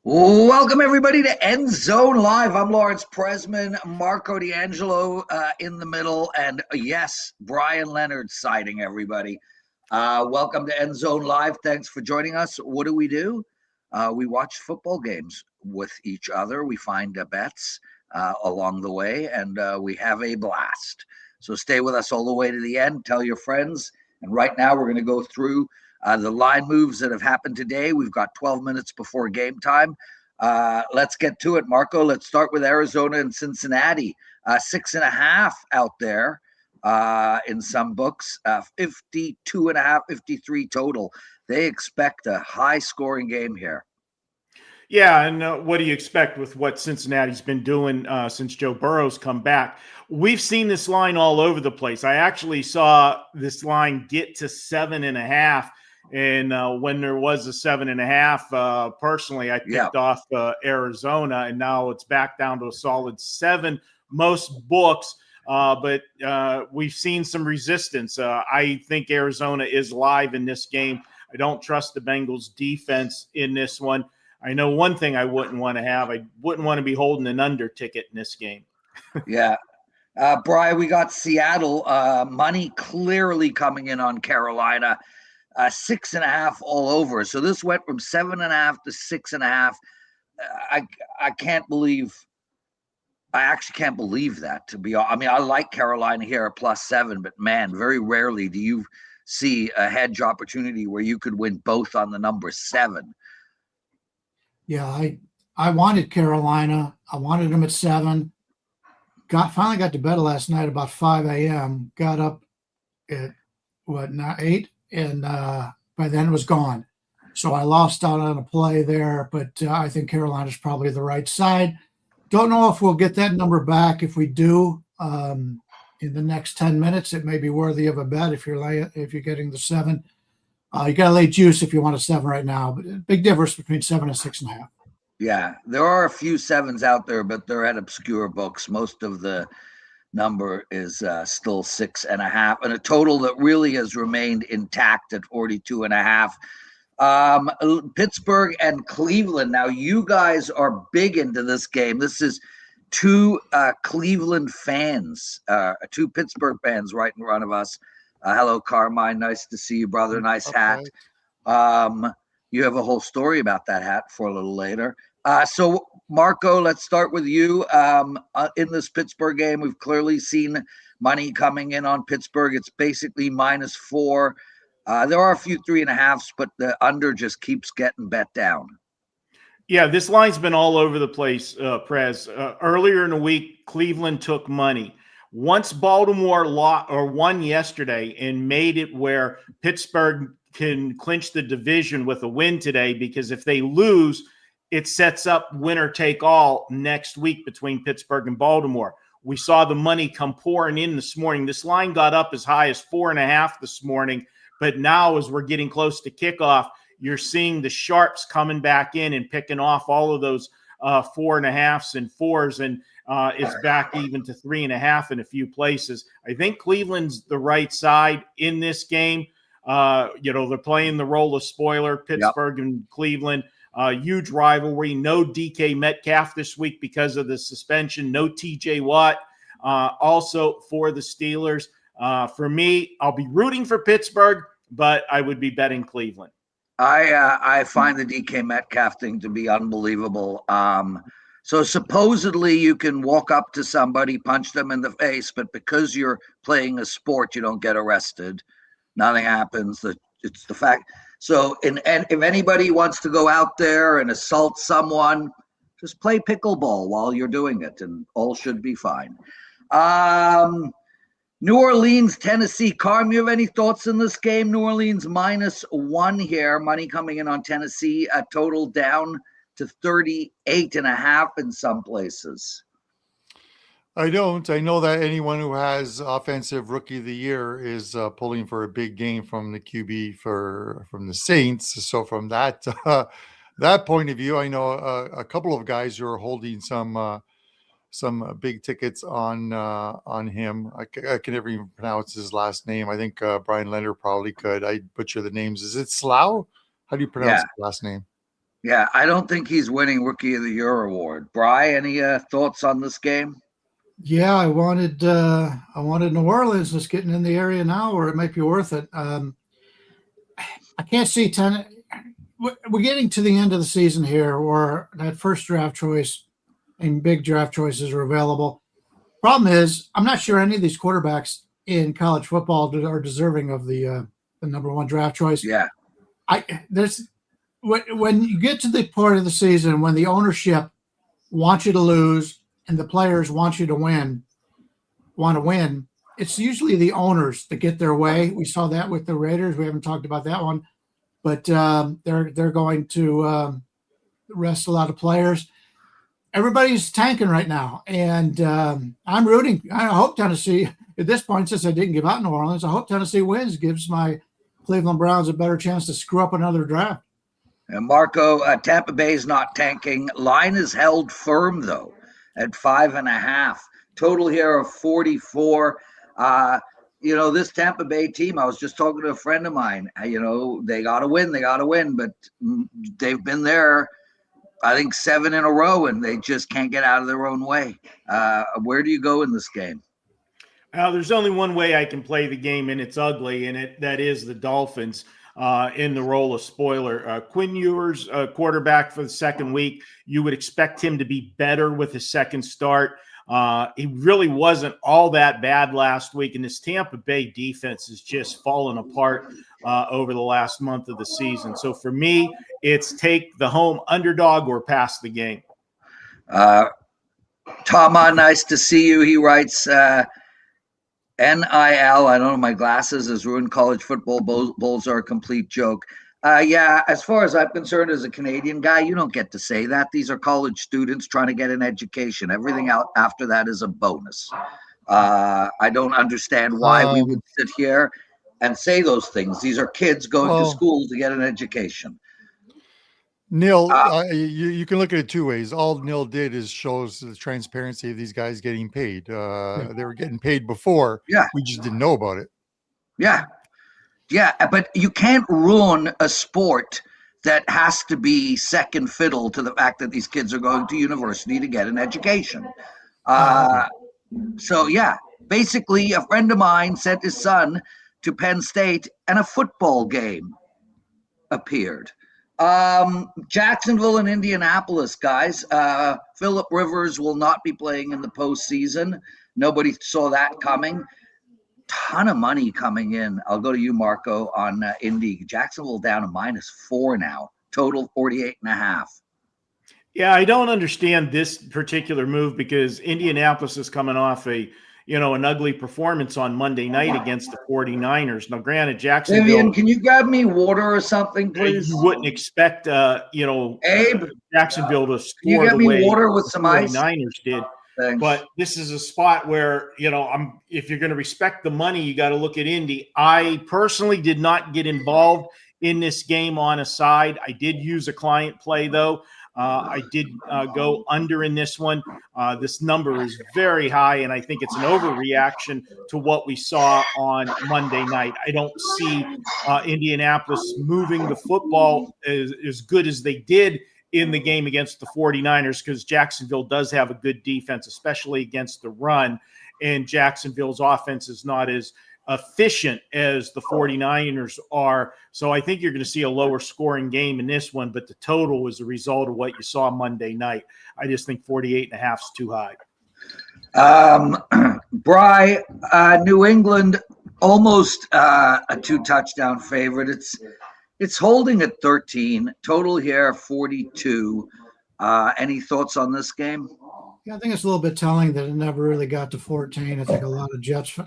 Welcome everybody to End Zone Live. I'm Lawrence Presman, Marco D'Angelo in the middle, and yes, Brian Leonard sighting everybody. Welcome to End Zone Live. Thanks for joining us. What do? We watch football games with each other. We find bets along the way, and we have a blast. So stay with us all the way to the end. Tell your friends. And right now we're going to go through the line moves that have happened today. We've got 12 minutes before game time. Let's get to it, Marco. Let's start with Arizona and Cincinnati. 6.5 out there in some books. 52.5, 53 total. They expect a high-scoring game here. Yeah, and what do you expect with what Cincinnati's been doing since Joe Burrow's come back? We've seen this line all over the place. I actually saw this line get to 7.5. And when there was a 7.5, personally, I picked off Arizona, and now it's back down to a solid 7. Most books, but we've seen some resistance. I think Arizona is live in this game. I don't trust the Bengals defense in this one. I know one thing I wouldn't want to have. I wouldn't want to be holding an under ticket in this game. Yeah. Brian, we got Seattle. Money clearly coming in on Carolina. 6.5 all over. So this went from 7.5 to 6.5. I can't believe. I actually can't believe that, to be honest. I mean, I like Carolina here at +7, but man, very rarely do you see a hedge opportunity where you could win both on the number 7. Yeah, I wanted Carolina. I wanted them at 7. Finally got to bed last night about 5 a.m. Got up at 8, and by then it was gone. So I lost out on a play there, but I think Carolina's probably the right side. Don't know if we'll get that number back. If we do, in the next 10 minutes, it may be worthy of a bet if you're getting the 7. You got to lay juice if you want a 7 right now, but big difference between 7 and 6.5. Yeah, there are a few 7s out there, but they're at obscure books. Most of the number is still 6.5, and a total that really has remained intact at 42.5. Pittsburgh and Cleveland. Now, you guys are big into this game. This is two Cleveland fans, 2 Pittsburgh fans right in front of us. Hello, Carmine. Nice to see you, brother. Nice hat. You have a whole story about that hat for a little later. So, Marco, let's start with you. In this Pittsburgh game, we've clearly seen money coming in on Pittsburgh. It's basically -4. There are a few 3.5s, but the under just keeps getting bet down. Yeah, this line's been all over the place, Prez. Earlier in the week, Cleveland took money. Once Baltimore won yesterday and made it where Pittsburgh can clinch the division with a win today, because if they lose, it sets up winner take all next week between Pittsburgh and Baltimore. We saw the money come pouring in this morning. This line got up as high as 4.5 this morning, but now as we're getting close to kickoff, you're seeing the sharps coming back in and picking off all of those 4.5s and 4s, and it's back even to 3.5 in a few places. I think Cleveland's the right side in this game. They're playing the role of spoiler, Pittsburgh and Cleveland. Huge rivalry. No DK Metcalf this week because of the suspension. No TJ Watt. Also for the Steelers. For me, I'll be rooting for Pittsburgh, but I would be betting Cleveland. I find the DK Metcalf thing to be unbelievable. So supposedly you can walk up to somebody, punch them in the face, but because you're playing a sport, you don't get arrested. Nothing happens. It's the fact. So, and if anybody wants to go out there and assault someone, just play pickleball while you're doing it, and all should be fine. New Orleans, Tennessee. Carm, you have any thoughts in this game? New Orleans -1 here. Money coming in on Tennessee. A total down to 38.5 in some places. I don't. I know that anyone who has offensive rookie of the year is pulling for a big game from the QB from the Saints. So from that that point of view, I know a couple of guys who are holding some big tickets on him. I can never even pronounce his last name. I think Brian Leonard probably could. I butcher the names. Is it Slough? How do you pronounce his last name? Yeah, I don't think he's winning Rookie of the Year award. Bry, any thoughts on this game? Yeah, I wanted New Orleans just getting in the area now, where it might be worth it. I can't see 10. We're getting to the end of the season here, where that first draft choice and big draft choices are available. Problem is, I'm not sure any of these quarterbacks in college football are deserving of the number one draft choice. Yeah. When you get to the part of the season when the ownership wants you to lose and the players want to win, it's usually the owners that get their way. We saw that with the Raiders. We haven't talked about that one, but they're going to rest a lot of players. Everybody's tanking right now, and I'm rooting. I hope Tennessee, at this point, since I didn't give out New Orleans, I hope Tennessee wins, gives my Cleveland Browns a better chance to screw up another draft. And Marco, Tampa Bay's not tanking. Line is held firm, though, at 5.5. Total here of 44. This Tampa Bay team, I was just talking to a friend of mine, they got to win, but they've been there, I think, 7 in a row, and they just can't get out of their own way. Where do you go in this game? There's only one way I can play the game, and it's ugly, and that is the Dolphins in the role of spoiler. Quinn Ewers, quarterback for the second week. You would expect him to be better with his second start. He really wasn't all that bad last week, and this Tampa Bay defense has just fallen apart over the last month of the season. So for me, it's take the home underdog or pass the game. Tama, nice to see you. He writes, NIL, I don't know, my glasses has ruined college football. Bowls are a complete joke. Yeah, as far as I'm concerned, as a Canadian guy, you don't get to say that. These are college students trying to get an education. Everything out after that is a bonus. I don't understand why we would sit here and say those things. These are kids going to school to get an education. Neil, you can look at it two ways. All Neil did is shows the transparency of these guys getting paid. They were getting paid before. Yeah. We just didn't know about it. Yeah. Yeah, but you can't ruin a sport that has to be second fiddle to the fact that these kids are going to university to get an education. So, yeah, basically a friend of mine sent his son to Penn State and a football game appeared. Jacksonville and Indianapolis, guys. Phillip Rivers will not be playing in the postseason. Nobody saw that coming. Ton of money coming in. I'll go to you, Marco, on Indy. Jacksonville down to -4 now. Total 48.5. Yeah, I don't understand this particular move because Indianapolis is coming off an ugly performance on Monday night against the 49ers. Now, granted, Jacksonville. Vivian, can you grab me water or something, please? You wouldn't expect, Abe, Jacksonville to can you score get the me way water with the some ice? 49ers did. Thanks. But this is a spot where, if you're going to respect the money, you got to look at Indy. I personally did not get involved in this game on a side. I did use a client play, though. I did go under in this one. This number is very high, and I think it's an overreaction to what we saw on Monday night. I don't see Indianapolis moving the football as good as they did in the game against the 49ers because Jacksonville does have a good defense, especially against the run, and Jacksonville's offense is not as efficient as the 49ers are. So I think you're going to see a lower scoring game in this one, but the total is a result of what you saw Monday night. I just think 48.5 is too high. Bry, New England, almost a 2-touchdown favorite. It's holding at 13. Total here, 42. Any thoughts on this game? Yeah, I think it's a little bit telling that it never really got to 14. I think a lot of Jets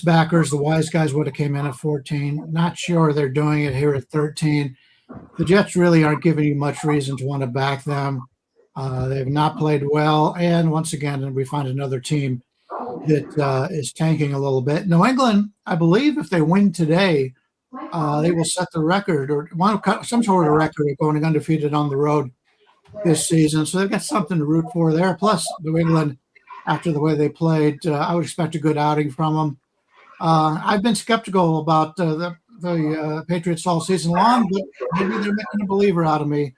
backers, the wise guys, would have came in at 14. Not sure they're doing it here at 13. The Jets really aren't giving you much reason to want to back them. They've not played well. And once again, we find another team that is tanking a little bit. New England, I believe if they win today, they will set the record or some sort of record of going undefeated on the road this season. So they've got something to root for there. Plus, New England, after the way they played, I would expect a good outing from them. I've been skeptical about the the Patriots all season long, but maybe they're making a believer out of me.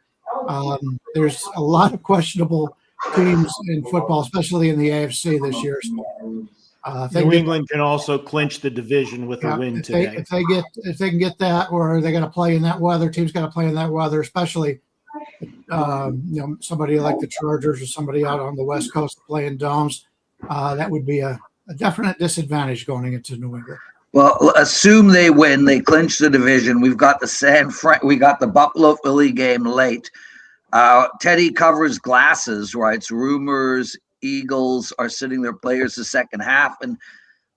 There's a lot of questionable teams in football, especially in the AFC this year. New England can also clinch the division with a win today. If they can get that, or they got to play in that weather, teams got to play in that weather, especially somebody like the Chargers or somebody out on the West Coast playing domes. That would be a definite disadvantage going into New England. Well, assume they win, they clinch the division. We've got we got the Buffalo Philly game late. Teddy covers glasses, writes rumors Eagles are sitting their players the second half. And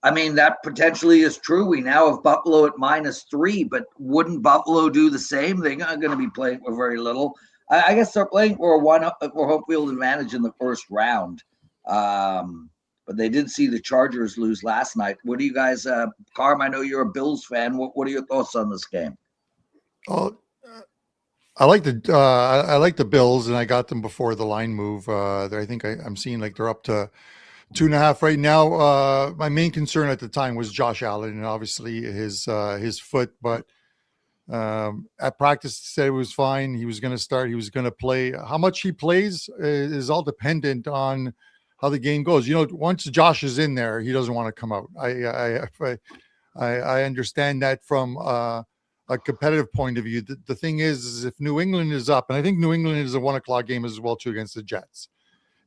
I mean, that potentially is true. We now have Buffalo at -3, but wouldn't Buffalo do the same? They're not going to be playing for very little. I guess they're playing for home field advantage in the first round. But they did see the Chargers lose last night. What do you guys, Carm, I know you're a Bills fan. What are your thoughts on this game? Oh, I like the Bills, and I got them before the line move. I think I'm seeing like they're up to 2.5 right now. My main concern at the time was Josh Allen, and obviously his foot. But at practice, said it was fine. He was going to start. He was going to play. How much he plays is all dependent on how the game goes. Once Josh is in there, he doesn't want to come out. I understand that from a competitive point of view. The thing is if New England is up, and I think New England is a 1:00 game as well too against the Jets.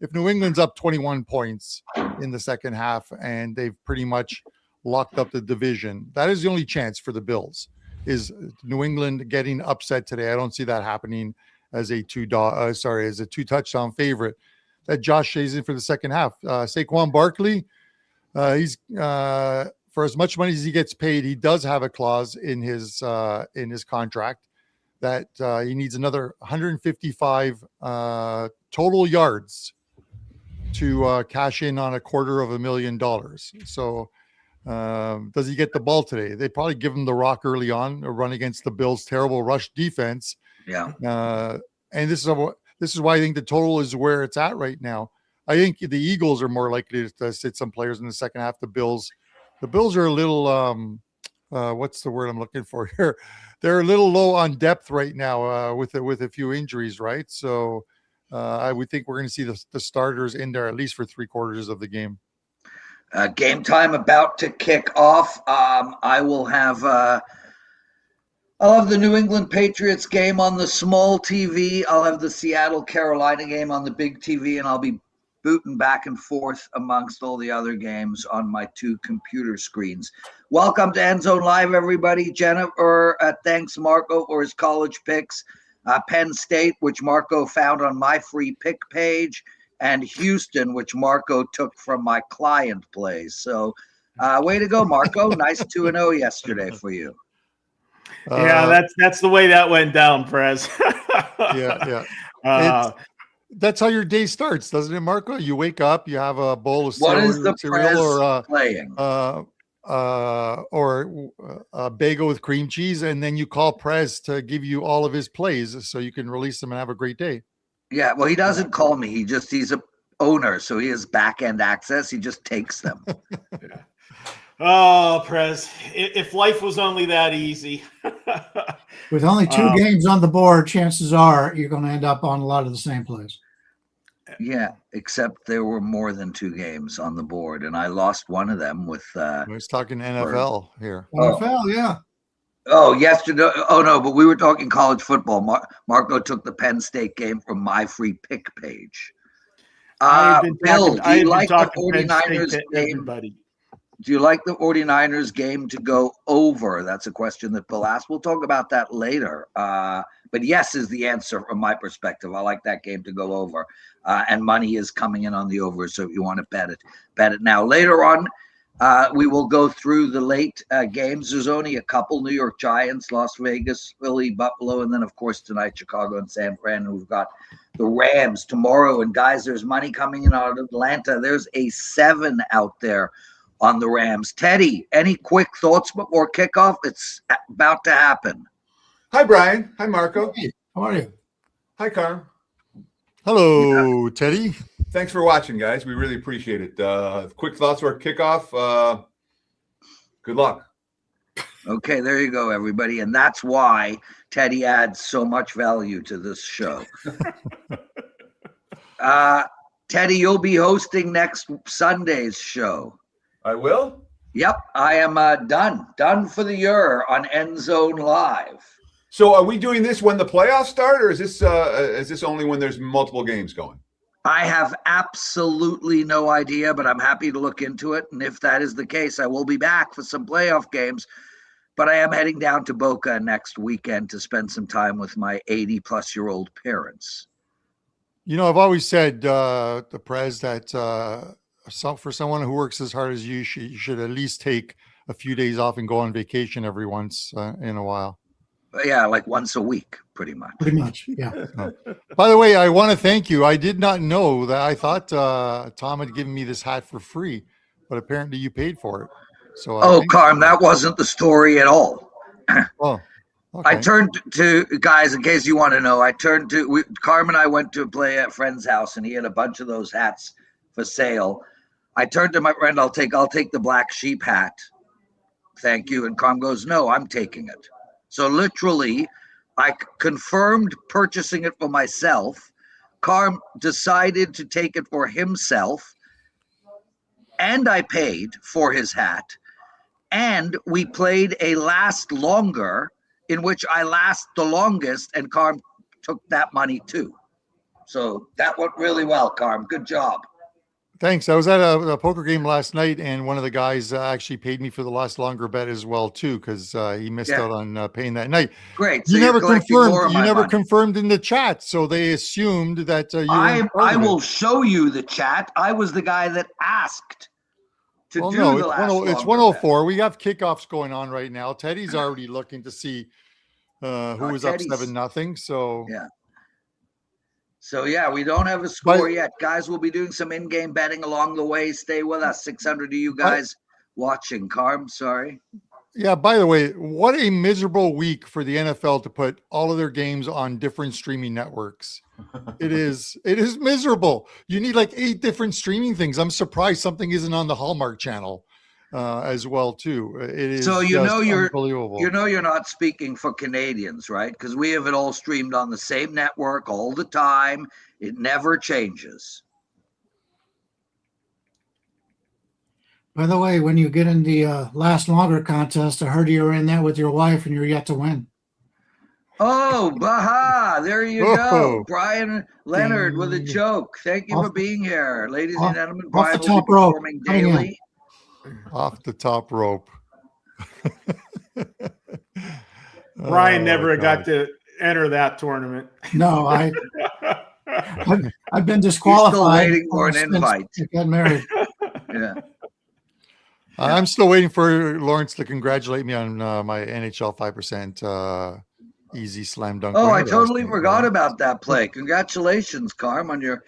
If New England's up 21 points in the second half and they've pretty much locked up the division, that is the only chance for the Bills, is New England getting upset today. I don't see that happening as a 2-touchdown favorite. That Josh Shea's in for the second half. Saquon Barkley, he's for as much money as he gets paid, he does have a clause in his contract that he needs another 155 total yards to cash in on $250,000. So does he get the ball today? They probably give him the rock early on, a run against the Bills' terrible rush defense. Yeah. And this is why I think the total is where it's at right now. I think the Eagles are more likely to sit some players in the second half. The Bills are a little, what's the word I'm looking for here? They're a little low on depth right now with a few injuries, right? So I would think we're going to see the starters in there at least for 3/4 of the game. Game time about to kick off. I'll have the New England Patriots game on the small TV. I'll have the Seattle Carolina game on the big TV, and I'll be booting back and forth amongst all the other games on my 2 computer screens. Welcome to End Zone Live, everybody. Jennifer, thanks Marco for his college picks. Penn State, which Marco found on my free pick page, and Houston, which Marco took from my client plays. So way to go, Marco. Nice 2-0 yesterday for you. Yeah, that's the way that went down, Prez. Yeah. That's how your day starts, doesn't it, Marco? You wake up, you have a bowl of what is the cereal playing? Or a bagel with cream cheese, and then you call Prez to give you all of his plays so you can release them and have a great day. Yeah, well, he doesn't call me. He's a owner, so he has back-end access. He just takes them. Oh, Prez, if life was only that easy. With only 2 games on the board, chances are you're going to end up on a lot of the same plays. Yeah, except there were more than 2 games on the board, and I lost one of them with. I was talking NFL here. NFL, yeah. Oh, yesterday. Oh no, but we were talking college football. Marco took the Penn State game from my free pick page. Bill, do you like the 49ers game? Do you like the 49ers game to go over? That's a question that Bill asked. We'll talk about that later. But yes is the answer from my perspective. I like that game to go over. And money is coming in on the over. So if you want to bet it now. Later on, we will go through the late games. There's only a couple: New York Giants, Las Vegas, Philly, Buffalo, and then, of course, tonight, Chicago and San Fran. We've got the Rams tomorrow. And, guys, there's money coming in out of Atlanta. There's a 7 out there on the Rams. Teddy, any quick thoughts before kickoff? It's about to happen. Hi, Brian. Hi, Marco. Hey, how are you? Hi, Carm. Hello, Teddy. Thanks for watching, guys. We really appreciate it. Quick thoughts for kickoff. Good luck. Okay, there you go, everybody. And that's why Teddy adds so much value to this show. Teddy, you'll be hosting next Sunday's show. I will. Yep, I am done for the year on End Zone Live. So are we doing this when the playoffs start, or is this only when there's multiple games going? I have absolutely no idea, but I'm happy to look into it. And if that is the case, I will be back for some playoff games. But I am heading down to Boca next weekend to spend some time with my 80-plus-year-old parents. You know, I've always said, the Prez, that for someone who works as hard as you should at least take a few days off and go on vacation every once in a while. Yeah, like once a week, pretty much. Pretty much, yeah. By the way, I want to thank you. I did not know that. I thought Tom had given me this hat for free, but apparently you paid for it. So Carm, that wasn't the story at all. Oh, okay. I turned to, guys, in case you want to know, Carm and I went to play at a friend's house, and he had a bunch of those hats for sale. I turned to my friend, I'll take the black sheep hat. Thank you. And Carm goes, no, I'm taking it. So literally, I confirmed purchasing it for myself. Carm decided to take it for himself, and I paid for his hat. And we played a last longer, in which I last the longest, and Carm took that money too. So that went really well, Carm. Good job. Thanks. I was at a poker game last night, and one of the guys actually paid me for the last longer bet as well too, because he missed out on paying that night. Great. So you never confirmed. You never money. Confirmed in the chat, so they assumed that you. I will show you the chat. I was the guy that asked to do the last. It's 104. We have kickoffs going on right now. Teddy's already looking to see who is up 7-0. So yeah. So, yeah, we don't have a score yet. Guys, we'll be doing some in-game betting along the way. Stay with us. 600 of you guys watching. Carm, sorry. Yeah, by the way, what a miserable week for the NFL to put all of their games on different streaming networks. It is miserable. You need like 8 different streaming things. I'm surprised something isn't on the Hallmark channel as well, too. It is so unbelievable. You're not speaking for Canadians, right? Because we have it all streamed on the same network all the time. It never changes. By the way, when you get in the last longer contest, I heard you were in that with your wife and you're yet to win. Oh, baha! There you go. Brian Leonard with a joke. Thank you for being here. Ladies and gentlemen, Brian will be performing daily. Off the top rope. Brian never got to enter that tournament. No, I've been disqualified. Still waiting for an invite. Get married. Yeah. I'm still waiting for Lawrence to congratulate me on my NHL 5% easy slam dunk. Oh, I totally forgot about that play. Congratulations, Carm, on your.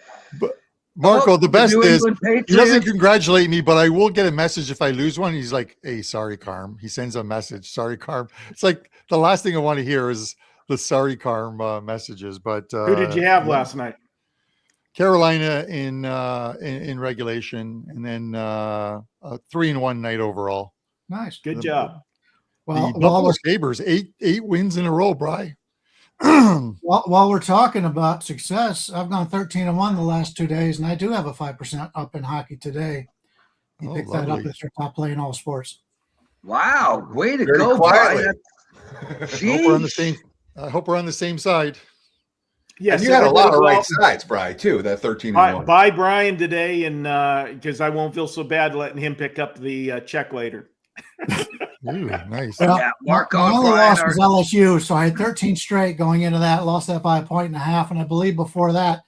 Marco, the best is he doesn't congratulate me, but I will get a message if I lose one. He's like, "Hey, sorry, Carm." He sends a message, "Sorry, Carm." It's like the last thing I want to hear is the "sorry, Carm" messages. But who did you have last night? Carolina in regulation, and then a 3-1 night overall. Nice, good job. Well, the Buffalo Sabres, eight wins in a row, Bri. While we're talking about success, I've gone 13-1 the last 2 days, and I do have a 5% up in hockey today. You pick that up if you're top playing all sports. Wow, way to go, Brian. I hope we're on the same side. Yes, you had a lot of right sides, Brian, too. That 13-1. Buy Brian today, and because I won't feel so bad letting him pick up the check later. Ooh, nice. Well, yeah, Marco. My only loss was LSU, so I had 13 straight going into that. Lost that by 1.5, and I believe before that,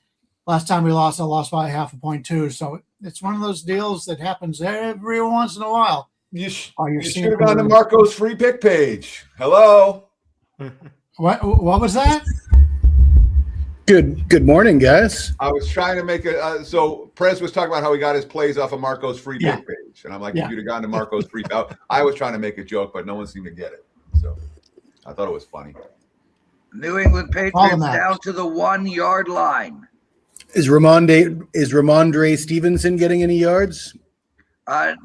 last time we lost, I lost by 0.5 point too. So it's one of those deals that happens every once in a while. You should have gone to Marco's free pick page. Hello. What was that? Good morning, guys. I was trying to make so Prez was talking about how he got his plays off of Marco's free pick page. And I'm like, if you'd have gone to Marco's free pick, I was trying to make a joke, but no one seemed to get it. So I thought it was funny. New England Patriots down to the 1-yard line. Is Ramondre Stevenson getting any yards? I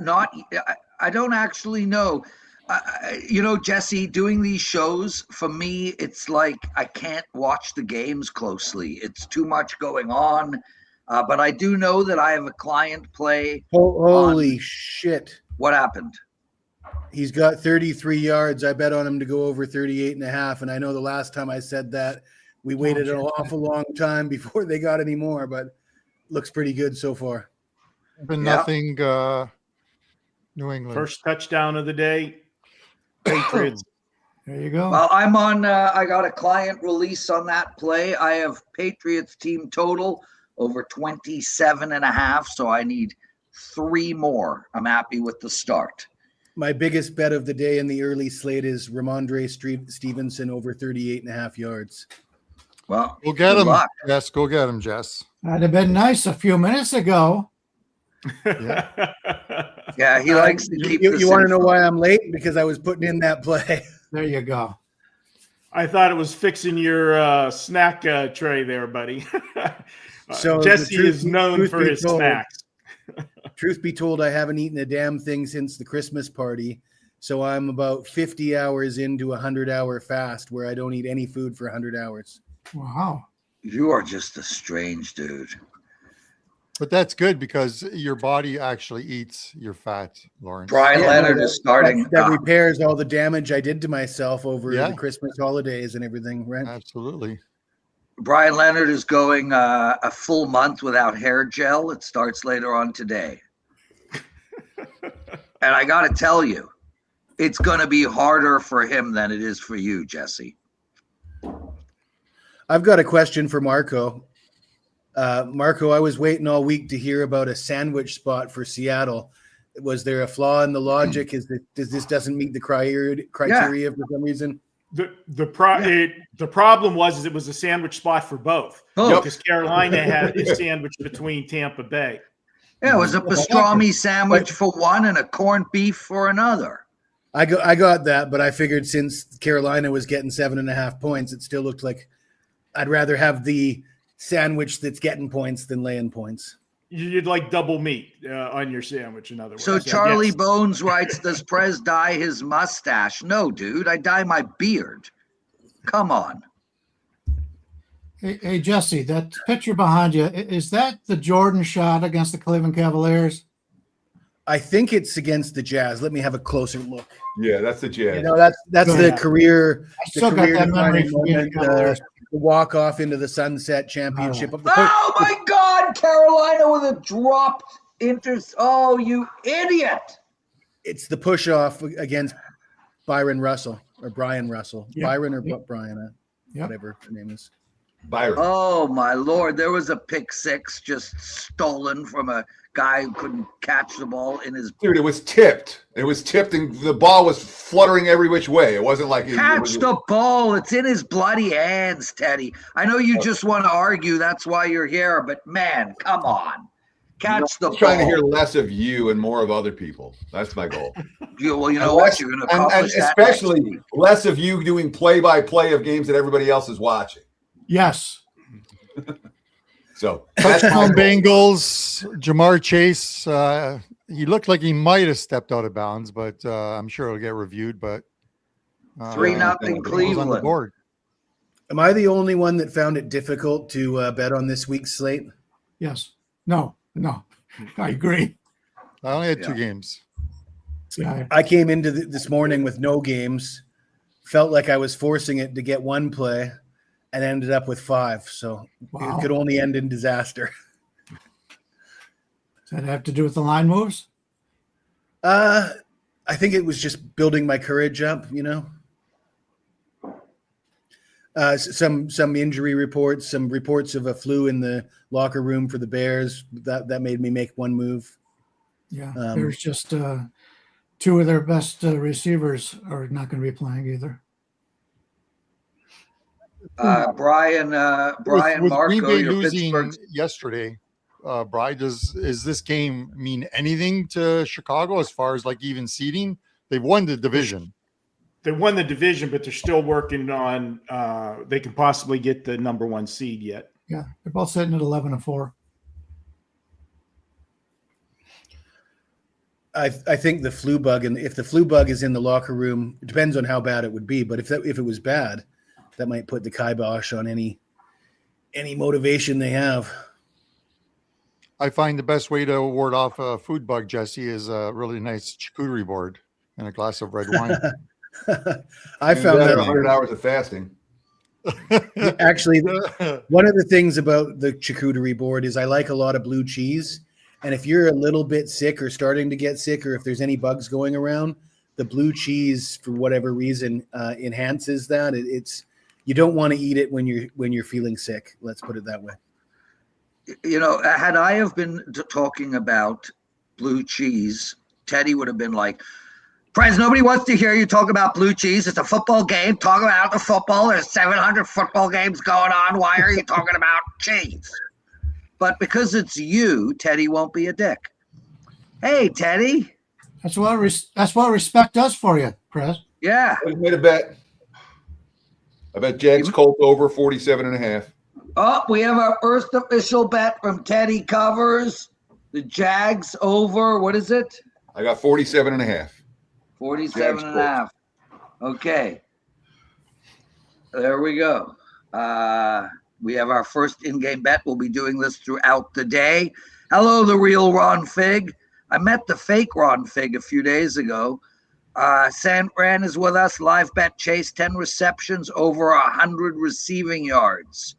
don't actually know. Jesse, doing these shows, for me, it's like I can't watch the games closely. It's too much going on. But I do know that I have a client play. Holy shit. What happened? He's got 33 yards. I bet on him to go over 38 and a half. And I know the last time I said that, we waited an awful long time before they got any more, but looks pretty good so far. Been nothing, New England. First touchdown of the day, Patriots. There you go. Well, I'm on, I got a client release on that play. I have Patriots team total over 27.5. So I need 3 more. I'm happy with the start. My biggest bet of the day in the early slate is Ramondre Stevenson over 38 and a half yards. Well, Go get him. luck. Yes, go get him, Jess. That'd have been nice a few minutes ago. Yeah, he likes to keep You want to know why I'm late? Because I was putting in that play. There you go. I thought it was fixing your snack tray there, buddy. So Jesse is known for his snacks. Truth be told, I haven't eaten a damn thing since the Christmas party. So I'm about 50 hours into a 100-hour fast where I don't eat any food for 100 hours. Wow. You are just a strange dude. But that's good because your body actually eats your fat, Lawrence. Brian Leonard is starting. That repairs all the damage I did to myself over the Christmas holidays and everything, right? Absolutely. Brian Leonard is going a full month without hair gel. It starts later on today. And I got to tell you, it's going to be harder for him than it is for you, Jesse. I've got a question for Marco. Marco, I was waiting all week to hear about a sandwich spot for Seattle. Was there a flaw in the logic? This doesn't meet the criteria for some reason? The problem was it was a sandwich spot for both. Because Carolina had a sandwich between Tampa Bay. Yeah, it was a pastrami sandwich for one and a corned beef for another. I got that, but I figured since Carolina was getting 7.5 points, it still looked like I'd rather have the sandwich that's getting points than laying points. You'd like double meat on your sandwich, in other words. So Charlie Bones writes, does Prez dye his mustache? No, dude, I dye my beard. Come on. Hey, Jesse, that picture behind you, is that the Jordan shot against the Cleveland Cavaliers? I think it's against the Jazz. Let me have a closer look. Yeah, that's the Jazz. You know, that's the career. I still got that memory from the Cavaliers. The walk off into the Sunset Championship. Oh my God, Carolina with a drop Oh, you idiot! It's the push off against Brian Russell. Yep. Byron or Brian, whatever her name is. Byron. Oh my Lord, there was a pick six just stolen from a guy who couldn't catch the ball in his. Dude, it was tipped. It was tipped, and the ball was fluttering every which way. It wasn't like catch the ball. It's in his bloody hands, Teddy. I know you just want to argue. That's why you're here. But man, come on, catch the ball. I'm trying to hear less of you and more of other people. That's my goal. Well, you know what? You're going to accomplish that. Especially less of you doing play-by-play of games that everybody else is watching. Yes. So touchdown Bengals, Jamar Chase. He looked like he might have stepped out of bounds, but I'm sure it'll get reviewed. But 3-0 Cleveland on the board. Am I the only one that found it difficult to bet on this week's slate? Yes. No. I agree. I only had 2 games. Yeah. I came into this morning with no games. Felt like I was forcing it to get one play. And ended up with 5, so it could only end in disaster. Does that have to do with the line moves? I think it was just building my courage up, you know. Some injury reports, some reports of a flu in the locker room for the Bears. That made me make one move. Yeah, there's just 2 of their best receivers are not going to be playing either. Brian with Marco, Green Bay your losing Pittsburgh yesterday. Brian, does this game mean anything to Chicago as far as like even seeding? They've won the division. They won the division, but they're still working on. They can possibly get the number 1 seed yet. Yeah, they're both sitting at 11-4. I think the flu bug, and if the flu bug is in the locker room, it depends on how bad it would be. But if it was bad, that might put the kibosh on any motivation they have. I find the best way to ward off a food bug, Jesse, is a really nice charcuterie board and a glass of red wine. I found that 100 hours of fasting. actually one of the things about the charcuterie board is I like a lot of blue cheese. And if you're a little bit sick or starting to get sick, or if there's any bugs going around, the blue cheese, for whatever reason, enhances that. You don't want to eat it when you're feeling sick. Let's put it that way. You know, had I have been talking about blue cheese, Teddy would have been like, Prez, nobody wants to hear you talk about blue cheese. It's a football game. Talk about the football. There's 700 football games going on. Why are you talking about cheese? But because it's you, Teddy won't be a dick. Hey, Teddy. That's what respect does for you, Prez. Yeah. I just made a bet. I bet Jags Colts over 47.5. Oh, we have our first official bet from Teddy Covers. The Jags over, what is it? I got 47.5. 47.5. Okay. There we go. We have our first in-game bet. We'll be doing this throughout the day. Hello, the real Ron Fig. I met the fake Ron Fig a few days ago. San Fran is with us. Live bet Chase, 10 receptions, over 100 receiving yards.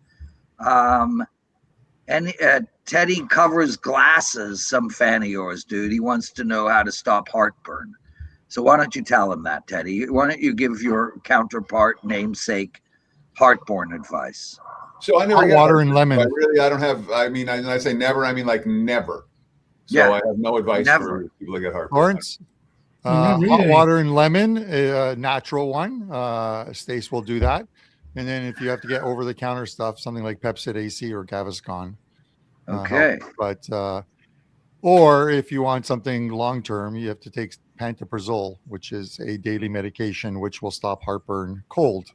Teddy Covers glasses, some fan of yours, dude. He wants to know how to stop heartburn. So why don't you tell him that, Teddy? Why don't you give your counterpart, namesake, heartburn advice? So I never Hot got water and lemon. I don't have. I mean, when I say never, I mean like never. So Yeah. I have no advice Never. for people that get heartburn. Lawrence, hot water and lemon, a natural one. Stace will do that. And then if you have to get over-the-counter stuff, something like Pepcid AC or Gaviscon. Okay. But or if you want something long-term, you have to take pantoprazole, which is a daily medication which will stop heartburn cold.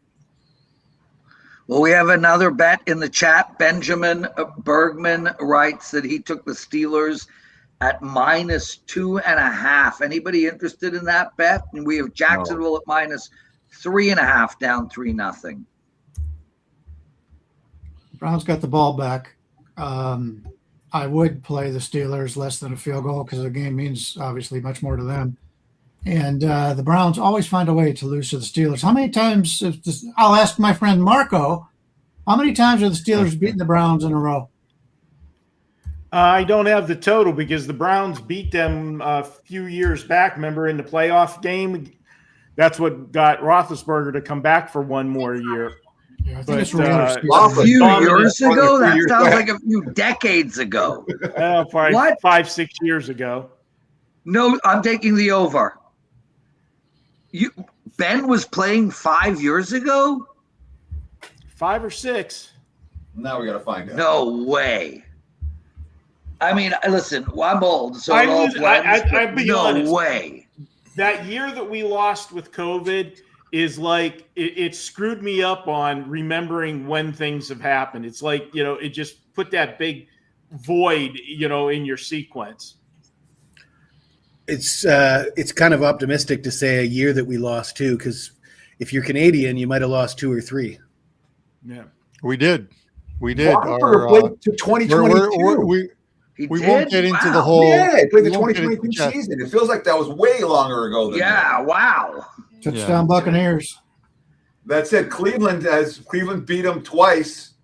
Well, we have another bet in the chat. Benjamin Bergman writes that he took the Steelers at -2.5. Anybody interested in that bet? And we have Jacksonville at -3.5, down 3-0. Browns got the ball back. I would play the Steelers less than a field goal because the game means obviously much more to them. And the Browns always find a way to lose to the Steelers. How many times? I'll ask my friend Marco. How many times have the Steelers beaten the Browns in a row? I don't have the total because the Browns beat them a few years back. Remember in the playoff game? That's what got Roethlisberger to come back for one more year. Yeah, I think it's A few years ago? That sounds like a few decades ago. Probably What? 5-6 years ago. No, I'm taking the over. Ben was playing 5 years ago? 5 or 6. Now we got to find out. No way. I mean, listen, I'm old, so I'd be no honest. way. That year that we lost with COVID is like it screwed me up on remembering when things have happened. It's like, it just put that big void, in your sequence. It's kind of optimistic to say a year that we lost too, because if you're Canadian, you might have lost 2 or 3. Yeah, We did. Roethlisberger played to 2022. We won't get into the whole. Yeah, he played the we won't get 2022 into- season. It feels like that was way longer ago than Yeah, wow. Touchdown Buccaneers. that said, Cleveland beat them twice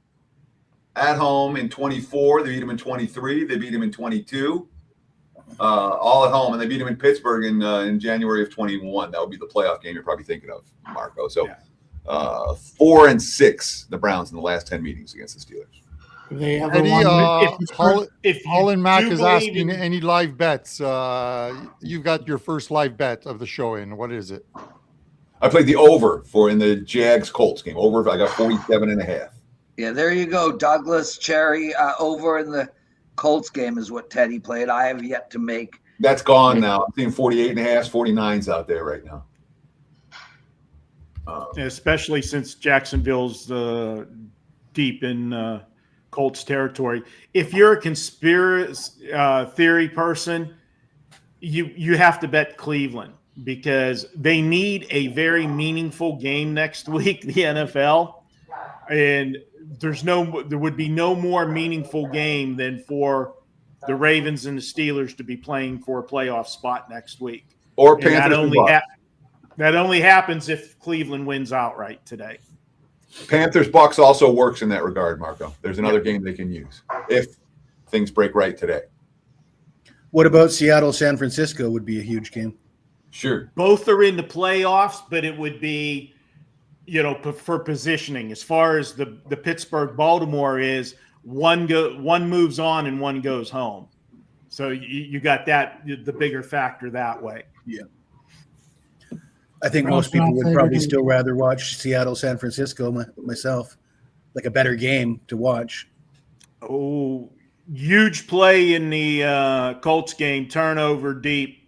at home in 24. They beat them in 23. They beat them in 22. All at home, and they beat them in Pittsburgh in January of 21. That would be the playoff game you're probably thinking of, Marco. So 4-6, the Browns in the last 10 meetings against the Steelers. They have Eddie, if you Holland Mac do is believe asking in- any live bets. You've got your first live bet of the show in. What is it? I played the over in the Jags Colts game. Over, I got 47.5. Yeah, there you go. Douglas Cherry over in the Colts game is what Teddy played. I have yet to make. That's gone now. I'm seeing 48.5, 49s out there right now. especially since Jacksonville's deep in Colts territory. If you're a conspiracy theory person, you have to bet Cleveland because they need a very meaningful game next week, the NFL, and there would be no more meaningful game than for the Ravens and the Steelers to be playing for a playoff spot next week. Or And Panthers. that only happens if Cleveland wins outright today. Panthers Bucks also works in that regard, Marco. There's another game they can use if things break right today. What about Seattle, San Francisco would be a huge game. Sure. Both are in the playoffs, but it would be, for positioning. As far as the Pittsburgh Baltimore is, one moves on and one goes home. So you got the bigger factor that way. Yeah. I think most people would probably still rather watch Seattle, San Francisco myself, like a better game to watch. Oh, huge play in the Colts game, turnover deep.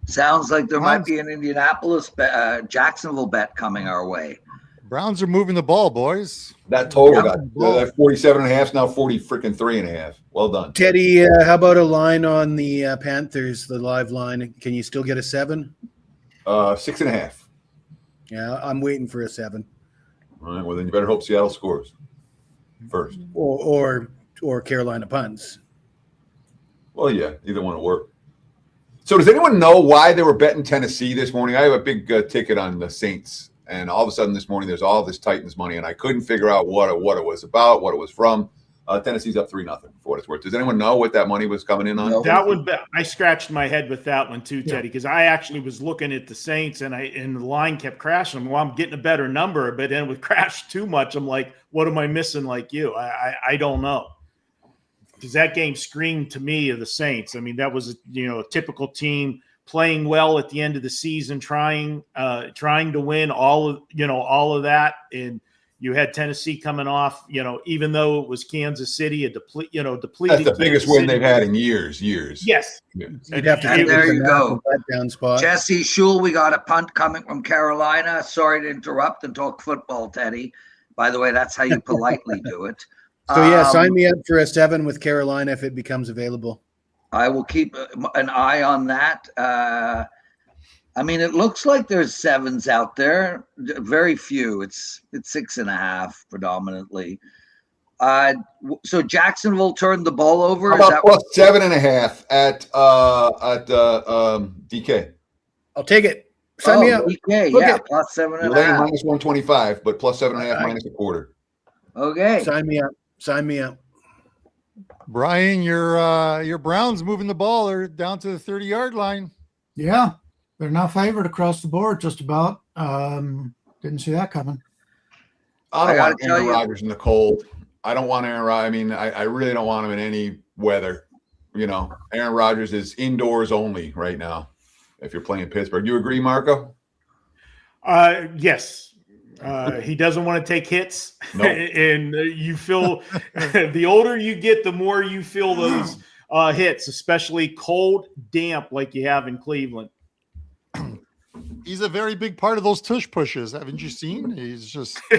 Sounds like there might be an Indianapolis, Jacksonville bet coming our way. Browns are moving the ball, boys. That total got that 47.5 now 40.3. Well done. Teddy, how about a line on the Panthers, the live line? Can you still get a 7? 6.5. Yeah, I'm waiting for a 7. All right. Well, then you better hope Seattle scores first. Or Carolina punts. Well, yeah, either one will work. So does anyone know why they were betting Tennessee this morning? I have a big ticket on the Saints, and all of a sudden this morning there's all this Titans money, and I couldn't figure out what it was about, what it was from. Tennessee's up 3-0 for what it's worth. Does anyone know what that money was coming in on? No. That one, I scratched my head with that one too, Teddy, because I actually was looking at the Saints and the line kept crashing. Well, I'm getting a better number, but then it would crash too much. I'm like, what am I missing? Like you, I don't know, because that game screamed to me of the Saints. I mean, that was a typical team playing well at the end of the season, trying to win all of that. And you had Tennessee coming off, even though it was Kansas City, depleted. That's the biggest win they've had in years. Yes. Yeah. You'd have to And there you go. Down spot. Jesse Shule, we got a punt coming from Carolina. Sorry to interrupt and talk football, Teddy. By the way, that's how you politely do it. So, yeah, sign me up for a 7 with Carolina if it becomes available. I will keep an eye on that. I mean, it looks like there's 7s out there. Very few. It's 6.5 predominantly. So Jacksonville turned the ball over. How about plus 7.5 at DK? I'll take it. Sign me up. DK, Look yeah, it. plus You're 7.5. laying minus 125, but plus 7.5 minus a quarter. Okay. Sign me up. Sign me up. Brian, your Browns moving the ball. They're down to the 30-yard line. Yeah, they're now favored across the board, just about. Didn't see that coming. I don't want tell Aaron you- Rodgers in the cold. I don't want Aaron Rodgers. I mean, I really don't want him in any weather. Aaron Rodgers is indoors only right now if you're playing Pittsburgh. You agree, Marco? Yes. He doesn't want to take hits. Nope. And you feel the older you get, the more you feel those hits, especially cold, damp like you have in Cleveland. He's a very big part of those tush pushes. Haven't you seen? He's just he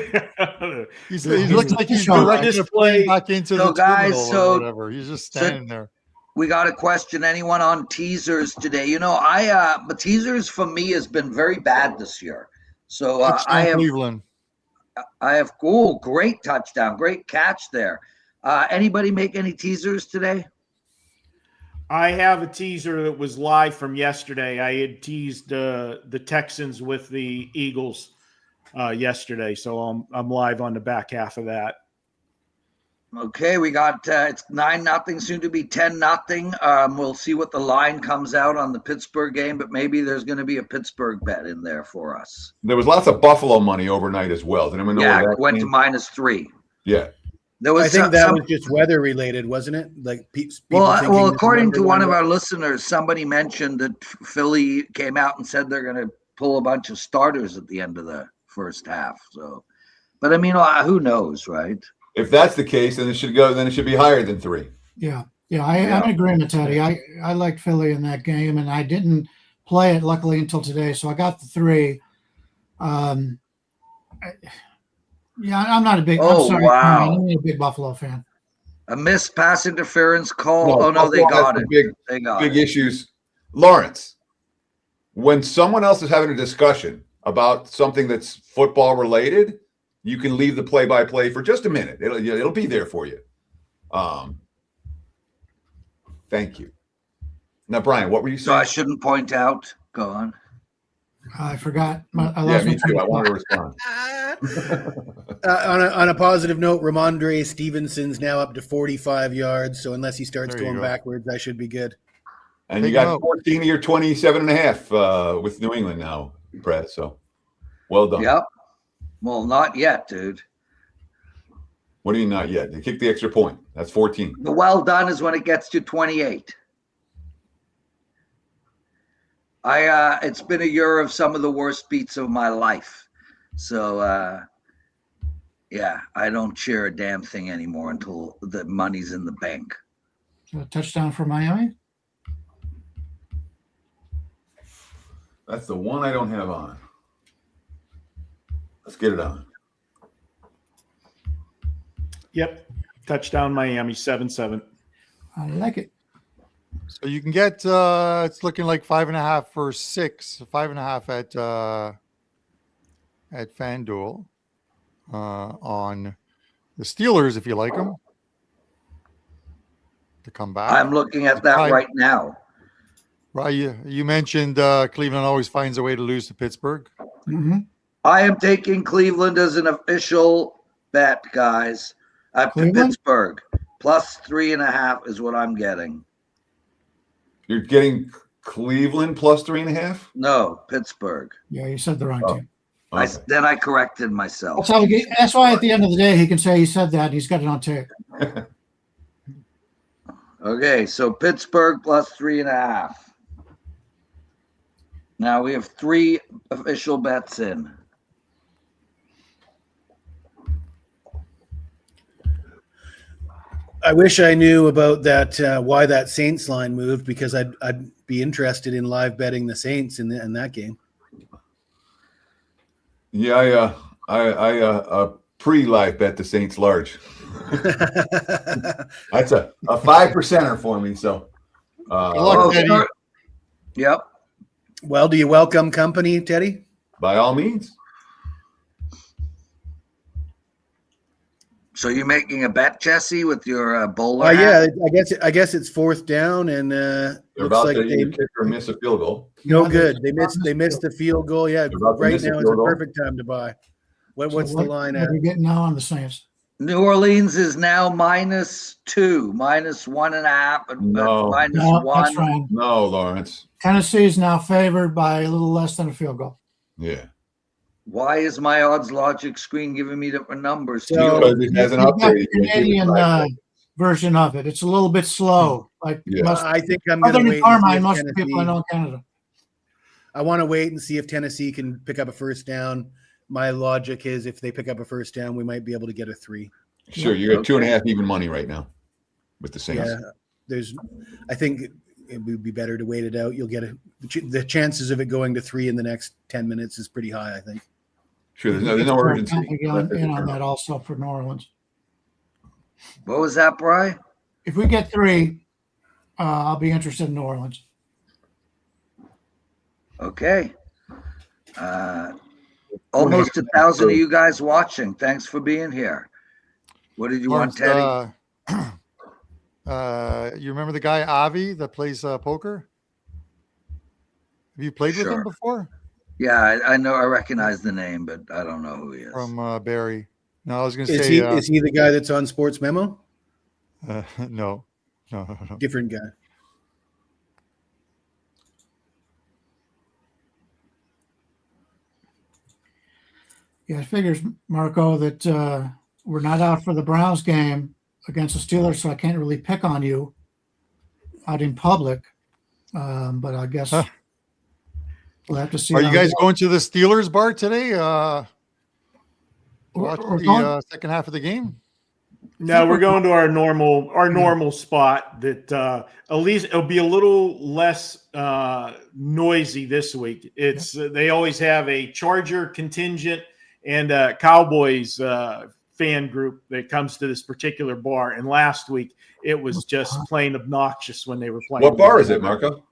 looks like he's directing a plane back into So the guys, terminal or whatever. He's just standing there. We got a question. Anyone on teasers today? The teasers for me has been very bad this year. So Touchdown Cleveland. I have great touchdown, great catch there. Anybody make any teasers today? I have a teaser that was live from yesterday. I had teased the Texans with the Eagles yesterday, so I'm live on the back half of that. Okay, we got it's 9-0, soon to be 10-0. We'll see what the line comes out on the Pittsburgh game, but maybe there's going to be a Pittsburgh bet in there for us. There was lots of Buffalo money overnight as well. Did anyone know Yeah, where it that went came? to -3. Yeah. There was I think that was just weather related, wasn't it? Like people thinking well, that according the to number one of one- our listeners, somebody mentioned that Philly came out and said they're going to pull a bunch of starters at the end of the first half. So, but I mean, who knows, right? If that's the case, then it should be higher than 3. Yeah, I'm in agreement, Teddy. I liked Philly in that game, and I didn't play it luckily until today, so I got the 3. I'm not a big. Oh, I'm sorry, wow. I'm a big Buffalo fan. A missed pass interference call. No, Oh no, they Buffalo got has it. some They got big it. issues. Lawrence, when someone else is having a discussion about something that's football related, you can leave the play-by-play for just a minute. It'll be there for you. Thank you. Now, Brian, what were you So I saying? shouldn't point out. Go on. I forgot. I Yeah, lost me my too. train I of wanted thought. to respond. On a positive note, Ramondre Stevenson's now up to 45 yards. So unless he starts There you going go. backwards, I should be good. And Take you him got out. 14 of your 27 and a half with New England now, Brett. So well done. Yep. Well, not yet, dude. What do you not yet? They kicked the extra point. That's 14. The well done is when it gets to 28. It's been a year of some of the worst beats of my life. So yeah, I don't cheer a damn thing anymore until the money's in the bank. So a touchdown for Miami. That's the one I don't have on. Let's get it on. Yep. Touchdown Miami, 7-7. I like it. So you can get it's looking like 5.5 for 6, 5.5 at FanDuel on the Steelers if you like them to come back. I'm looking at that right now. Right, you mentioned Cleveland always finds a way to lose to Pittsburgh. Mm-hmm. I am taking Cleveland as an official bet, guys. Cleveland? Pittsburgh plus 3.5 is what I'm getting. You're getting Cleveland plus 3.5? No, Pittsburgh. Yeah, you said the wrong team. Okay. Then I corrected myself. That's why at the end of the day he can say he said that. He's got it on tape. Okay, so Pittsburgh plus 3.5. Now we have 3 official bets in. I wish I knew about that, why that Saints line moved, because I'd be interested in live betting the Saints in that game. Yeah, I pre-live bet the Saints large. That's a 5%er for me. So, Good luck, Teddy. Yep. Well, do you welcome company, Teddy? by all means. So you're making a bet, Jesse, with your bowler? Yeah, I guess it's 4th down, and They're looks about like to they either kick or miss a field goal. no Yeah, good. there's- They missed the field goal. Yeah, They're about to right miss a now is field the goal. perfect time to buy. What's So the line what at? are we getting now on the Saints? New Orleans is now -2, -1.5, and No. -1. No, that's wrong. No, Lawrence. Tennessee is now favored by a little less than a field goal. Yeah. Why is my odds logic screen giving me different numbers? So- Because it hasn't You've got updated. the Canadian version of it. It's a little bit slow. Like Yeah. most, I think I'm other going to than wait. and see Carmine, if most of the people I Tennessee- know in Canada. I want to wait and see if Tennessee can pick up a first down. My logic is if they pick up a first down, we might be able to get a 3. Sure, you got 2.5 even money right now with the Saints. Yeah, I think it would be better to wait it out. You'll get the chances of it going to 3 in the next 10 minutes is pretty high, I think. Sure, there's no urgency. In on that also for New Orleans. What was that, Bri? If we get 3, I'll be interested in New Orleans. Okay. Almost 1,000 of you guys watching. Thanks for being here. What did you want, Teddy? You remember the guy Avi that plays poker? Have you played with him Sure. before? Yeah, I know. I recognize the name, but I don't know who he is. From Barry. No, I was going to Is say is he the guy that's on Sports Memo? no. Different guy. Yeah, it figures, Marco, that we're not out for the Browns game against the Steelers, so I can't really pick on you out in public. But I guess we'll have to see. Are how you it guys goes. going to the Steelers bar today? Watch We're the going- second half of the game? No, we're going to our normal spot that at least it'll be a little less noisy this week. It's they always have a Charger contingent and Cowboys fan group that comes to this particular bar. And last week, it was just plain obnoxious when they were playing. What bar is it, Marco?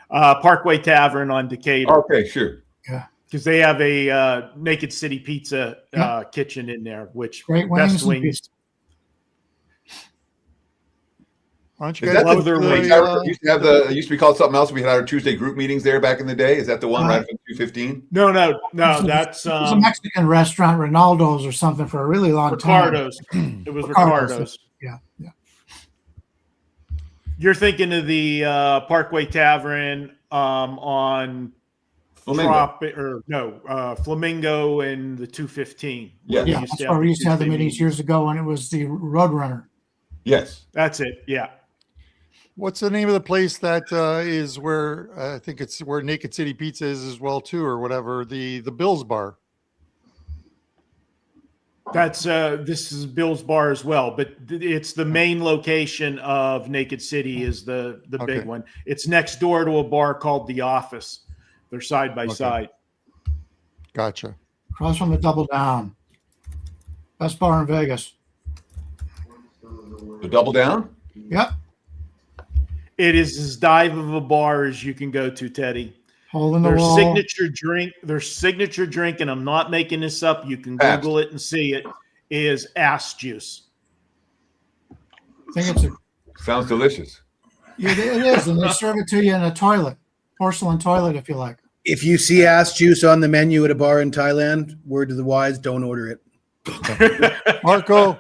Parkway Tavern on Decatur. Okay, sure. Yeah. Because they have a Naked City Pizza kitchen in there, which Great best wings. wings. Why don't you Is guys that love their wings. used to have it used to be called something else. We had our Tuesday group meetings there back in the day. Is that the one right from 215? No, that's It was a Mexican restaurant, Ronaldo's or something, for a really long time. Ricardo's. It was Ricardo's. Ricardo's. Yeah. You're thinking of the Parkway Tavern on Flamingo. Flamingo and the 215. Yes. Yeah, that's where we used to have the meetings years ago when it was the Roadrunner. Yes. That's it. Yeah. What's the name of the place that is where I think it's where Naked City Pizza is as well too, or whatever, the Bill's Bar? That's this is Bill's Bar as well, but it's the main location of Naked City is the Okay. big one. It's next door to a bar called The Office. They're side by side. Gotcha. Across from the Double Down. Best bar in Vegas. The Double Down? Yep. It is as dive of a bar as you can go to, Teddy. Hole in the Their wall. signature drink, and I'm not making this up. You can Ass. Google it and see it, is ass juice. I think it's Sounds delicious. it is, and they serve it to you in a toilet, porcelain toilet, if you like. If you see ass juice on the menu at a bar in Thailand, word to the wise, don't order it. Marco,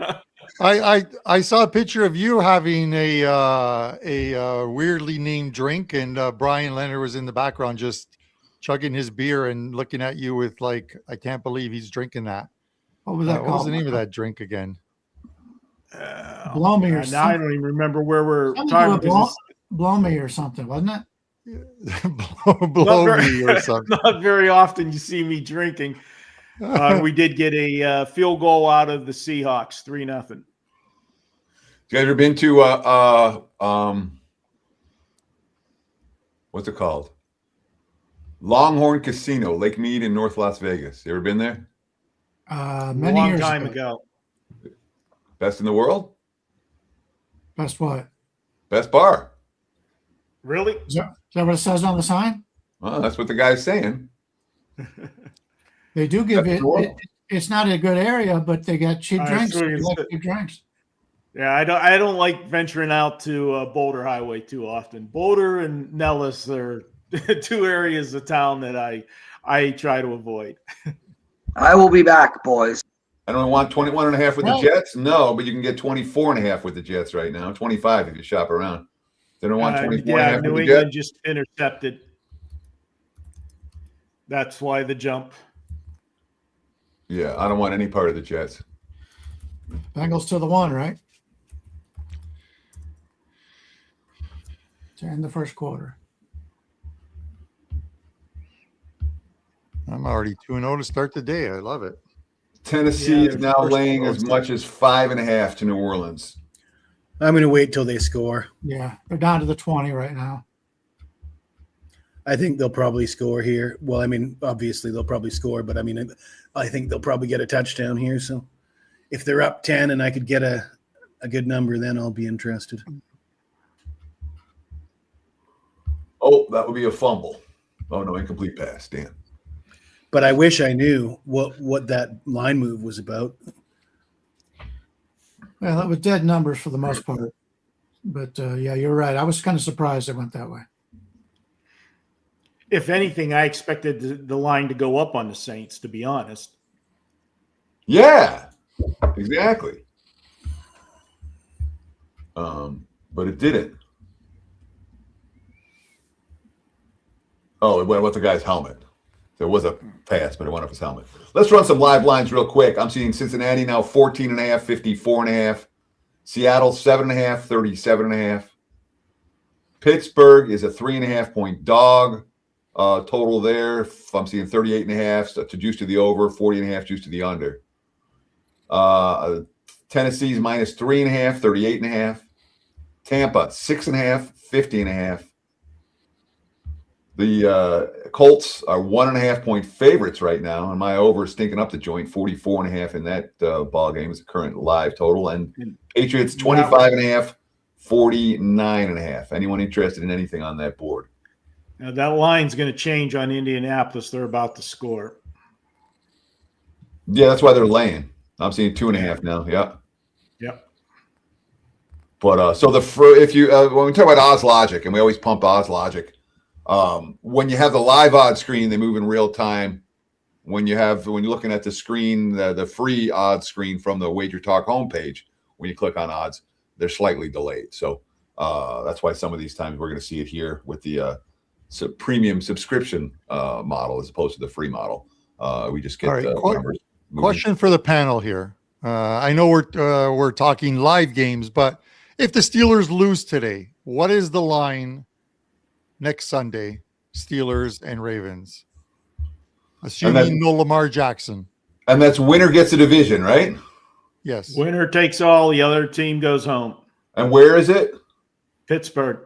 I saw a picture of you having a weirdly named drink, and Brian Leonard was in the background just chugging his beer and looking at you with like, I can't believe he's drinking that. What was that What was called? the name of that drink again? Blow me or Now I something. don't even remember where we're Something to talking. do with blow me or something, wasn't it? Blow Not me or something. Not very often you see me drinking. We did get a field goal out of the Seahawks, 3-0. You guys ever been to what's it called? Longhorn Casino, Lake Mead in North Las Vegas. You ever been there? Many Long years time ago. Best in the world? Best what? Best bar. Really? Is that what it says on the sign? Well, that's what the guy's saying. They do give That's it, cool. it's not a good area, but they got cheap I drinks. see what They you like said. cheap drinks. Yeah, I don't like venturing out to Boulder Highway too often. Boulder and Nellis are two areas of town that I try to avoid. I will be back, boys. I don't want 21 and a half with the Right. Jets. No, but you can get 24 and a half with the Jets right now. 25 if you shop around. They don't want 24 and a Yeah, half New with the England Jets. just intercepted. That's why the jump. Yeah, I don't want any part of the Jets. Bengals to the 1, right? To end the first quarter. I'm already 2-0 to start the day. I love it. Tennessee Yeah, is now first laying quarter. as much as 5.5 to New Orleans. I'm going to wait till they score. Yeah, they're down to the 20 right now. I think they'll probably score here. Well, I mean, obviously they'll probably score, but I mean, I think they'll probably get a touchdown here. So if they're up 10 and I could get a good number, then I'll be interested. Oh, that would be a fumble. Oh, no, incomplete pass. Damn. But I wish I knew what that line move was about. Well, it was dead numbers for the most part. But yeah, you're right. I was kind of surprised it went that way. If anything, I expected the line to go up on the Saints, to be honest. Yeah, exactly. But it didn't. Oh, it went with the guy's helmet. There was a pass, but it went off his helmet. Let's run some live lines real quick. I'm seeing Cincinnati now 14.5, 54.5. Seattle 7.5, 37.5. Pittsburgh is a 3.5 point dog. Total there. I'm seeing 38.5 to juice to the over, 40.5 juice to the under. Tennessee's minus 3.5, 38.5. Tampa 6.5, 50.5. The Colts are 1.5-point favorites right now, and my over is stinking up the joint, 44.5 in that ball game is the current live total. And Patriots 25.5, 49.5. Anyone interested in anything on that board? Now that line's going to change on Indianapolis. They're about to score. Yeah, that's why they're laying. I'm seeing 2.5 now. Yeah. Yep. But so if you when we talk about odds logic, and we always pump odds logic. When you have the live odds screen, they move in real time. When you're looking at the screen, the free odds screen from the WagerTalk homepage, when you click on odds, they're slightly delayed. So that's why some of these times we're going to see it here with the premium subscription model as opposed to the free model. We just get the numbers moving. Question for the panel here. I know we're talking live games, but if the Steelers lose today, what is the line next Sunday, Steelers and Ravens, assuming no Lamar Jackson? And that's winner gets a division, right? Yes. Winner takes all. The other team goes home. And where is it? Pittsburgh.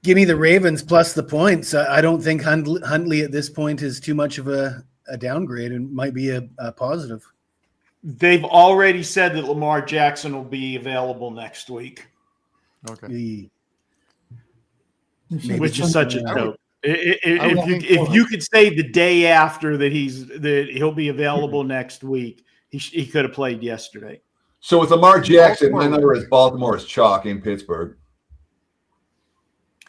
Give me the Ravens plus the points. I don't think Huntley at this point is too much of a downgrade and might be a positive. They've already said that Lamar Jackson will be available next week. Okay. Which is such a joke. If you could say the day after that he'll be available next week, he could have played yesterday. So with Lamar Jackson, my number is Baltimore is chalk in Pittsburgh.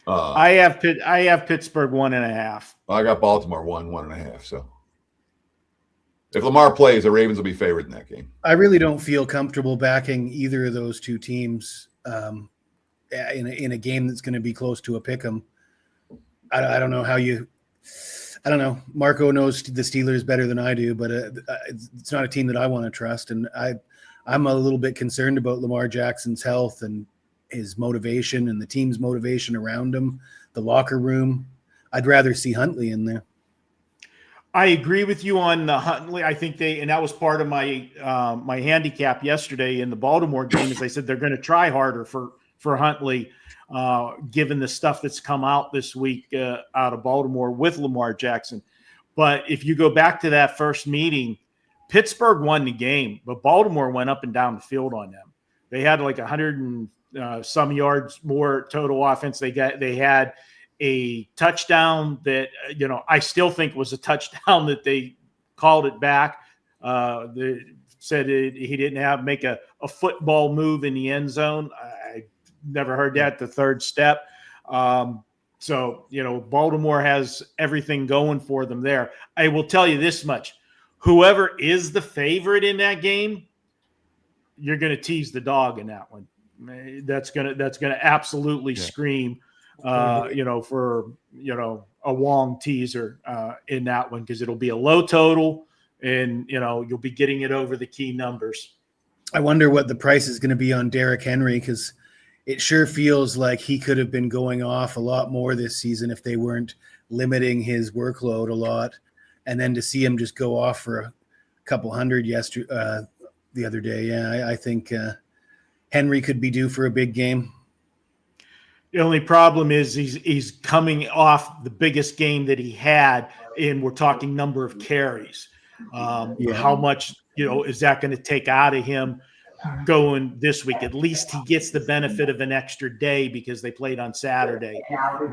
I have Pittsburgh 1.5. I got Baltimore 1.5. So if Lamar plays, the Ravens will be favored in that game. I really don't feel comfortable backing either of those two teams in a game that's going to be close to a pick'em. I don't know how you. I don't know. Marco knows the Steelers better than I do, but it's not a team that I want to trust, and I'm a little bit concerned about Lamar Jackson's health and his motivation and the team's motivation around him, the locker room. I'd rather see Huntley in there. I agree with you on Huntley. I think and that was part of my my handicap yesterday in the Baltimore game, is I said they're going to try harder for Huntley, given the stuff that's come out this week out of Baltimore with Lamar Jackson. But if you go back to that first meeting, Pittsburgh won the game, but Baltimore went up and down the field on them. They had like 100 and some yards more total offense. They had a touchdown that, I still think was a touchdown that they called it back. They said he didn't make a football move in the end zone. I never heard that, the third step. So, Baltimore has everything going for them there. I will tell you this much. Whoever is the favorite in that game, you're going to tease the dog in that one. That's going to absolutely scream, for, a Wong teaser in that one, because it'll be a low total and, you'll be getting it over the key numbers. I wonder what the price is going to be on Derrick Henry, because it sure feels like he could have been going off a lot more this season if they weren't limiting his workload a lot. And then to see him just go off for a couple hundred the other day. Yeah, I think Henry could be due for a big game. The only problem is he's coming off the biggest game that he had, and we're talking number of carries. How much, is that going to take out of him going this week? At least he gets the benefit of an extra day because they played on Saturday.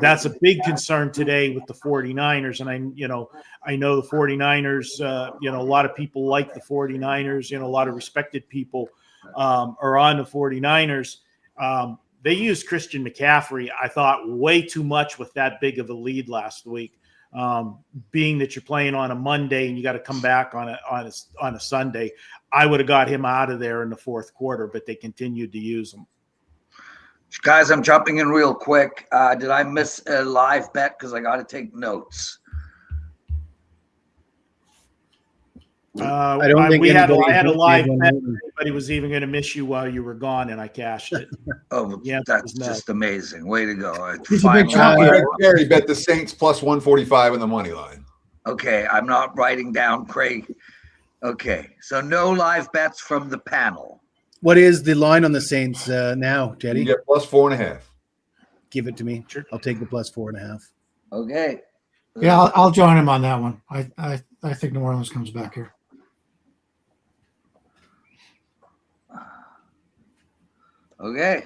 That's a big concern today with the 49ers. And I know the 49ers, a lot of people like the 49ers, a lot of respected people are on the 49ers. They used Christian McCaffrey, I thought, way too much with that big of a lead last week. Being that you're playing on a Monday and you got to come back on a Sunday, I would have got him out of there in the fourth quarter, but they continued to use him. Guys, I'm jumping in real quick. Did I miss a live bet? Because I got to take notes. I don't think I had a live bet. Everybody was even going to miss you while you were gone, and I cashed it. Oh, yeah, that's just amazing. Way to go. He's a big champion. Gary bet the Saints plus 145 in the money line. Okay, I'm not writing down, Craig. Okay, so no live bets from the panel. What is the line on the Saints now, Jetty? You get plus 4.5. give it to me. Sure. I'll take the plus 4.5. Okay. Yeah, I'll join him on that one. I think New Orleans comes back here. Okay.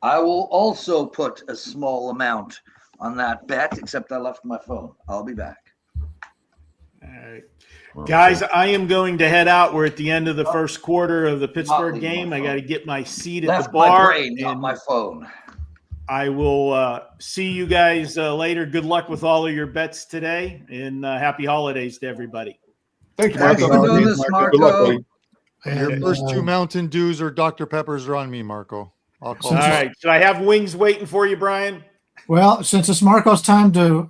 I will also put a small amount on that bet, except I left my phone. I'll be back. All right. Guys, I am going to head out. We're at the end of the first quarter of the Pittsburgh leaving my game. I phone. got to get my seat at Left the bar. my brain, not and my phone. I will see you guys later. Good luck with all of your bets today, and happy holidays to everybody. Thank you, Thanks Marco. for doing this, Good luck, Marco. buddy. Your And, first two Mountain Dews or Dr. Peppers are on me, Marco. I'll call. All Since you. right. Should I have wings waiting for you, Brian? well, since it's Marco's time to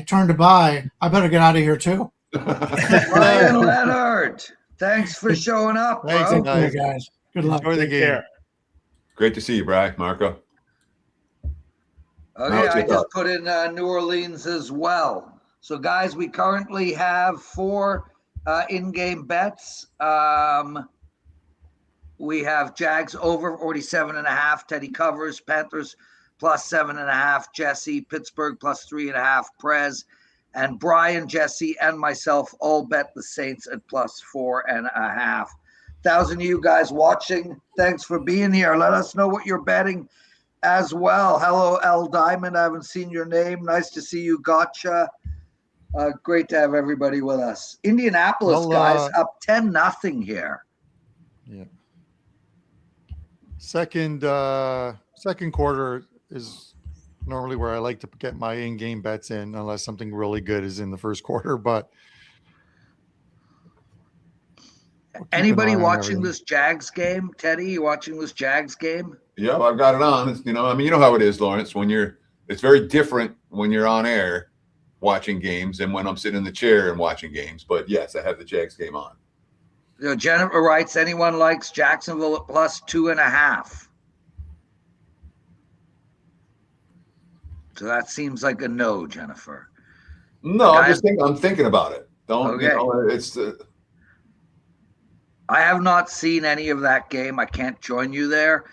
turn to buy, I better get out of here too. Brian Leonard, thanks for showing up, bro. Thanks, Take guys. care, guys. Good luck. Enjoy the Take game. care. Great to see you, Brian, Marco. Okay, I just put in New Orleans as well. So, guys, we currently have 4 in-game bets. We have Jags over 47.5, Teddy covers, Panthers plus 7.5, Jesse, Pittsburgh plus 3.5, Prez, and Brian, Jesse, and myself all bet the Saints at plus 4.5. 1,000 of you guys watching, thanks for being here. Let us know what you're betting as well. Hello, L Diamond. I haven't seen your name. Nice to see you. Gotcha. Great to have everybody with us. Indianapolis, guys, up 10-0 here. Yeah. Second quarter is normally where I like to get my in-game bets in, unless something really good is in the first quarter. But we'll keep Anybody an eye on watching everything. this Jags game? Teddy, you watching this Jags game? Yeah, I've got it on. It's, you know how it is, Lawrence. It's very different when you're on air watching games than when I'm sitting in the chair and watching games. But yes, I have the Jags game on. You know, Jennifer writes, anyone likes Jacksonville at plus 2.5? So that seems like a no, Jennifer. No, I'm thinking about it. Okay. It's I have not seen any of that game. I can't join you there.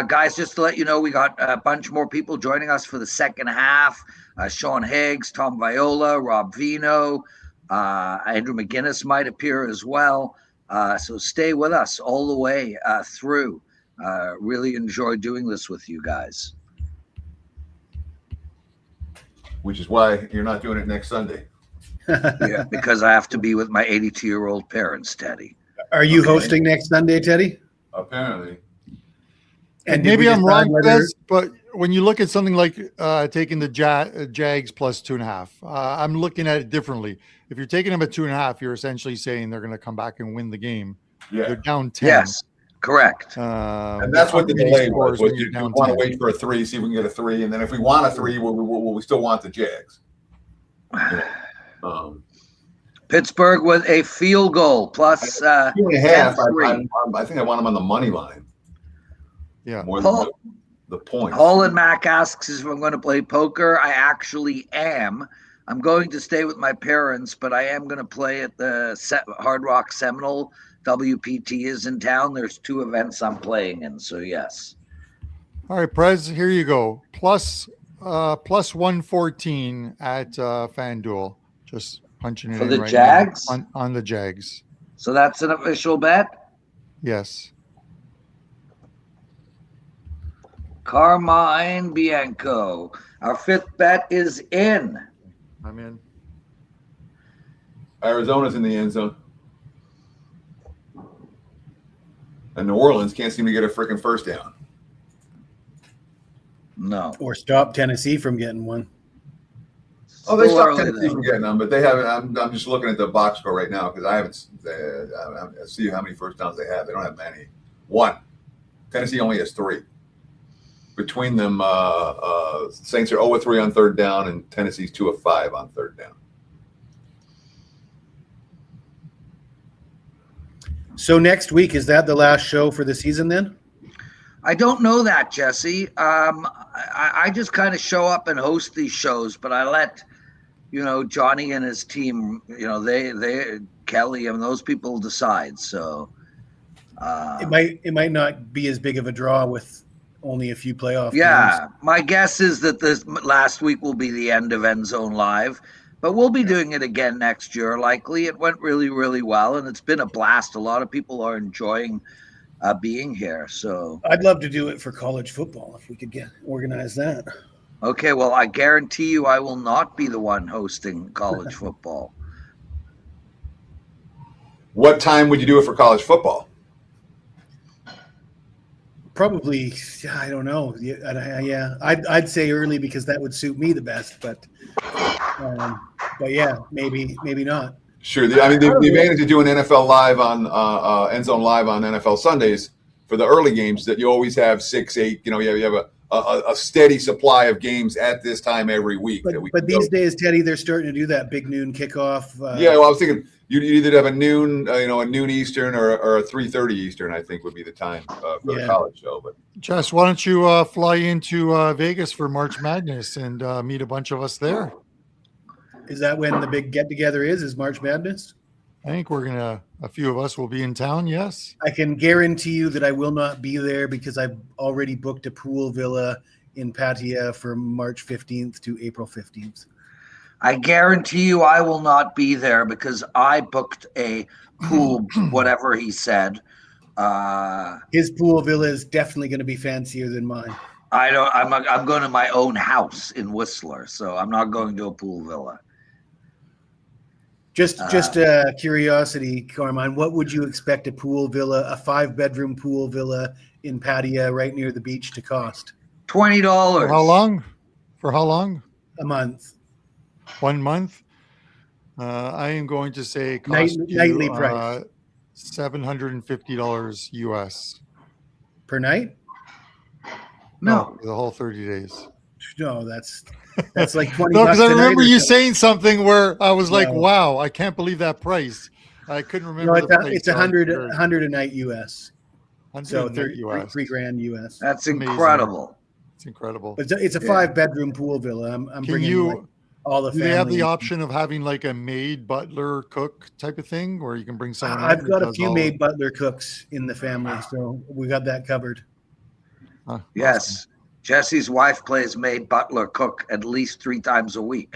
Guys, just to let you know, we got a bunch more people joining us for the second half. Sean Higgs, Tom Viola, Rob Vino, Andrew McGinnis might appear as well. So stay with us all the way through. Really enjoy doing this with you guys. which is why you're not doing it next Sunday. Yeah, because I have to be with my 82-year-old parents, Teddy. Are you hosting next Sunday, Teddy? Apparently. And maybe I'm wrong, whether... Des, but when you look at something like taking the Jags plus 2.5, I'm looking at it differently. If you're taking them at 2.5, you're essentially saying they're going to come back and win the game. Yeah. They're down 10. Yes, correct. And that's what the delay was. You want to wait for a 3, see if we can get a 3, and then if we want a 3, we still want the Jags. Pittsburgh with a field goal plus 2.5. I think I want them on the money line. Yeah, more than the point. Paul and Mac asks if I'm going to play poker. I actually am. I'm going to stay with my parents, but I am going to play at the Hard Rock Seminole. WPT is in town. There's 2 events I'm playing in, so yes. All right, Prez, here you go. Plus 114 at FanDuel. Just punching it for in the right Jags now on the Jags. So that's an official bet. Yes. Carmine Bianco. Our 5th bet is in. I'm in. Arizona's in the end zone. And New Orleans can't seem to get a freaking first down. No. Or stop Tennessee from getting one. Oh, they Still stopped early, Tennessee though. from getting them, but they haven't. I'm just looking at the box score right now because I haven't. I see how many first downs they have. They don't have many. 1. Tennessee only has 3. Between them, Saints are 0 of 3 on 3rd down, and Tennessee's 2 of 5 on 3rd down. So next week, is that the last show for the season then? I don't know that, Jesse. I just kind of show up and host these shows, but I let, Johnny and his team, they Kelly and those people decide. So It might not be as big of a draw with only a few playoff Yeah, games. my guess is that this last week will be the end of End Zone Live, but we'll be doing it again next year. Likely, it went really, really well, and it's been a blast. A lot of people are enjoying being here. So, I'd love to do it for college football if we could organize that. okay, well, I guarantee you, I will not be the one hosting college football. What time would you do it for college football? Probably, I don't know. Yeah, I'd say early because that would suit me the best. But yeah, maybe not. Sure. The advantage of doing NFL live on End Zone Live on NFL Sundays for the early games that you always have 6, 8. You have a steady supply of games at this time every week. But these days, Teddy, they're starting to do that big noon kickoff. Yeah, well, I was thinking you'd either have a noon, a noon Eastern or a 3:30 Eastern. I think would be the time for the college show. But Jess, why don't you fly into Vegas for March Madness and meet a bunch of us there? Is that when the big get together is March Madness? I think a few of us will be in town. Yes. I can guarantee you that I will not be there because I've already booked a pool villa in Pattaya from March 15th to April 15th. I guarantee you I will not be there because I booked a pool, whatever he said. His pool villa is definitely going to be fancier than mine. I'm going to my own house in Whistler, so I'm not going to a pool villa. Just curiosity, Carmine, what would you expect a 5-bedroom pool villa in Pattaya right near the beach to cost? $20. For how long? For how long? A month. 1 month? I am going to say cost nightly price. $750 US. Per night? No. For the whole 30 days. No, that's like 20 No, bucks. because I remember you saying something where I was like, No. wow, I can't believe that price. I couldn't remember the price. It's 100 a night US. 100 So a night US. $3,000 US. That's Amazing. incredible. It's incredible. But it's a 5-bedroom pool villa. I'm bringing all the Do family. they have the option of having like a maid, butler, cook type of thing where you can bring someone in? I've got a few maid butler cooks in the family, so we got that covered. Yes. Awesome. Jesse's wife plays maid, butler, cook at least 3 times a week.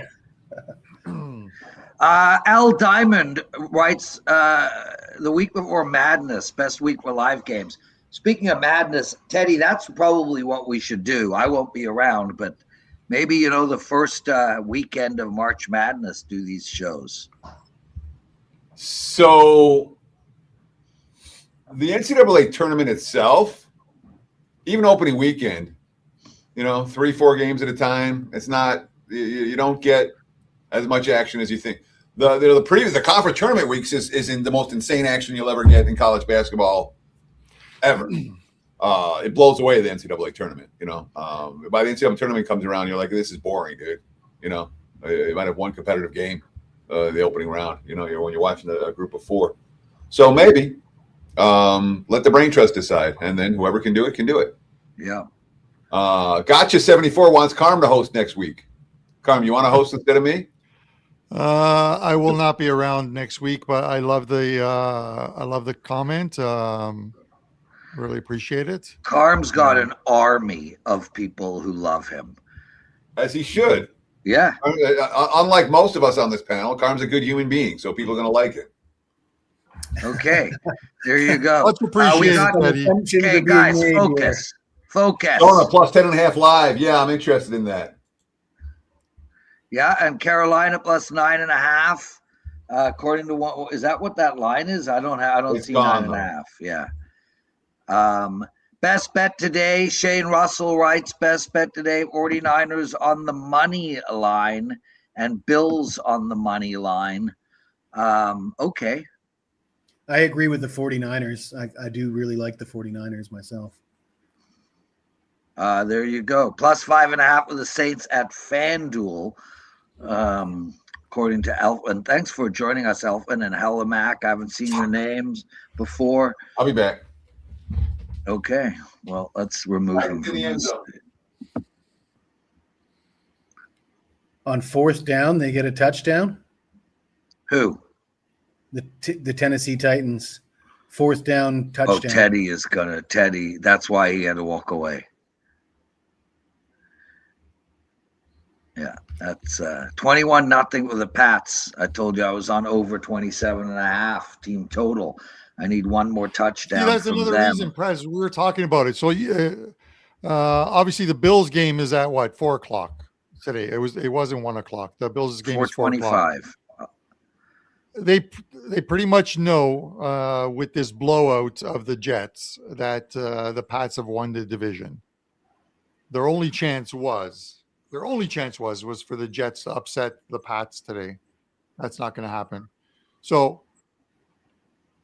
L Diamond writes, the week before Madness, best week for live games. Speaking of Madness, Teddy, that's probably what we should do. I won't be around, but maybe, the first weekend of March Madness, do these shows. So the NCAA tournament itself, even opening weekend, 3-4 games at a time. It's not, you don't get as much action as you think. The conference tournament weeks is in the most insane action you'll ever get in college basketball ever. It blows away the NCAA tournament. By the NCAA tournament comes around, you're like, this is boring, dude. You might have one competitive game, the opening round. When you're watching a group of 4. So maybe let the brain trust decide, and then whoever can do it can do it. Yeah. Gotcha 74 wants Carm to host next week. Carm, you want to host instead of me? I will not be around next week, but I love the comment. Really appreciate it. Carm's got an army of people who love him. As he should. Yeah. Unlike most of us on this panel, Carm's a good human being, so people are going to like it. Okay. There you go. Much appreciated, Teddy. Okay, guys, focus. Focus. Oh, a plus 10.5 live. Yeah, I'm interested in that. Yeah, and Carolina plus 9.5. According to what is that? What that line is? I don't see 9.5. Yeah. Best bet today. Shane Russell writes best bet today. 49ers on the money line and Bills on the money line. Okay. I agree with the 49ers. I do really like the 49ers myself. There you go. Plus 5.5 with the Saints at FanDuel. According to Elfin. Thanks for joining us, Elfin and Hella Mac. I haven't seen your names before. I'll be back. Okay. Well, let's remove him from this. On 4th down, they get a touchdown. Who? The Tennessee Titans. 4th down touchdown. Oh, Teddy. That's why he had to walk away. Yeah, that's 21-0 with the Pats. I told you I was on over 27.5 team total. I need one more touchdown. See, that's from another them. reason, Prez. We were talking about it. So, obviously, the Bills game is at what, 4:00 today? It wasn't 1:00. The Bills game is 4:00. 4:25. They pretty much know with this blowout of the Jets that the Pats have won the division. Their only chance was for the Jets to upset the Pats today. That's not going to happen. So,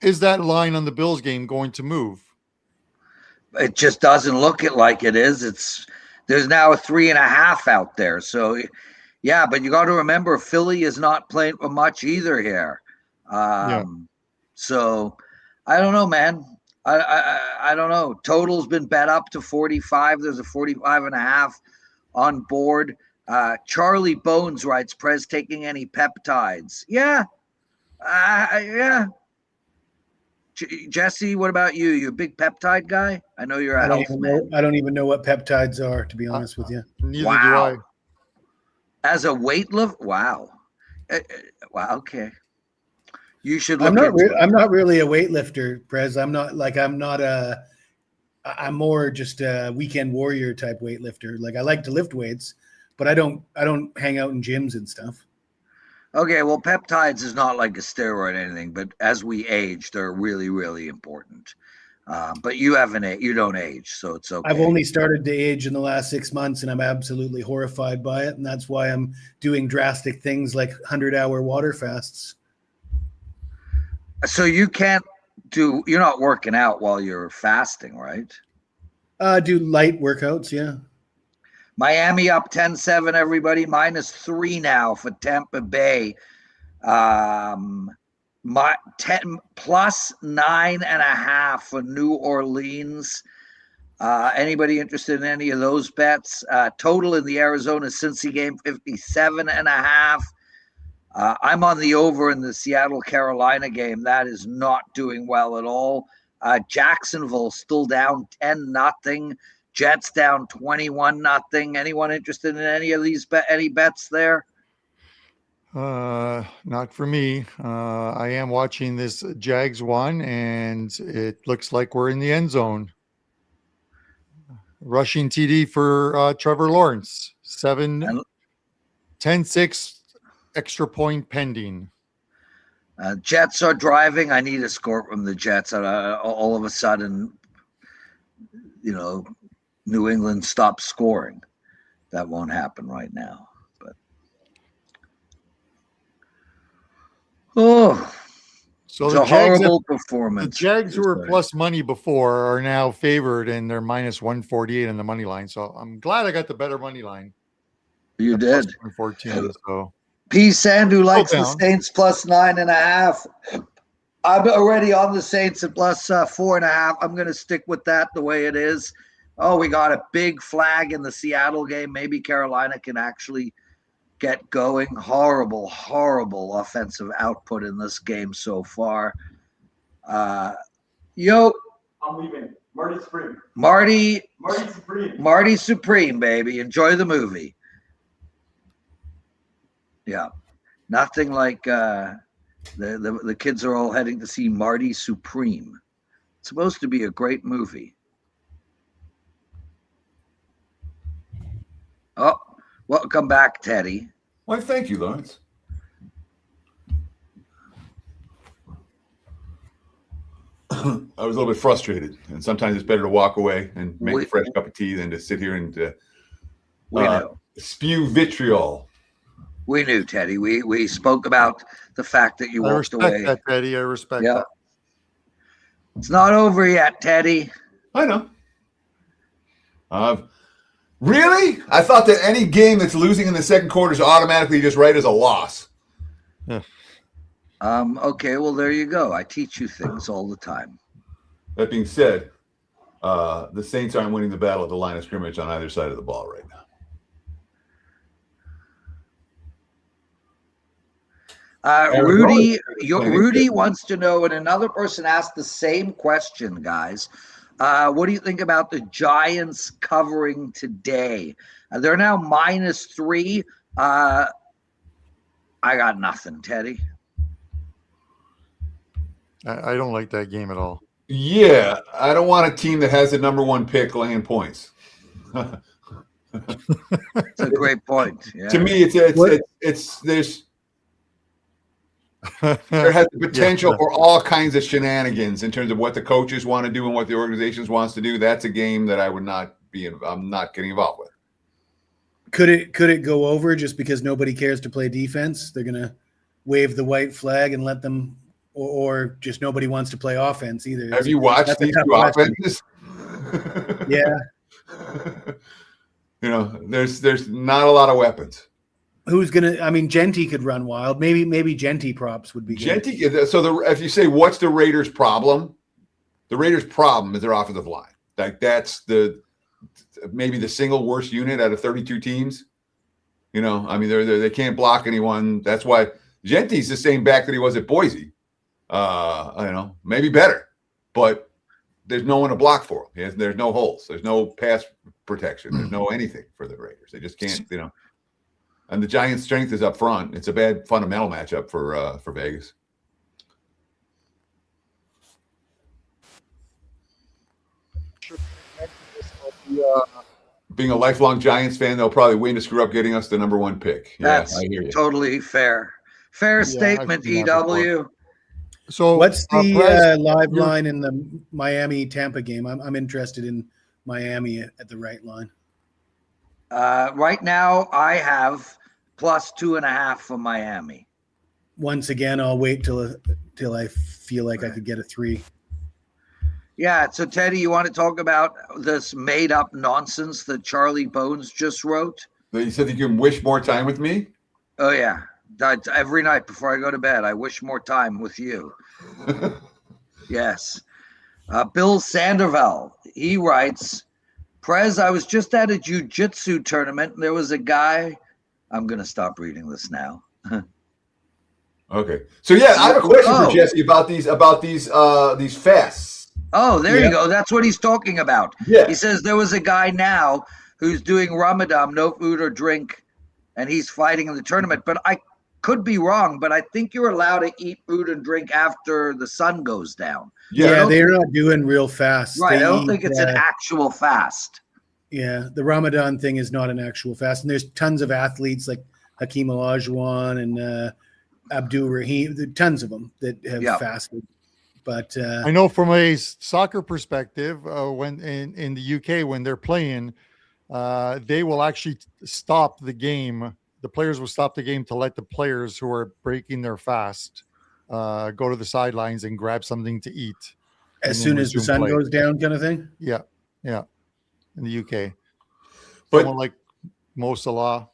is that line on the Bills game going to move? It just doesn't look it like it is. There's now a 3.5 out there. So, yeah, but you got to remember Philly is not playing for much either here. So I don't know, man. I don't know. Total's been bet up to 45. There's a 45.5 on board. Charlie Bones writes, Prez taking any peptides? Yeah. Yeah. Jesse, what about you? You a big peptide guy? I know you're a health man. I don't even know what peptides are, to be honest with you. Neither do I. As a weightlifter? Wow. Wow. Okay. You should look I'm not really a weightlifter, Prez. I'm more just a weekend warrior type weightlifter. Like I like to lift weights, but I don't hang out in gyms and stuff. Okay, well, peptides is not like a steroid or anything, but as we age, they're really, really important. But you don't age, so it's okay. I've only started to age in the last 6 months, and I'm absolutely horrified by it, and that's why I'm doing drastic things like 100-hour water fasts. So you're not working out while you're fasting, right? Do light workouts, yeah. Miami up 10-7, everybody. -3 now for Tampa Bay. Plus 9.5 for New Orleans. Anybody interested in any of those bets? Total in the Arizona-Cincy game, 57.5. I'm on the over in the Seattle-Carolina game. That is not doing well at all. Jacksonville still down 10-0. Jets down 21-0. Anyone interested in any of these any bets there? Not for me. I am watching this Jags one, and it looks like we're in the end zone. Rushing TD for Trevor Lawrence. 10-6 extra point pending. Jets are driving. I need a score from the Jets. All of a sudden, New England stops scoring. That won't happen right now. But so it's the a Jags horrible performance. The Jags, who were plus money before, are now favored, and they're -148 on the money line. So I'm glad I got the better money line. You did. 114. So P. Sandu likes the Saints plus 9.5. I'm already on the Saints at plus 4.5. I'm going to stick with that the way it is. Oh, we got a big flag in the Seattle game. Maybe Carolina can actually get going. Horrible, horrible offensive output in this game so far. I'm leaving. Marty Supreme. Marty Supreme, baby. Enjoy the movie. Yeah. Nothing like the kids are all heading to see Marty Supreme. It's supposed to be a great movie. Oh, welcome back, Teddy. Why, thank you, Lawrence. I was a little bit frustrated, and sometimes it's better to walk away and make a fresh cup of tea than to sit here and spew vitriol. We knew, Teddy. We spoke about the fact that you walked away. I respect that, Teddy. I respect that. It's not over yet, Teddy. I know. Really? I thought that any game that's losing in the second quarter is automatically just right as a loss. Yeah. Okay, well, there you go. I teach you things all the time. That being said, the Saints aren't winning the battle at the line of scrimmage on either side of the ball right now. Rudy wants to know, and another person asked the same question, guys. What do you think about the Giants covering today? They're now -3. I got nothing, Teddy. I don't like that game at all. Yeah, I don't want a team that has the number 1 pick laying points. It's a great point. Yeah. To me, there has the potential for all kinds of shenanigans in terms of what the coaches want to do and what the organizations wants to do. That's a game that I'm not getting involved with. Could it go over just because nobody cares to play defense? They're gonna wave the white flag and let them, or just nobody wants to play offense either. Have you watched these two offenses? Yeah. You know, there's not a lot of weapons. Who's gonna? I mean, Genty could run wild. Maybe Genty props would be good. Genty. So if you say what's the Raiders' problem, the Raiders' problem is their offensive line. Like that's maybe the single worst unit out of 32 teams. You know, I mean they can't block anyone. That's why Genty's the same back that he was at Boise. You know, maybe better, but there's no one to block for him. There's no holes. There's no pass protection. There's no anything for the Raiders. They just can't, you know. And the Giants' strength is up front. It's a bad fundamental matchup for Vegas. Being a lifelong Giants fan, they'll probably win to screw up getting us the number 1 pick. Yeah, That's I hear you. totally fair. Fair statement, EW. So what's the Prez, live line in the Miami Tampa game? I'm interested in Miami at the right line. Right now, I have +2.5 for Miami. Once again, I'll wait till I feel like I could get a 3. Yeah. So, Teddy, you want to talk about this made-up nonsense that Charlie Bones just wrote? You said you can wish more time with me? Oh, yeah. Every night before I go to bed, I wish more time with you. Yes. Bill Sandoval, he writes, Prez, I was just at a jiu-jitsu tournament. And there was a guy. I'm going to stop reading this now. Okay. So, yeah, I have a question for Jesse about these fasts. Oh, there you go. That's what he's talking about. Yeah. He says there was a guy now who's doing Ramadan, no food or drink, and he's fighting in the tournament. But I could be wrong, but I think you're allowed to eat food and drink after the sun goes down. Yeah, they're not doing real fast. Right. I don't think it's an actual fast. Yeah, the Ramadan thing is not an actual fast. And there's tons of athletes like Hakeem Olajuwon and Abdul Rahim, tons of them that have fasted. But I know from a soccer perspective, when in the UK, when they're playing, they will actually stop the game. The players will stop the game to let the players who are breaking their fast go to the sidelines and grab something to eat. As soon as the sun goes down, kind of thing? Yeah. Yeah. In the UK. But someone like Mo Salah.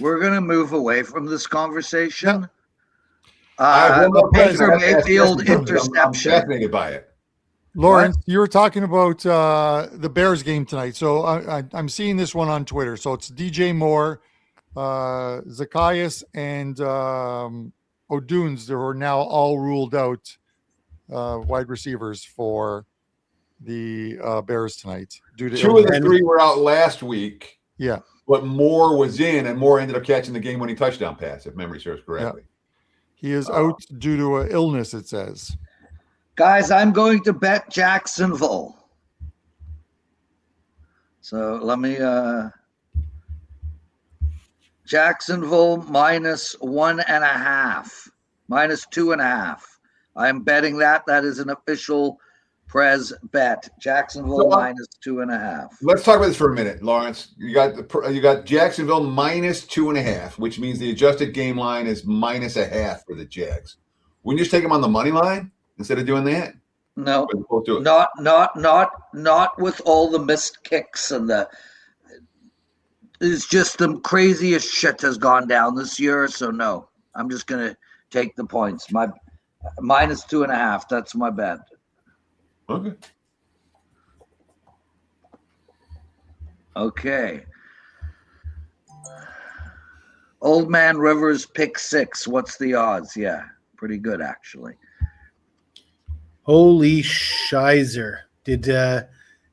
We're going to move away from this conversation. Baker Mayfield interception. I'm fascinated by it. Lawrence, you were talking about the Bears game tonight. So I'm seeing this one on Twitter. So it's DJ Moore, Zacchaeus, and O'Dunes. They were now all ruled out wide receivers for the Bears tonight. Due to 2 of the 3 were out last week. Yeah. But Moore was in, and Moore ended up catching the game-winning touchdown pass, if memory serves correctly. Yeah. He is out due to an illness, it says. Guys, I'm going to bet Jacksonville. So let me Jacksonville -1.5, -2.5. I'm betting that. That is an official Prez bet. Jacksonville -2.5. Let's talk about this for a minute, Lawrence. You got Jacksonville -2.5, which means the adjusted game line is -0.5 for the Jags. Wouldn't you just take them on the money line instead of doing that? No, not with all the missed kicks and it's just the craziest shit has gone down this year. So no, I'm just gonna take the points. My -2.5. That's my bet. Okay. Okay. Old Man Rivers pick 6. What's the odds? Yeah, pretty good actually. Holy shizer. Did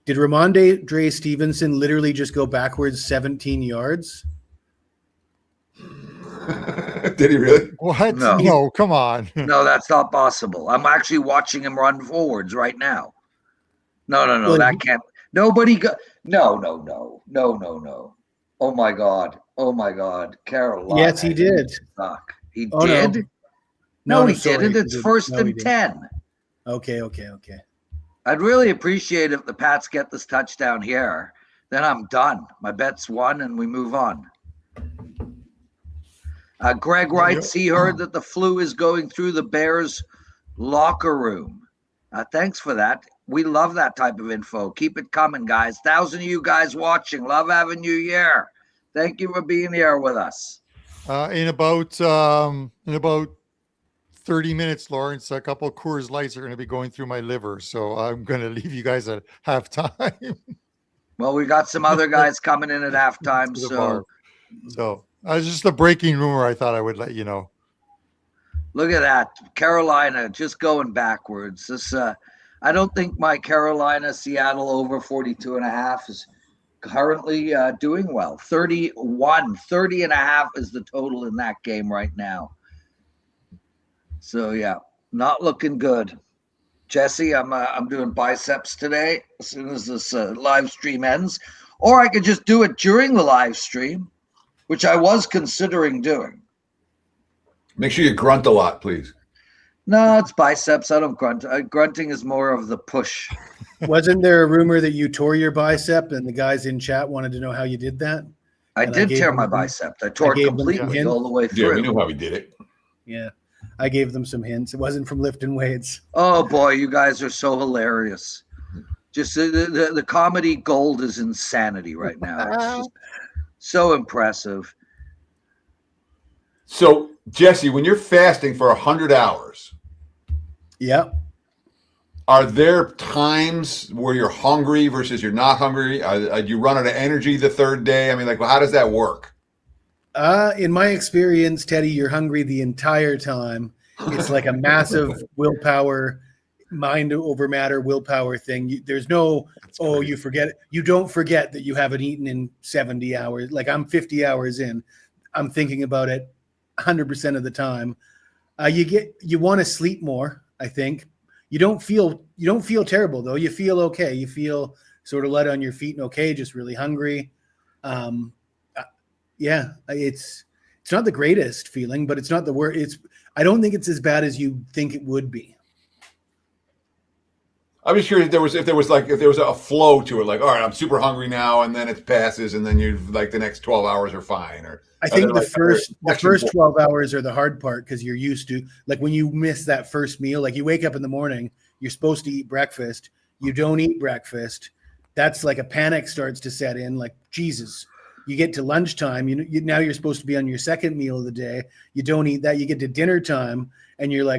Ramondre Stevenson literally just go backwards 17 yards? Did he really? What? No. No, come on. No, that's not possible. I'm actually watching him run forwards right now. No, Well, that can't. Nobody go. No. Oh my God. Carolina. Yes, he did. Suck. He Oh, did. No, he sorry, didn't. It's first No, he and didn't. 10. Okay. I'd really appreciate if the Pats get this touchdown here. Then I'm done. My bet's won, and we move on. Greg writes he heard that the flu is going through the Bears locker room. Thanks for that. We love that type of info. Keep it coming, guys. 1,000 of you guys watching. Love having you here. Thank you for being here with us. In about 30 minutes, Lawrence, a couple of Coors Lights are going to be going through my liver, so I'm going to leave you guys at halftime. Well, we got some other guys coming in at halftime, To the so bar. So just a breaking rumor. I thought I would let you know. look at that. Carolina just going backwards. This I don't think my Carolina Seattle over 42.5 is currently doing well. 30.5 is the total in that game right now. So yeah, not looking good. Jesse, I'm doing biceps today as soon as this live stream ends, or I could just do it during the live stream, which I was considering doing. Make sure you grunt a lot, please. No, it's biceps. I don't grunt. Grunting is more of the push. Wasn't there a rumor that you tore your bicep and the guys in chat wanted to know how you did that? I And I did gave tear them my some- bicep. I tore it gave them completely hints. all the way Yeah, through. we knew how he did it. Yeah. I gave them some hints. It wasn't from lifting weights. Oh boy, you guys are so hilarious. Just the comedy gold is insanity right now. It's just so impressive. So, Jesse, when you're fasting for 100 hours, Yep. are there times where you're hungry versus you're not hungry? Do you run out of energy the third day? I mean, how does that work? In my experience, Teddy, you're hungry the entire time. It's like a massive willpower, mind over matter willpower thing. There's no, you forget it. You don't forget that you haven't eaten in 70 hours. Like I'm 50 hours in. I'm thinking about it 100% of the time. You want to sleep more, I think. You don't feel terrible though. You feel okay. You feel sort of light on your feet and okay, just really hungry. Yeah, it's not the greatest feeling, but it's not the worst. I don't think it's as bad as you think it would be. I'm just curious if there was a flow to it, all right, I'm super hungry now, and then it passes, and then you the next 12 hours are fine. Or I think the first 12 hours are the hard part because you're used to when you miss that first meal, you wake up in the morning, you're supposed to eat breakfast, you don't eat breakfast. That's like a panic starts to set in. Jesus, you get to lunchtime, now you're supposed to be on your second meal of the day. You don't eat that. You get to dinner time, and you're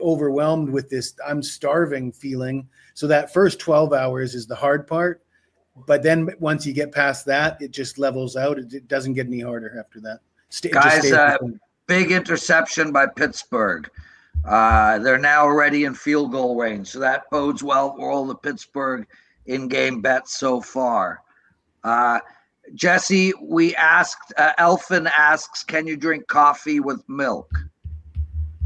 overwhelmed with this I'm starving feeling. So that first 12 hours is the hard part. But then once you get past that, it just levels out. It doesn't get any harder after that. Guys, big interception by Pittsburgh. They're now already in field goal range. So that bodes well for all the Pittsburgh in-game bets so far. Jesse, we asked, Elfin asks, can you drink coffee with milk?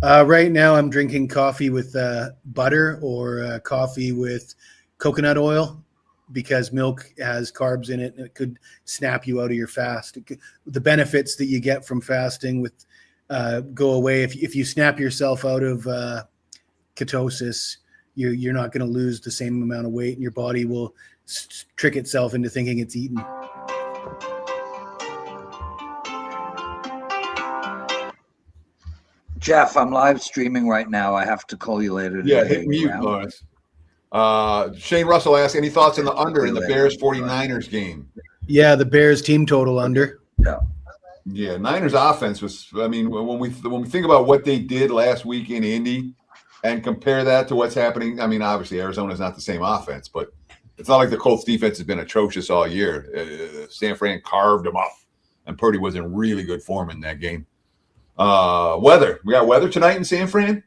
Right now I'm drinking coffee with butter or coffee with coconut oil because milk has carbs in it and it could snap you out of your fast. The benefits that you get from fasting go away. If you snap yourself out of ketosis, you're not going to lose the same amount of weight and your body will trick itself into thinking it's eaten. Jeff, I'm live streaming right now. I have to call you later. Yeah, hit mute, Lawrence. Shane Russell asks, any thoughts on the under in the Bears 49ers game? Yeah, the Bears team total under. Yeah, Niners offense was, when we think about what they did last week in Indy and compare that to what's happening, obviously Arizona's not the same offense, but it's not like the Colts defense has been atrocious all year. San Fran carved them up, and Purdy was in really good form in that game. Weather. We got weather tonight in San Fran?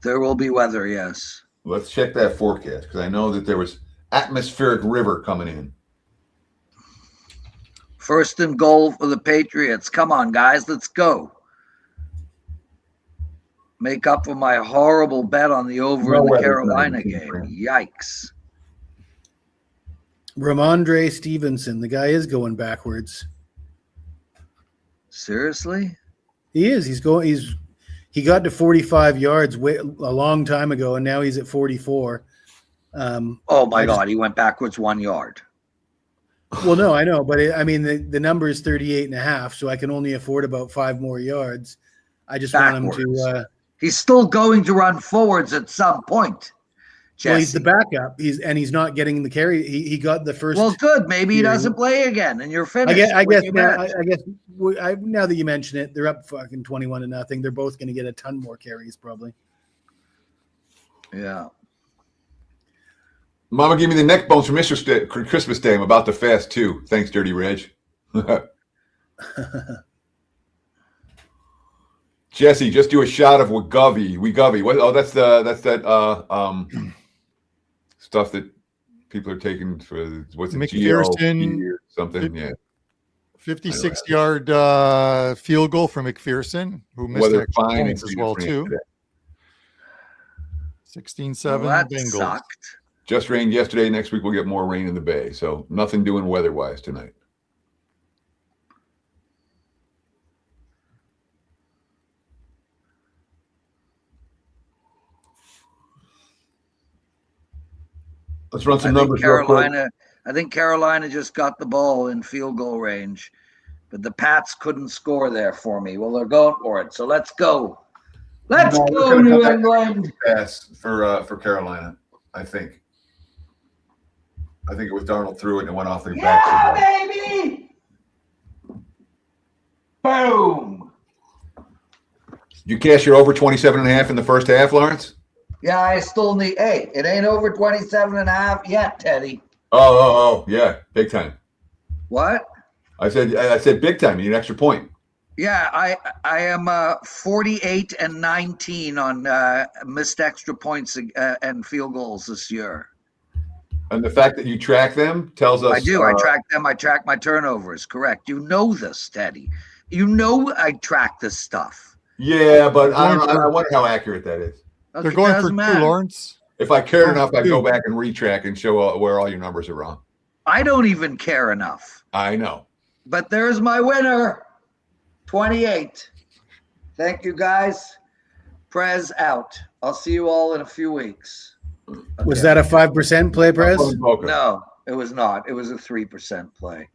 There will be weather, yes. Let's check that forecast because I know that there was atmospheric river coming in. First and goal for the Patriots. Come on, guys, let's go. Make up for my horrible bet on the over in the Carolina game. Yikes. Ramondre Stevenson, the guy is going backwards. Seriously? He is. He got to 45 yards a long time ago, and now he's at 44. Oh my God, he went backwards 1 yard. Well, no, I know, but the number is 38.5, so I can only afford about 5 more yards. I just want him to. He's still going to run forwards at some point. Jesse. Well, he's the backup. He's not getting the carry. He got the first. Well, good. Maybe he doesn't play again, and you're finished. I guess now that you mention it, they're up fucking 21-0. They're both going to get a ton more carries, probably. Yeah. Mama gave me the neck bones for Christmas Day. I'm about to fast too. Thanks, Dirty Reg. Jesse, just do a shot of Wegovy. What? Oh, that's that stuff that people are taking for what's it? McPherson or something. Yeah. 56-yard field goal from McPherson, who missed extra points as well too. 16-7 Well, that Bengals. sucked. Just rained yesterday. Next week we'll get more rain in the Bay. So nothing doing weather-wise tonight. Let's run some numbers. I think Carolina just got the ball in field goal range, but the Pats couldn't score there for me. Well, they're going for it. So let's go. Let's go, New England. Pass for Carolina, I think. I think it was Darnold threw it and it went off the back. Yeah, baby! Boom! You cash your over 27.5 in the first half, Lawrence? Yeah, I still need. Hey, it ain't over 27.5 yet, Teddy. Oh, yeah, big time. What? I said big time. You need an extra point. Yeah, I am 48-19 on missed extra points and field goals this year. And the fact that you track them tells us. I do. I track them. I track my turnovers. Correct. You know this, Teddy. You know I track this stuff. Yeah, but I wonder how accurate that is. Okay, They're going for 2, Lawrence. If I cared enough, I'd go back and retrack and show where all your numbers are wrong. I don't even care enough. I know. But there's my winner, 28. Thank you, guys. Prez out. I'll see you all in a few weeks. Okay. Was that a 5% play, Prez? No, it was not. It was a 3% play.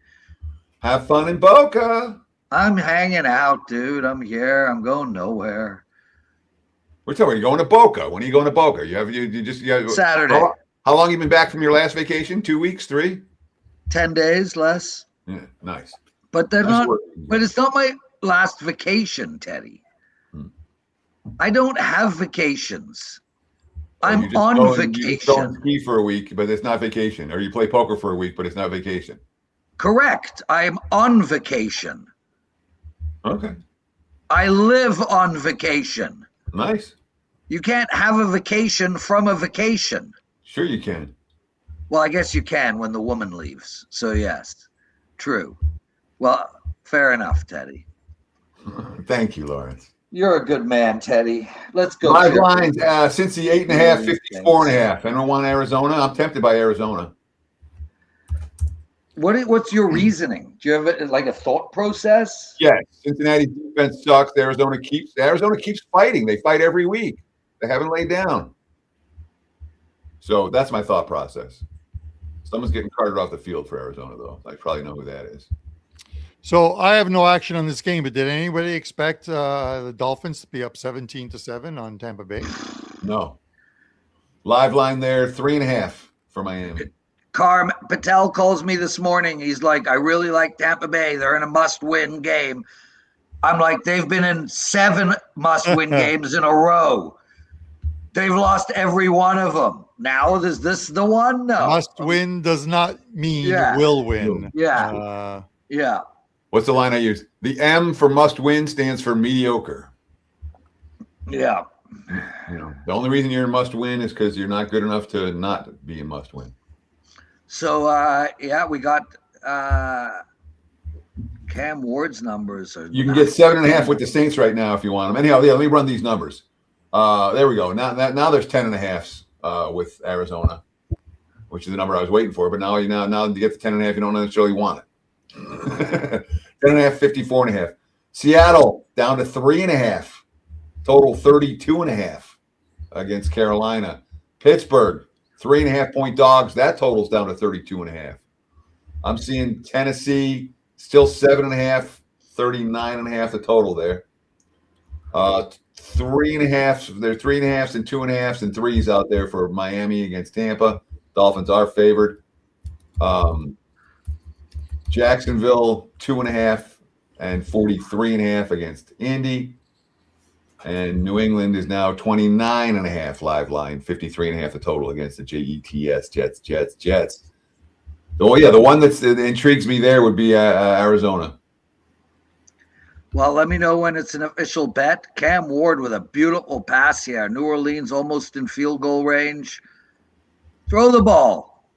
Have fun in Boca. I'm hanging out, dude. I'm here. I'm going nowhere. We're talking. You're going to Boca. When are you going to Boca? You just Saturday. How long you been back from your last vacation? 2 weeks? 3? 10 days less. Yeah, nice. But they're not. But it's not my last vacation, Teddy. I don't have vacations. I'm on vacation. You go and ski for a week, but it's not vacation. Or you play poker for a week, but it's not vacation. Correct. I'm on vacation. Okay. I live on vacation. Nice. You can't have a vacation from a vacation. Sure you can. Well, I guess you can when the woman leaves. So, yes. True. Well, fair enough, Teddy. Thank you, Lawrence. You're a good man, Teddy. Let's go. My lines, Cincy 8.5, 54.5. Anyone want Arizona? I'm tempted by Arizona. What's your reasoning? Do you have like a thought process? Yes. Cincinnati defense sucks. Arizona keeps fighting. They fight every week. They haven't laid down. So that's my thought process. Someone's getting carted off the field for Arizona, though. I probably know who that is. So I have no action on this game, but did anybody expect the Dolphins to be up 17-7 on Tampa Bay? No. Live line there, 3.5 for Miami. Carm Patel calls me this morning. He's like, I really like Tampa Bay. They're in a must-win game. I'm like, they've been in 7 must-win games in a row. They've lost every one of them. Now, is this the one? No. Must win does not mean will win. Yeah. Yeah. What's the line I use? The M for must win stands for mediocre. Yeah. You know, the only reason you're a must win is because you're not good enough to not be a must win. So, we got Cam Ward's numbers are. You can get 7.5 with the Saints right now if you want them. Anyhow, yeah, let me run these numbers. There we go. Now there's 10.5s with Arizona, which is the number I was waiting for. But now to get the 10.5, you don't necessarily want it. 10.5, 54.5. Seattle down to 3.5. Total 32.5 against Carolina. Pittsburgh 3.5-point dogs. That totals down to 32.5. I'm seeing Tennessee still 7.5, 39.5 the total there. 3.5. There are 3.5s and 2.5s and 3s out there for Miami against Tampa. Dolphins are favored. Jacksonville 2.5 and 43.5 against Indy. And New England is now 29.5 live line, 53.5 the total against the Jets. Oh yeah, the one that intrigues me there would be Arizona. Well, let me know when it's an official bet. Cam Ward with a beautiful pass here. New Orleans almost in field goal range. Throw the ball.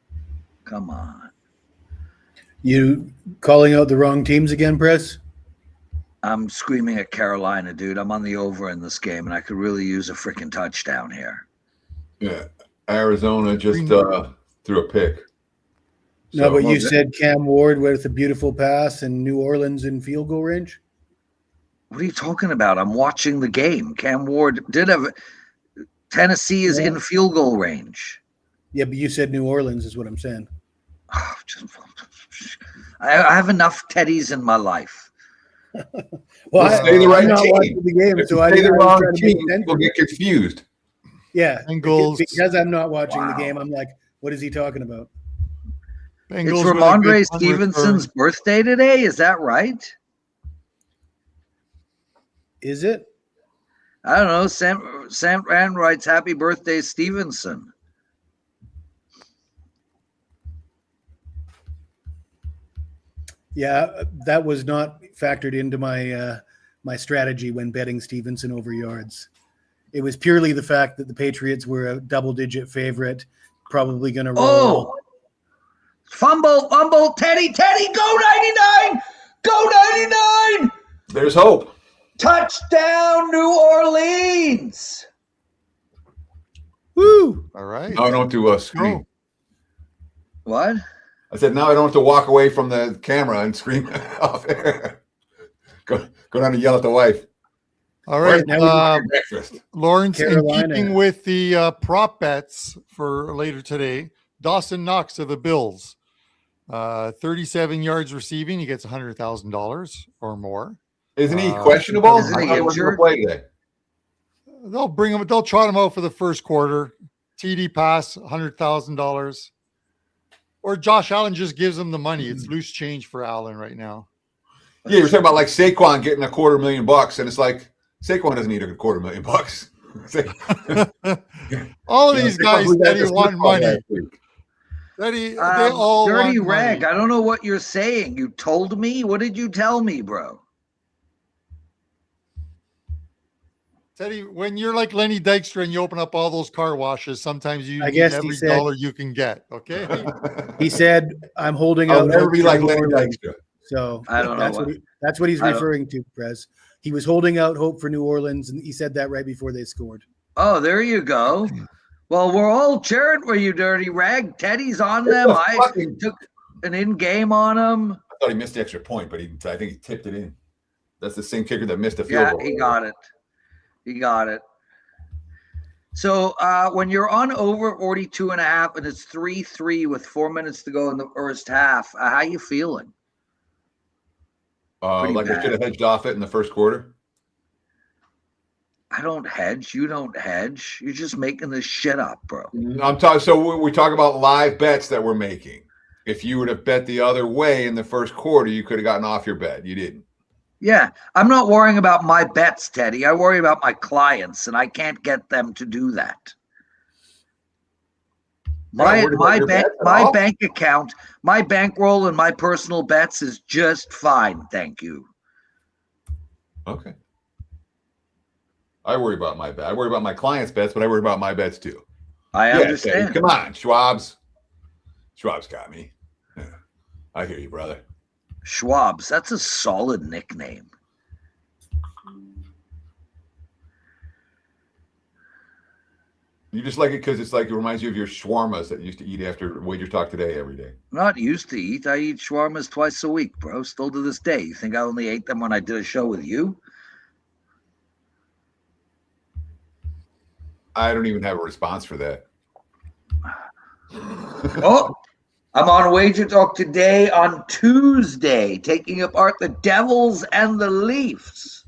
Come on. You calling out the wrong teams again, Prez? I'm screaming at Carolina, dude. I'm on the over in this game, and I could really use a freaking touchdown here. Yeah, Arizona just threw a pick. No, but you said Cam Ward with a beautiful pass and New Orleans in field goal range? What are you talking about? I'm watching the game. Cam Ward did have Tennessee is in field goal range. Yeah, but you said New Orleans is what I'm saying. I have enough Teddies in my life. Well, say the right I'm not team. watching the game, If so you I say the didn't wrong try to make team, sense people of get it. confused. Yeah, Bengals. because I'm not watching the Wow. game. I'm like, what is he talking about? Bengals It's with a Ramondre good punt Stevenson's return. birthday today. Is that right? Is it? I don't know. Sam Rand writes, "Happy birthday, Stevenson." Yeah, that was not factored into my my strategy when betting Stevenson over yards. It was purely the fact that the Patriots were a double-digit favorite, probably going to roll. Oh, fumble, Teddy, go 99, go 99. There's hope. Touchdown, New Orleans. Woo! All right. No, I don't do a screen. Go. What? I said, now I don't have to walk away from the camera and scream off air. Go down and yell at the wife. All right. now Breakfast. Lawrence, Carolina. in keeping with the prop bets for later today, Dawson Knox of the Bills, 37 yards receiving, he gets $100,000 or more. Isn't he questionable? Isn't he I thought he wasn't injured? going to play today. They'll trot him out for the first quarter. TD pass, $100,000. Or Josh Allen just gives them the money. It's loose change for Allen right now. Yeah, you're talking about like Saquon getting $250,000, and it's like Saquon doesn't need $250,000. All of these guys said he won money. They all Dirty want rag. money. I don't know what you're saying. You told me? What did you tell me, bro? Teddy, when you're like Lenny Dykstra and you open up all those car washes, sometimes you I need guess he every said- dollar you can get. Okay. He said, "I'm holding I'll out." never hope be for like New Lenny Orleans." Dykstra. So I don't know that's what he's I don't- referring to, Prez. He was holding out hope for New Orleans, and he said that right before they scored. Oh, there you go. Well, we're all cheering for you, Dirty Rag. Teddy's on them. What the I fucking- took an in-game on him. I thought he missed the extra point, but I think he tipped it in. That's the same kicker that missed a field Yeah, goal. he got it. He got it. So when you're on over 42.5 and it's 3-3 with 4 minutes to go in the first half, how you feeling? Pretty Like bad. I should have hedged off it in the first quarter. I don't hedge. You don't hedge. You're just making this shit up, bro. I'm talking. So we talk about live bets that we're making. If you would have bet the other way in the first quarter, you could have gotten off your bet. You didn't. Yeah, I'm not worrying about my bets, Teddy. I worry about my clients, and I can't get them to do that. My worried about your bets at all? bank account, my bankroll, and my personal bets is just fine. Thank you. Okay. I worry about my bet. I worry about my clients' bets, but I worry about my bets too. I Yeah, understand. Come on, Schwab's got me. Yeah. I hear you, brother. Schwab's. That's a solid nickname. You just like it because it's like it reminds you of your shawarmas that you used to eat after WagerTalk Today every day. Not used to eat. I eat shawarmas twice a week, bro. Still to this day. You think I only ate them when I did a show with you? I don't even have a response for that. Oh, I'm on WagerTalk today on Tuesday, taking apart the Devils and the Leafs.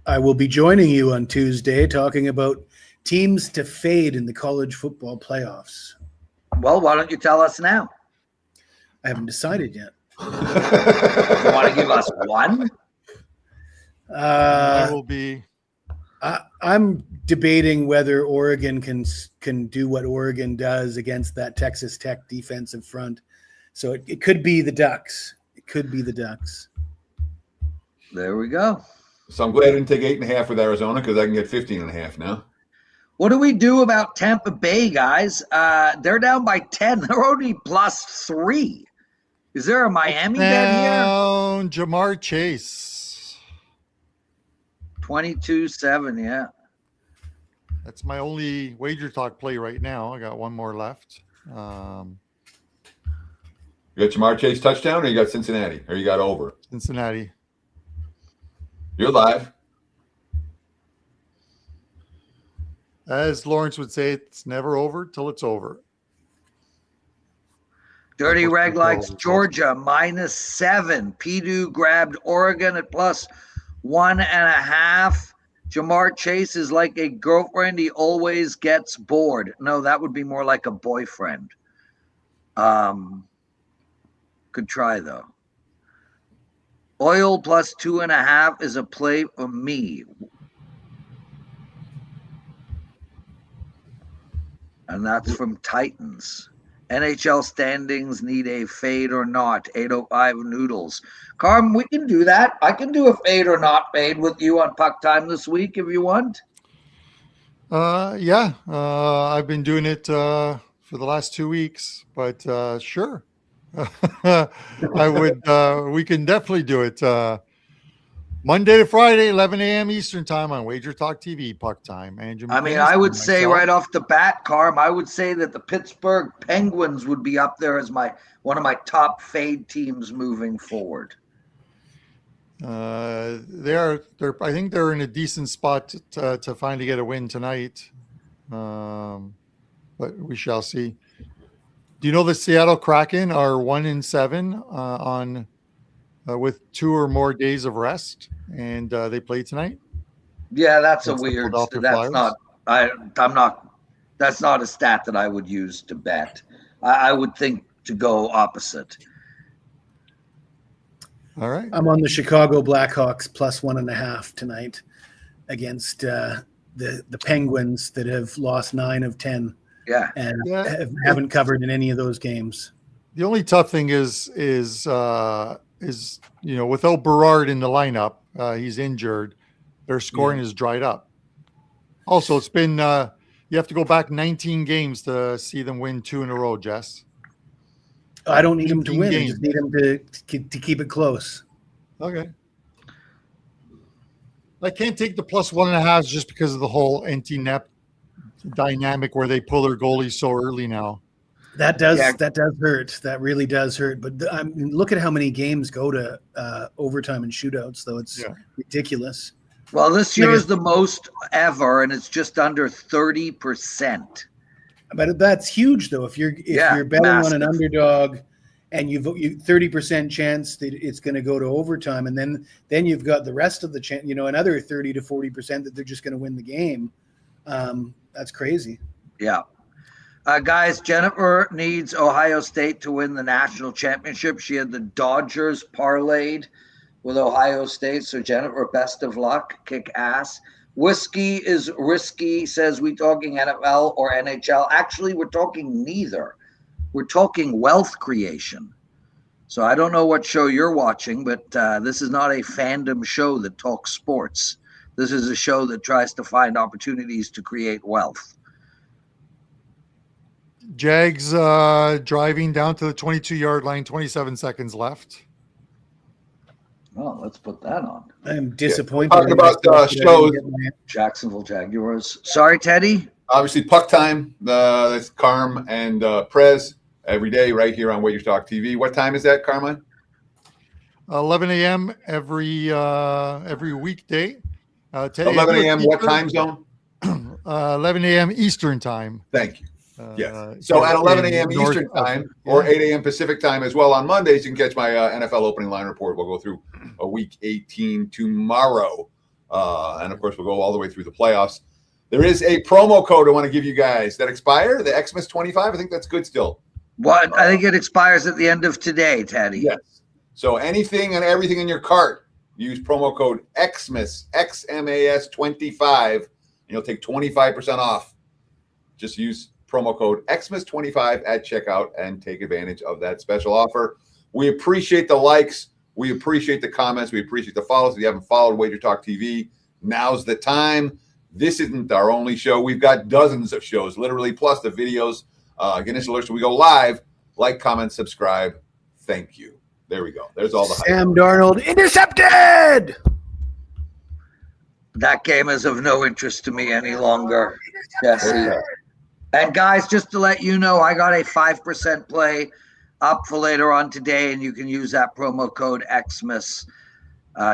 I will be joining you on Tuesday talking about teams to fade in the college football playoffs. Well, why don't you tell us now? I haven't decided yet. You want to give us one? I will be. I'm debating whether Oregon can do what Oregon does against that Texas Tech defensive front. So it could be the Ducks. It could be the Ducks. There we go. So I'm glad I didn't take 8.5 with Arizona because I can get 15.5 now. What do we do about Tampa Bay, guys? They're down by 10. They're only +3. Is there a Miami bet here? Down Jamar Chase. 22-7, yeah. That's my only WagerTalk play right now. I got one more left. You got Jamar Chase touchdown, or you got Cincinnati, or you got over? Cincinnati. You're live. As Lawrence would say, it's never over till it's over. Dirty Reg likes Georgia -7. Purdue grabbed Oregon at +1.5. Jamar Chase is like a girlfriend. He always gets bored. No, that would be more like a boyfriend. Could try, though. Oil +2.5 is a play for me. And that's from Titans. NHL standings need a fade or not. 805 Noodles. Carm, we can do that. I can do a fade or not fade with you on Puck Time this week if you want. Yeah. I've been doing it for the last 2 weeks, but sure. I would. We can definitely do it. Monday to Friday, 11 a.m. Eastern time on WagerTalk TV, Puck Time. Andrew I mean, McKinnis I would and say myself. right off the bat, Carm, I would say that the Pittsburgh Penguins would be up there as one of my top fade teams moving forward. They're. I think they're in a decent spot to finally get a win tonight. But we shall see. Do you know the Seattle Kraken are 1-7 on with 2 or more days of rest, and they play tonight? Yeah, that's a Against the weird. Philadelphia That's Flyers? not. I'm not. That's not a stat that I would use to bet. I would think to go opposite. All right. I'm on the Chicago Blackhawks +1.5 tonight against the Penguins that have lost 9 of 10 Yeah. and Yeah. haven't covered in any of those games. The only tough thing is without Berard in the lineup, he's injured. Their scoring is dried up. Also, it's been you have to go back 19 games to see them win 2 in a row, Jess. I don't need them to 18 win. I games. just need them to keep it close. Okay. I can't take the +1.5 just because of the whole anti-net dynamic where they pull their goalies so early now. That does hurt. That really does hurt. But I mean, look at how many games go to overtime and shootouts, though. It's ridiculous. Well, this year is the most ever, and it's just under 30%. But that's huge, though. If you're betting massive. on an underdog, and you 30% chance that it's going to go to overtime, and then you've got the rest of the chance, another 30 to 40% that they're just going to win the game. That's crazy. Yeah. Guys, Jennifer needs Ohio State to win the national championship. She had the Dodgers parlayed with Ohio State. So, Jennifer, best of luck. Kick ass. Whiskey is risky, says we talking NFL or NHL. Actually, we're talking neither. We're talking wealth creation. So I don't know what show you're watching, but this is not a fandom show that talks sports. This is a show that tries to find opportunities to create wealth. Jags driving down to the 22-yard line, 27 seconds left. Well, let's put that on. I'm disappointed. Talking about shows. Jacksonville Jaguars. Sorry, Teddy. Obviously, puck time. That's Carm and Prez every day right here on WagerTalk TV. What time is that, Carmine? 11 a.m. every weekday. Today 11 a.m. What time zone? 11 a.m. Eastern time. Thank you. Yes. So at 11 a.m. Eastern time or 8 a.m. Pacific time as well on Mondays, you can catch my NFL opening line report. We'll go through a week 18 tomorrow. And of course, we'll go all the way through the playoffs. There is a promo code I want to give you guys that expire, the Xmas 25. I think that's good still. What? I think it expires at the end of today, Teddy. Yes. So anything and everything in your cart, use promo code XMAS, XMAS 25, and you'll take 25% off. Just use promo code XMAS 25 at checkout and take advantage of that special offer. We appreciate the likes. We appreciate the comments. We appreciate the follows. If you haven't followed WagerTalk TV, now's the time. This isn't our only show. We've got dozens of shows, literally, plus the videos. Get initial alerts when we go live. Like, comment, subscribe. Thank you. There we go. There's all the hype. Sam Darnold intercepted. That game is of no interest to me any longer, Jesse. And guys, just to let you know, I got a 5% play up for later on today, and you can use that promo code XMAS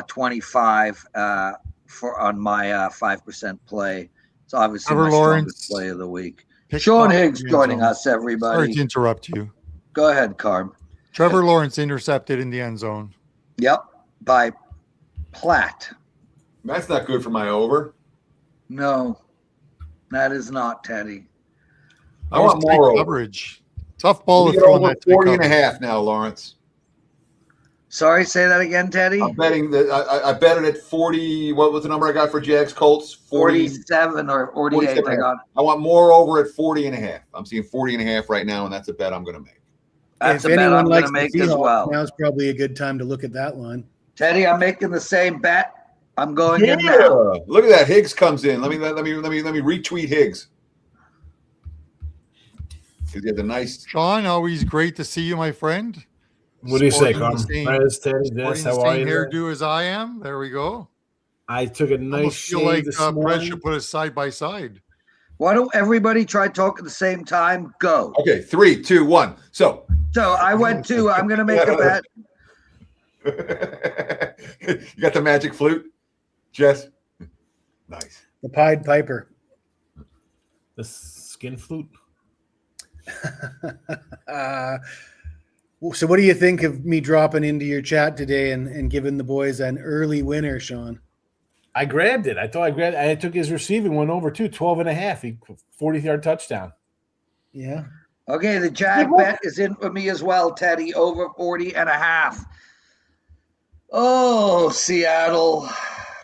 25 on my 5% play. It's obviously my strongest play of the week. Sean Higgs joining us, everybody. Sorry to interrupt you. Go ahead, Carm. Trevor Lawrence intercepted in the end zone. Yep, by Platt. That's not good for my over. No, that is not, Teddy. I want more over. Coverage. Tough ball to get throw over that 40 and a half now, Lawrence. Sorry, say that again, Teddy. I'm betting that I bet it at 40. What was the number I got for Jags Colts? 47 or 48. I got. I want more over at 40 and a half. I'm seeing 40 and a half right now, and that's a bet I'm going to make. That's a bet I'm going to make as well. Now's probably a good time to look at that line. Teddy, I'm making the same bet. I'm going in now. Look at that. Higgs comes in. Let me retweet Higgs. He had the nice. Sean, always great to see you, my friend. What do you say, Carm? Nice, Teddy. How are you? Hairdo as I am. There we go. I took a nice feel like Prez should put us side by side. Why don't everybody try talk at the same time? Go. Okay, 3, 2, 1. So I went to. I'm going to make a bet. You got the magic flute, Jess? Nice. The Pied Piper. The skin flute. So what do you think of me dropping into your chat today and giving the boys an early winner, Sean? I grabbed it. I took his receiving one over too, 12 and a half. 40-yard touchdown. Yeah. Okay, the Jag bet is in for me as well, Teddy, over 40 and a half. Oh, Seattle,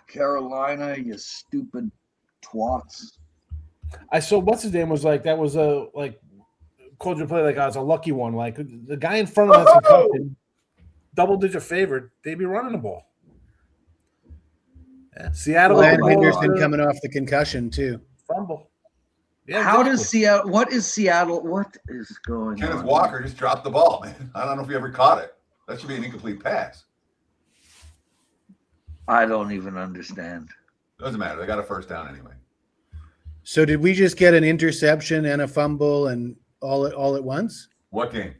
Carolina, you stupid twats. I saw what's his name was like that was a called your play like I was a lucky one. Like the guy in front of us concussion, double-digit favorite, they'd be running the ball. Yeah. Seattle. Henderson coming off the concussion too. Fumble. Yeah. How does Seattle? What is Seattle? What is going on? Kenneth Walker just dropped the ball, man. I don't know if you ever caught it. That should be an incomplete pass. I don't even understand. Doesn't matter. They got a first down anyway. So did we just get an interception and a fumble and all at once? What game?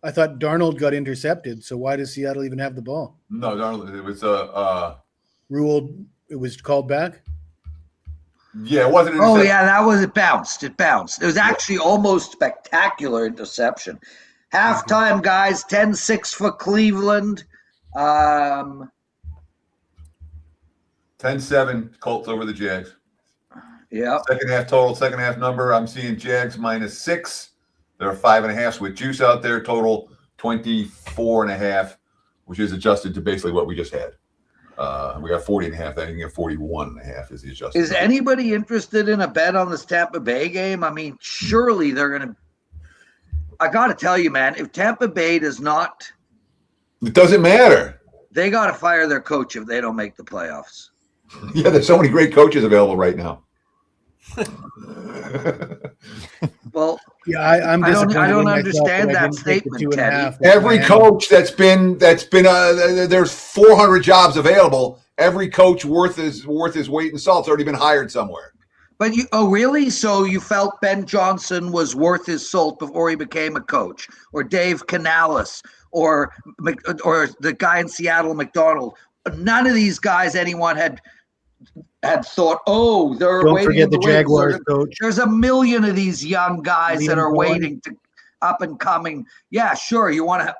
I thought Darnold got intercepted. So why does Seattle even have the ball? No, Darnold. It was ruled. It was called back. Yeah, it wasn't. Oh yeah, that was it. Bounced. It bounced. It was actually almost spectacular interception. Halftime, guys. 10-6 for Cleveland. 10-7 Colts over the Jags. Yeah. Second half total, second half number. I'm seeing Jags -6. There are 5.5 with juice out there. Total 24.5, which is adjusted to basically what we just had. We got 40.5. Then you can get 41.5 is the adjustment. Is anybody interested in a bet on this Tampa Bay game? I mean, surely they're going to. I got to tell you, man, if Tampa Bay does not. It doesn't matter. They got to fire their coach if they don't make the playoffs. Yeah, there's so many great coaches available right now. Well, Yeah, I'm I don't disappointed in myself understand that I that didn't take the statement, 2.5. Every coach that's been there's 400 jobs available. Every coach worth his weight in salt's already been hired somewhere. But really? So you felt Ben Johnson was worth his salt before he became a coach, or Dave Canales, or the guy in Seattle, McDonald? None of these guys anyone had thought, oh, they're Don't waiting forget in the wings. Jaguars coach. There's a million of these young guys Liam that are Cohen. waiting to up and coming. Yeah, sure. You want to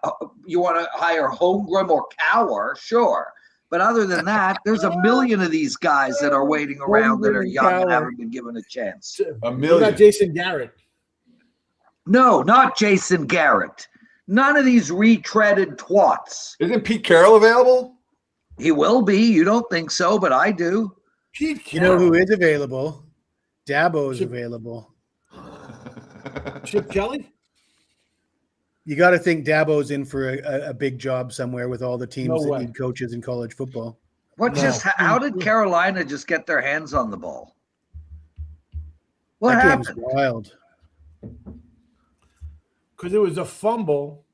hire Holmgren or Cower, sure. But other than that, there's a million of these guys that are waiting around that are young and haven't been given a chance. A What million. about Jason Garrett? No, not Jason Garrett. None of these retreaded twats. Isn't Pete Carroll available? He will be. You don't think so, but I do. Pete You know Carroll. who is available? Dabo's available. Chip Kelly? You got to think Dabo's in for a big job somewhere with all the teams No that way. need coaches in college football. How did Carolina just get their hands on the ball? What That happened? game's wild. Because it was a fumble,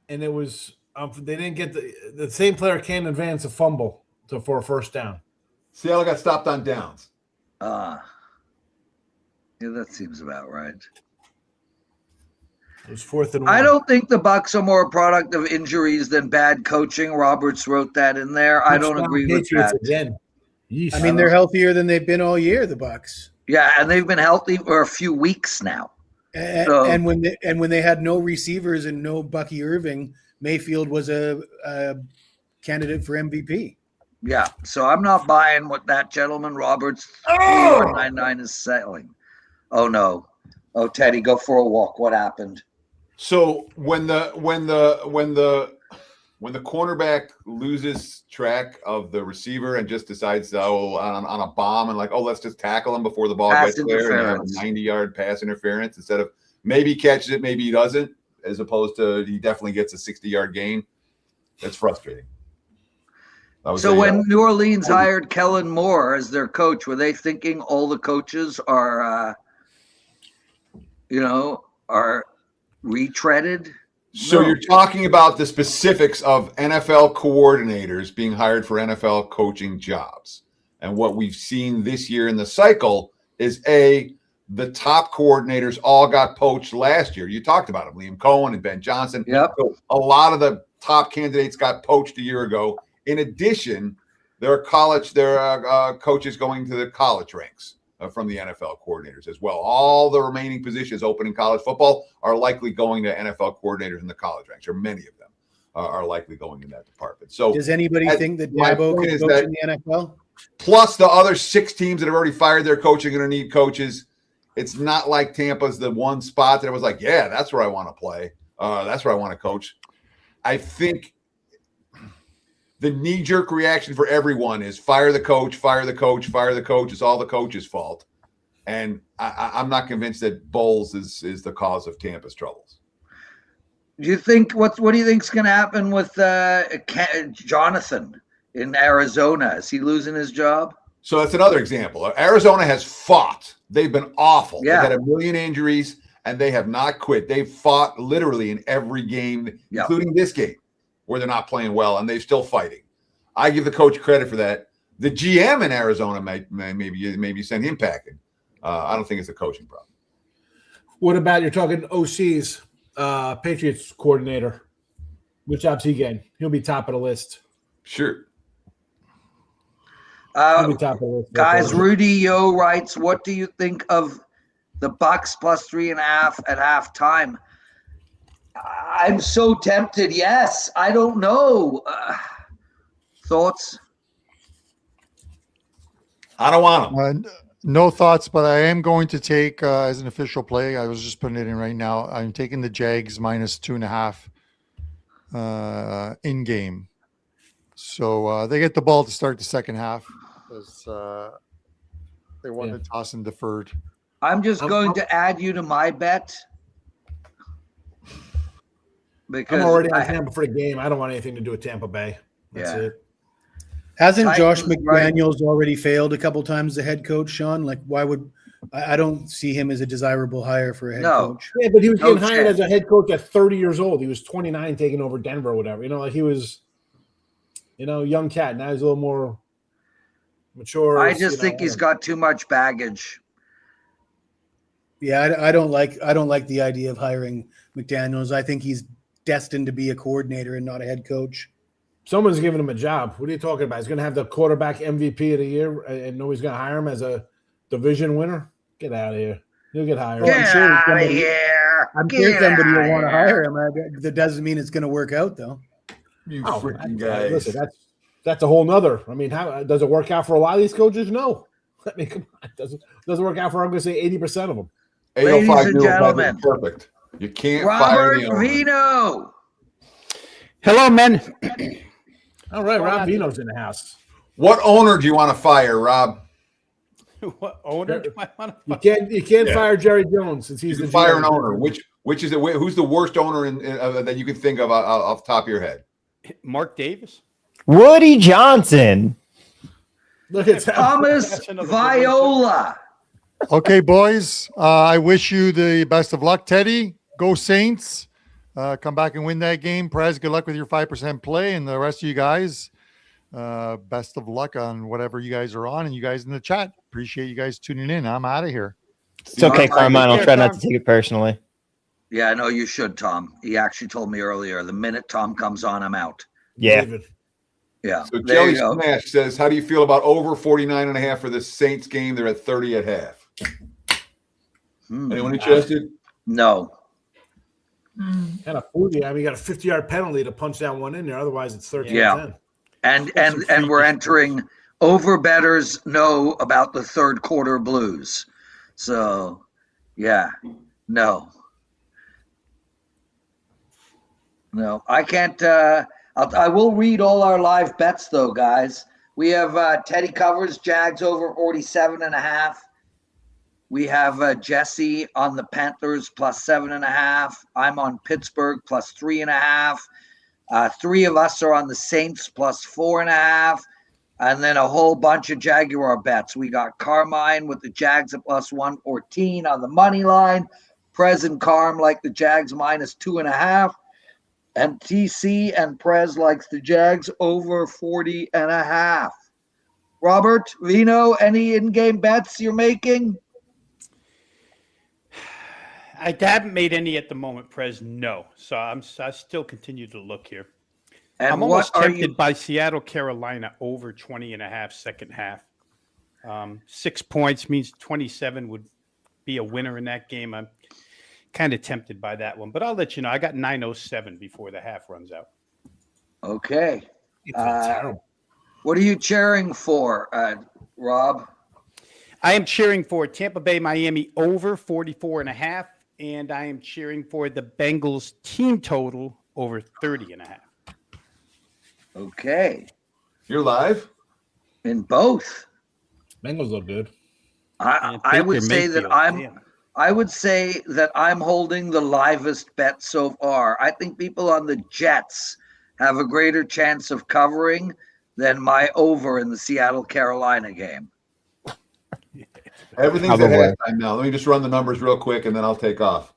and it was they didn't get the same player can't advance a fumble for a first down. Seattle got stopped on downs. Yeah, that seems about right. It was 4th and 1. I don't think the Bucs are more a product of injuries than bad coaching. Roberts wrote that in there. I don't agree with Patriots that. again. Yeesh. I mean, they're healthier than they've been all year, the Bucs. Yeah, and they've been healthy for a few weeks now. And when they had no receivers and no Bucky Irving, Mayfield was a candidate for MVP. Yeah, so I'm not buying what that gentleman Roberts 3199 is selling. Oh no. Oh, Teddy, go for a walk. What happened? So when the cornerback loses track of the receiver and just decides on a bomb and let's just tackle him before the ball Pass gets there and have a interference. 90-yard pass interference instead of maybe he catches it, maybe he doesn't, as opposed to he definitely gets a 60-yard gain. That's frustrating. So when New Orleans hired Kellen Moore as their coach, were they thinking all the coaches are retreaded? So No. you're talking about the specifics of NFL coordinators being hired for NFL coaching jobs. And what we've seen this year in the cycle is the top coordinators all got poached last year. You talked about them, Liam Cohen and Ben Johnson. Yep. So a lot of the top candidates got poached a year ago. In addition, there are coaches going to the college ranks from the NFL coordinators as well. All the remaining positions open in college football are likely going to NFL coordinators in the college ranks, or many of them are likely going in that department. So Does anybody think that my Dabo point can is coach that- in the NFL? plus the other 6 teams that have already fired their coach are going to need coaches. It's not like Tampa's the one spot that was like, yeah, that's where I want to play. That's where I want to coach. I think the knee-jerk reaction for everyone is fire the coach, fire the coach, fire the coach. It's all the coach's fault. And I'm not convinced that Bowles is the cause of Tampa's troubles. Do you think what do you think's going to happen with Jonathan in Arizona? Is he losing his job? So that's another example. Arizona has fought. They've been awful. Yeah. They've had a million injuries, and they have not quit. They've fought literally in every game, Yeah. including this game, where they're not playing well, and they're still fighting. I give the coach credit for that. The GM in Arizona maybe send him packing. I don't think it's a coaching problem. What about you're talking OC's Patriots coordinator? Which job's he getting? He'll be top of the list. Sure. He'll be top of the list. Guys, Rudy Yo writes, what do you think of the Bucs plus 3.5 at halftime? I'm so tempted. Yes. I don't know. Thoughts? I don't want them. No thoughts, but I am going to take as an official play. I was just putting it in right now. I'm taking the Jags minus 2.5 in game. So they get the ball to start the second half because they won the toss and deferred. I'm just going to add you to my bet. Because I'm already on Tampa for the game. I don't want anything to do with Tampa Bay. That's it. Hasn't Josh Titans, right? McDaniels already failed a couple times as a head coach, Sean? Like, why would I don't see him as a desirable hire for a head No. coach. Yeah, but he was No getting hired chance. as a head coach at 30 years old. He was 29 taking over Denver or whatever. Like he was, young cat. Now he's a little more mature. I just think he's got too much baggage. Yeah, I don't like the idea of hiring McDaniels. I think he's destined to be a coordinator and not a head coach. Someone's giving him a job. What are you talking about? He's going to have the quarterback MVP of the year, and nobody's going to hire him as a division winner. Get out of here. He'll get hired. Well, Get out of here. I'm Get sure somebody outta will want to here. hire him. That doesn't mean it's going to work out, though. You Oh, freaking guys. Listen, that's a whole nother. I mean, how does it work out for a lot of these coaches? No. I mean, come on. It doesn't work out for, I'm going to say 80% of them. Ladies 805 and Newell has gentlemen. it perfect. You can't fire Robert the owner. Vino. Hello, men. All right, Rob Vino's in the house. What owner do you want to fire, Rob? What owner do I want to You can't fire Jerry Jones since You he's can the fire GM. an owner. Which is it? Who's the worst owner that you can think of off the top of your head? Mark Davis? Woody Johnson. Look at Thomas That's another good Viola. Okay, boys. I wish you the best of luck, Teddy. Go Saints. Come back and win that game. Prez, good luck with your 5% play. And the rest of you guys, best of luck on whatever you guys are on. And you guys in the chat, appreciate you guys tuning in. I'm out of here. It's okay, Carmine. Carmine. I'll Take try care, not to Tom. take it personally. Yeah, no, you should, Tom. He actually told me earlier, the minute Tom comes on, I'm out. Yeah. David. Yeah, So there Jelly you go. Smash says, how do you feel about over 49.5 for the Saints game? They're at 30 at half. Anyone interested? No. Kind of fooled you. I mean, you got a 50-yard penalty to punch that one in there. Otherwise, it's 13-10. Yeah. And we're entering over bettors know about the third quarter blues. So, yeah, no, I can't. I will read all our live bets though, guys. We have Teddy covers Jags over 47.5. We have Jesse on the Panthers plus 7.5. I'm on Pittsburgh plus 3.5. Three of us are on the Saints plus 4.5. And then a whole bunch of Jaguar bets. We got Carmine with the Jags at plus 114 on the money line. Prez and Carm like the Jags minus 2.5. And TC and Prez likes the Jags over 40.5. Robert, Vino, any in-game bets you're making? I haven't made any at the moment, Prez. No. So I still continue to look here. And I'm almost tempted by Seattle, Carolina over 20.5 second half. 6 points means 27 would be a winner in that game. I'm kind of tempted by that one, but I'll let you know. I got 9:07 before the half runs out. Okay. It's terrible. What are you cheering for, Rob? I am cheering for Tampa Bay, Miami over 44.5, and I am cheering for the Bengals team total over 30.5. Okay. You're live? In both. Bengals look good. I would say that I'm holding the livest bet so far. I think people on the Jets have a greater chance of covering than my over in the Seattle Carolina game. Everything's at halftime now. Let me just run the numbers real quick and then I'll take off.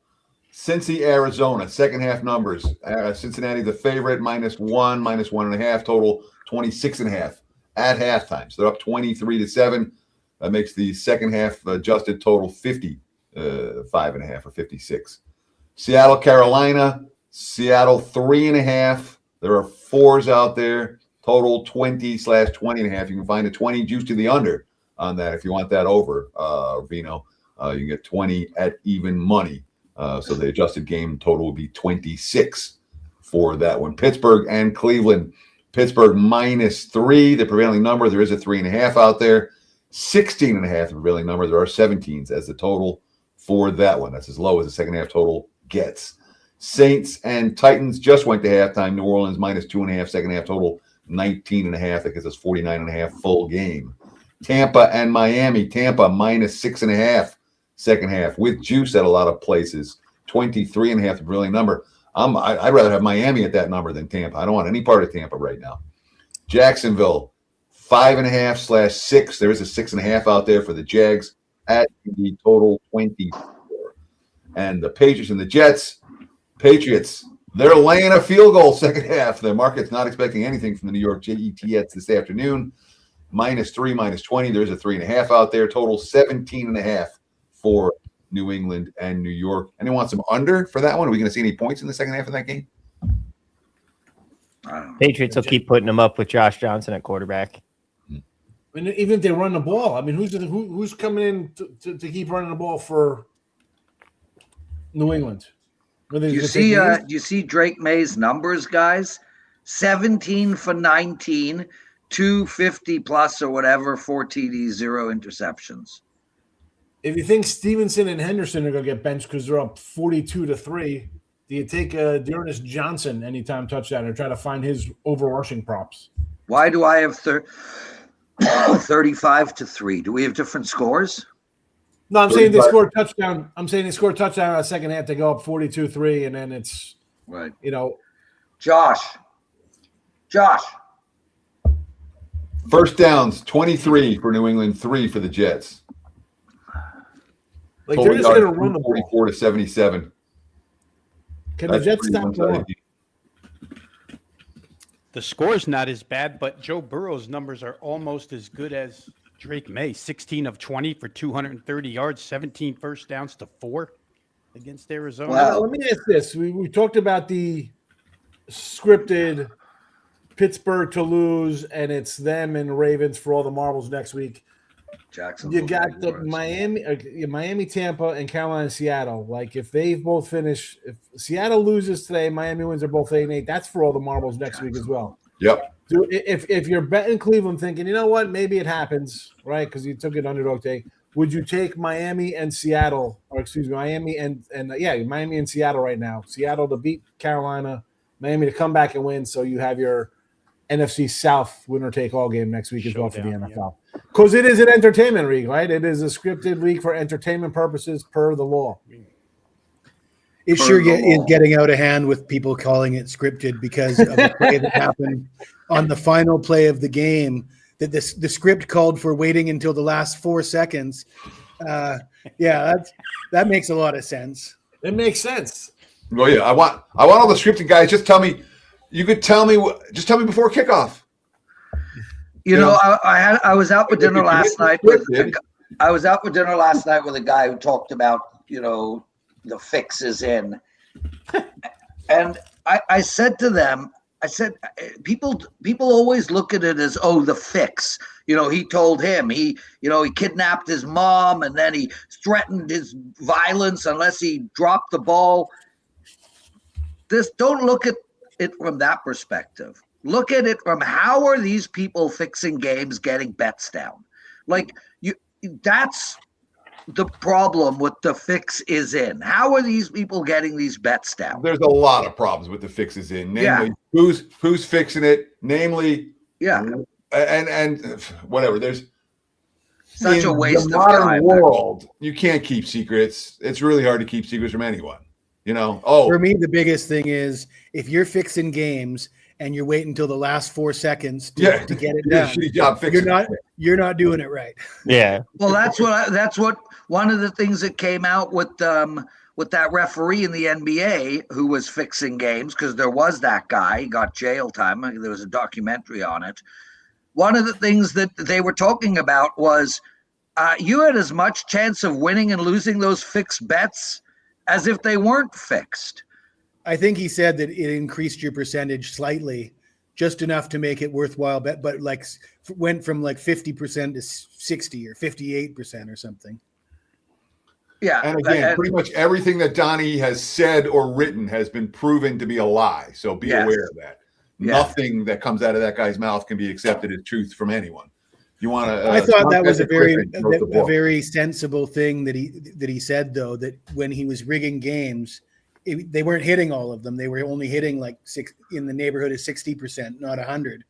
Cincy, Arizona, second half numbers. Cincinnati, the favorite, -1, -1.5, total 26.5 at halftime. So they're up 23-7. That makes the second half adjusted total 55.5 or 56. Seattle, Carolina, Seattle 3.5. There are 4s out there. Total 20/20.5. You can find a 20 juice to the under on that if you want that over, Vino. You can get 20 at even money. So the adjusted game total will be 26 for that one. Pittsburgh and Cleveland. Pittsburgh -3, the prevailing number. There is a 3.5 out there. 16.5, the prevailing number. There are 17s as the total for that one. That's as low as the second half total gets. Saints and Titans just went to halftime. New Orleans -2.5, second half total 19.5. That gives us 49.5 full game. Tampa and Miami. Tampa -6.5. Second half with juice at a lot of places. 23.5, the prevailing number. I'd rather have Miami at that number than Tampa. I don't want any part of Tampa right now. Jacksonville, 5.5/6. There is a 6.5 out there for the Jags at the total 24. And the Patriots and the Jets. Patriots, they're laying a field goal second half. The market's not expecting anything from the New York Jets this afternoon. -3, -20. There's a 3.5 out there. Total 17.5 for New England and New York. Anyone want some under for that one? Are we going to see any points in the second half of that game? Patriots will keep putting them up with Josh Johnson at quarterback. And even if they run the ball, I mean, who's coming in to keep running the ball for New England? Do you see Drake May's numbers, guys? 17 for 19, 250 plus or whatever, 4 TDs, 0 interceptions. If you think Stevenson and Henderson are going to get benched because they're up 42-3, do you take Dearness Johnson anytime touchdown or try to find his overrushing props? Why do I have 35-3? Do we have different scores? No, I'm saying they score a touchdown. I'm saying they score a touchdown in the second half. They go up 42-3, and then it's right. Josh. First downs, 23 for New England, 3 for the Jets. Like they're just going to run the ball. 44-77. Can the Jets stop the run? The score's not as bad, but Joe Burrow's numbers are almost as good as Drake May. 16 of 20 for 230 yards, 17 first downs to 4 against Arizona. Well, let me ask this. We talked about the scripted Pittsburgh to lose, and it's them and Ravens for all the marbles next week. Jacksonville. You got the Miami, Tampa, and Carolina, Seattle. Like if they both finish, if Seattle loses today, Miami wins. They're both 8-8. That's for all the marbles next week as well. Yep. So if you're betting Cleveland, thinking, you know what, maybe it happens, right? Because you took it underdog day. Would you take Miami and Seattle, or excuse me, Miami and Miami and Seattle right now? Seattle to beat Carolina, Miami to come back and win. So you have your NFC South winner take all game next week as well for the NFL. Because it is an entertainment league, right? It is a scripted league for entertainment purposes per the law. It sure is getting out of hand with people calling it scripted because of the play that happened on the final play of the game. That the script called for waiting until the last 4 seconds. That makes a lot of sense. It makes sense. Well, yeah, I want all the scripted guys. Just tell me. You could tell me. Just tell me before kickoff. I was out with dinner last night. I was out with dinner last night with a guy who talked about the fix is in, and I said to them, people always look at it as, oh, the fix. He told him he kidnapped his mom and then he threatened his violence unless he dropped the ball. Don't look at it from that perspective. Look at it from how are these people fixing games, getting bets down? That's the problem with the fix is in. How are these people getting these bets down? There's a lot of problems with the fixes in. Namely, who's fixing it? Namely, and whatever. There's such a waste of modern time. World, you can't keep secrets. It's really hard to keep secrets from anyone. For me, the biggest thing is if you're fixing games and you're waiting until the last 4 seconds to get it done, you're not doing it right. Yeah. Well, that's what one of the things that came out with that referee in the NBA who was fixing games, because there was that guy, he got jail time. There was a documentary on it. One of the things that they were talking about was you had as much chance of winning and losing those fixed bets as if they weren't fixed. I think he said that it increased your percentage slightly, just enough to make it worthwhile bet, but went from 50% to 60 or 58% or something. Yeah. And again, pretty much everything that Donnie has said or written has been proven to be a lie. So be aware of that. Yeah. Nothing that comes out of that guy's mouth can be accepted as truth from anyone. You want to? I thought that was a very sensible thing that he said, though, that when he was rigging games, they weren't hitting all of them. They were only hitting in the neighborhood of 60%, not 100,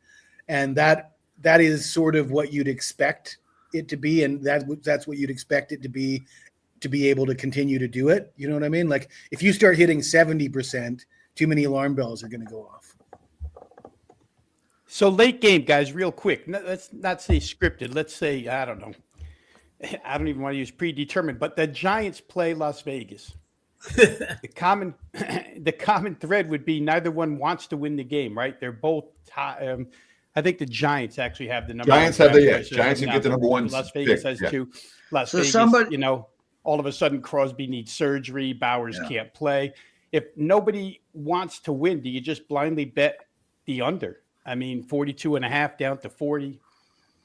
and that is sort of what you'd expect it to be, and that's what you'd expect it to be able to continue to do it. You know what I mean? Like if you start hitting 70%, too many alarm bells are going to go off. So late game, guys, real quick. Let's not say scripted. Let's say, I don't know, I don't even want to use predetermined, but the Giants play Las Vegas. The common thread would be neither one wants to win the game, right? They're both. I think the Giants actually have the number. Giants have the edge. Giants can get the number one. Las Vegas has two. Las Vegas, all of a sudden Crosby needs surgery. Bowers can't play. If nobody wants to win, do you just blindly bet the under? I mean, 42.5 down to 40.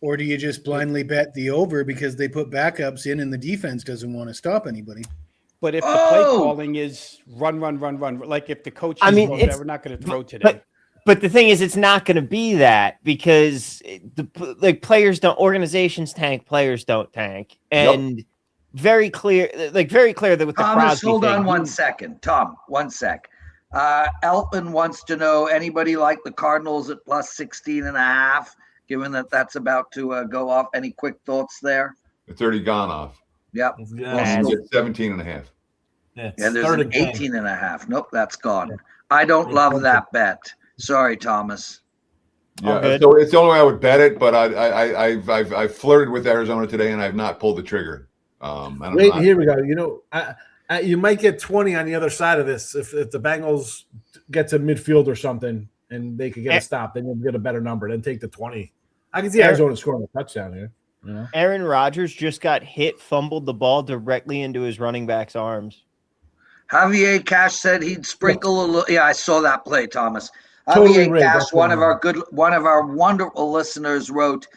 Or do you just blindly bet the over because they put backups in and the defense doesn't want to stop anybody? But if the play calling is run, like if the coach is we're not going to throw today. But the thing is, it's not going to be that because players don't, organizations tank, players don't tank. And very clear that with the Crosby hold on thing, 1 second. Tom, 1 sec. Elton wants to know, anybody like the Cardinals at plus 16.5, given that that's about to go off? Any quick thoughts there? It's already gone off. Yep. Yeah. 17.5. Yeah, there's an 18.5. Nope, that's gone. I don't love that bet. Sorry, Thomas. Yeah, so it's the only way I would bet it, but I've flirted with Arizona today and I've not pulled the trigger. Here we go. You know, you might get 20 on the other side of this if the Bengals get to midfield or something and they could get a stop, then you'll get a better number. Then take the 20. I can see Arizona scoring a touchdown here. You know? Aaron Rodgers just got fumbled the ball directly into his running back's arms. Javier Cash said he'd sprinkle a little. Yeah, I saw that play, Thomas. Totally Javier Cash, one of our wonderful listeners, wrote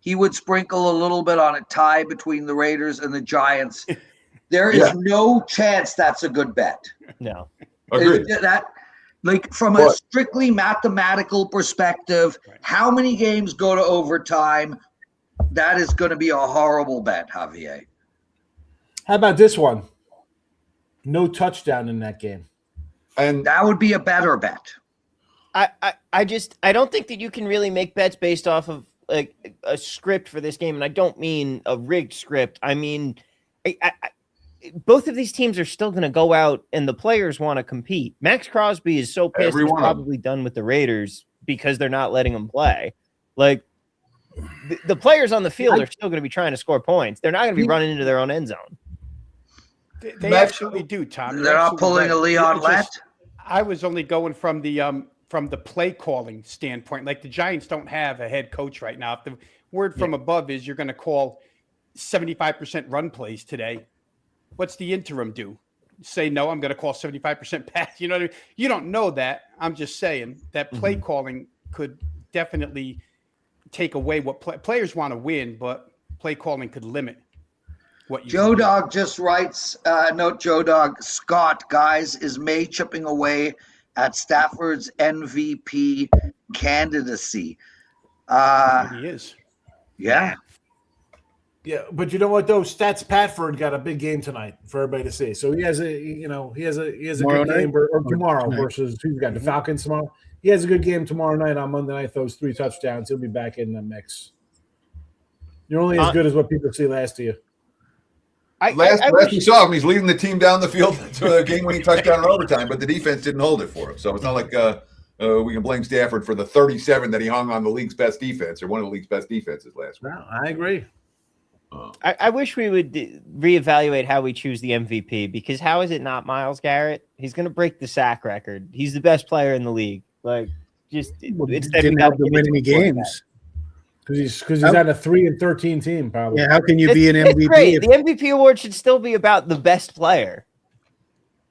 he would sprinkle a little bit on a tie between the Raiders and the Giants. There is no chance that's a good bet. No, agreed. From a strictly mathematical perspective, how many games go to overtime? That is going to be a horrible bet, Javier. How about this one? No touchdown in that game. And that would be a better bet. I don't think that you can really make bets based off of like a script for this game. And I don't mean a rigged script. I mean, both of these teams are still going to go out and the players want to compete. Max Crosby is so pissed he's probably done with the Raiders because they're not letting him play. Like the players on the field are still going to be trying to score points. They're not going to be running into their own end zone. They absolutely do, Tom. They're not pulling a Leon Lett. I was only going from the play calling standpoint. Like the Giants don't have a head coach right now. If the word from above is you're going to call 75% run plays today, what's the interim do? Say, no, I'm going to call 75% pass. You know what I mean? You don't know that. I'm just saying that play calling could definitely take away what players want to win, but play calling could limit what you Joe Dog just writes, note Joe Dog, Scott, guys, is May chipping away at Stafford's MVP candidacy? He is. Yeah. Yeah, but you know what though? Stats Patford got a big game tonight for everybody to see. So he has a good game tomorrow versus who's got the Falcons tomorrow. He has a good game tomorrow night on Monday night. Those 3 touchdowns, he'll be back in the mix. You're only as good as what people see last year. Last we saw him, he's leading the team down the field to a game-winning touchdown in overtime, but the defense didn't hold it for him. So it's not like we can blame Stafford for the 37 that he hung on the league's best defense or one of the league's best defenses last week. No, I agree. I wish we would reevaluate how we choose the MVP because how is it not Myles Garrett? He's going to break the sack record. He's the best player in the league. Like, just didn't have to win any games. Because he's on a 3-13 team, probably. Yeah, how can you be an MVP? Great. The MVP award should still be about the best player.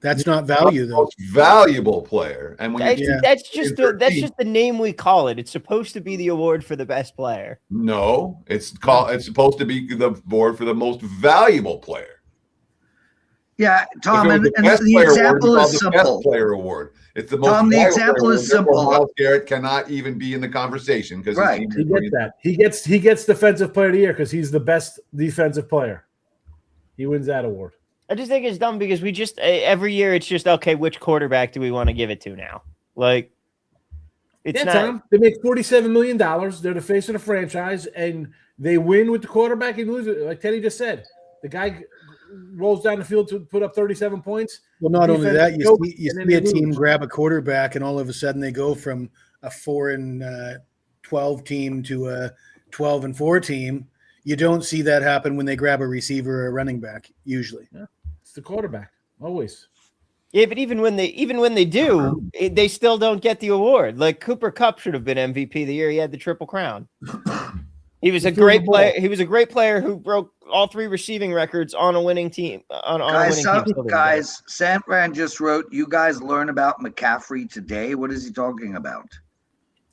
That's not value, though. Most valuable player, and when that's just the name we call it. It's supposed to be the award for the best player. No, it's supposed to be the award for the most valuable player. Yeah, Tom, and the example is simple. Best player award. It's the most. Tom, the example is simple. Myles Garrett cannot even be in the conversation because right. He gets that. He gets defensive player of the year because he's the best defensive player. He wins that award. I just think it's dumb because we just every year it's just okay. Which quarterback do we want to give it to now? Like, it's not. Tom, they make $47 million. They're the face of the franchise, and they win with the quarterback and lose it. Like Teddy just said, the guy rolls down the field to put up 37 points. Well, not only that, you see a team grab a quarterback, and all of a sudden they go from a 4-12 team to a 12-4 team. You don't see that happen when they grab a receiver or a running back, usually. Yeah, it's the quarterback, always. Yeah, but even when they do, they still don't get the award. Like Cooper Kupp should have been MVP the year he had the Triple Crown. He was a great player. He was a great player who broke all 3 receiving records on a winning team. Guys, Santran just wrote, "You guys learn about McCaffrey today." What is he talking about?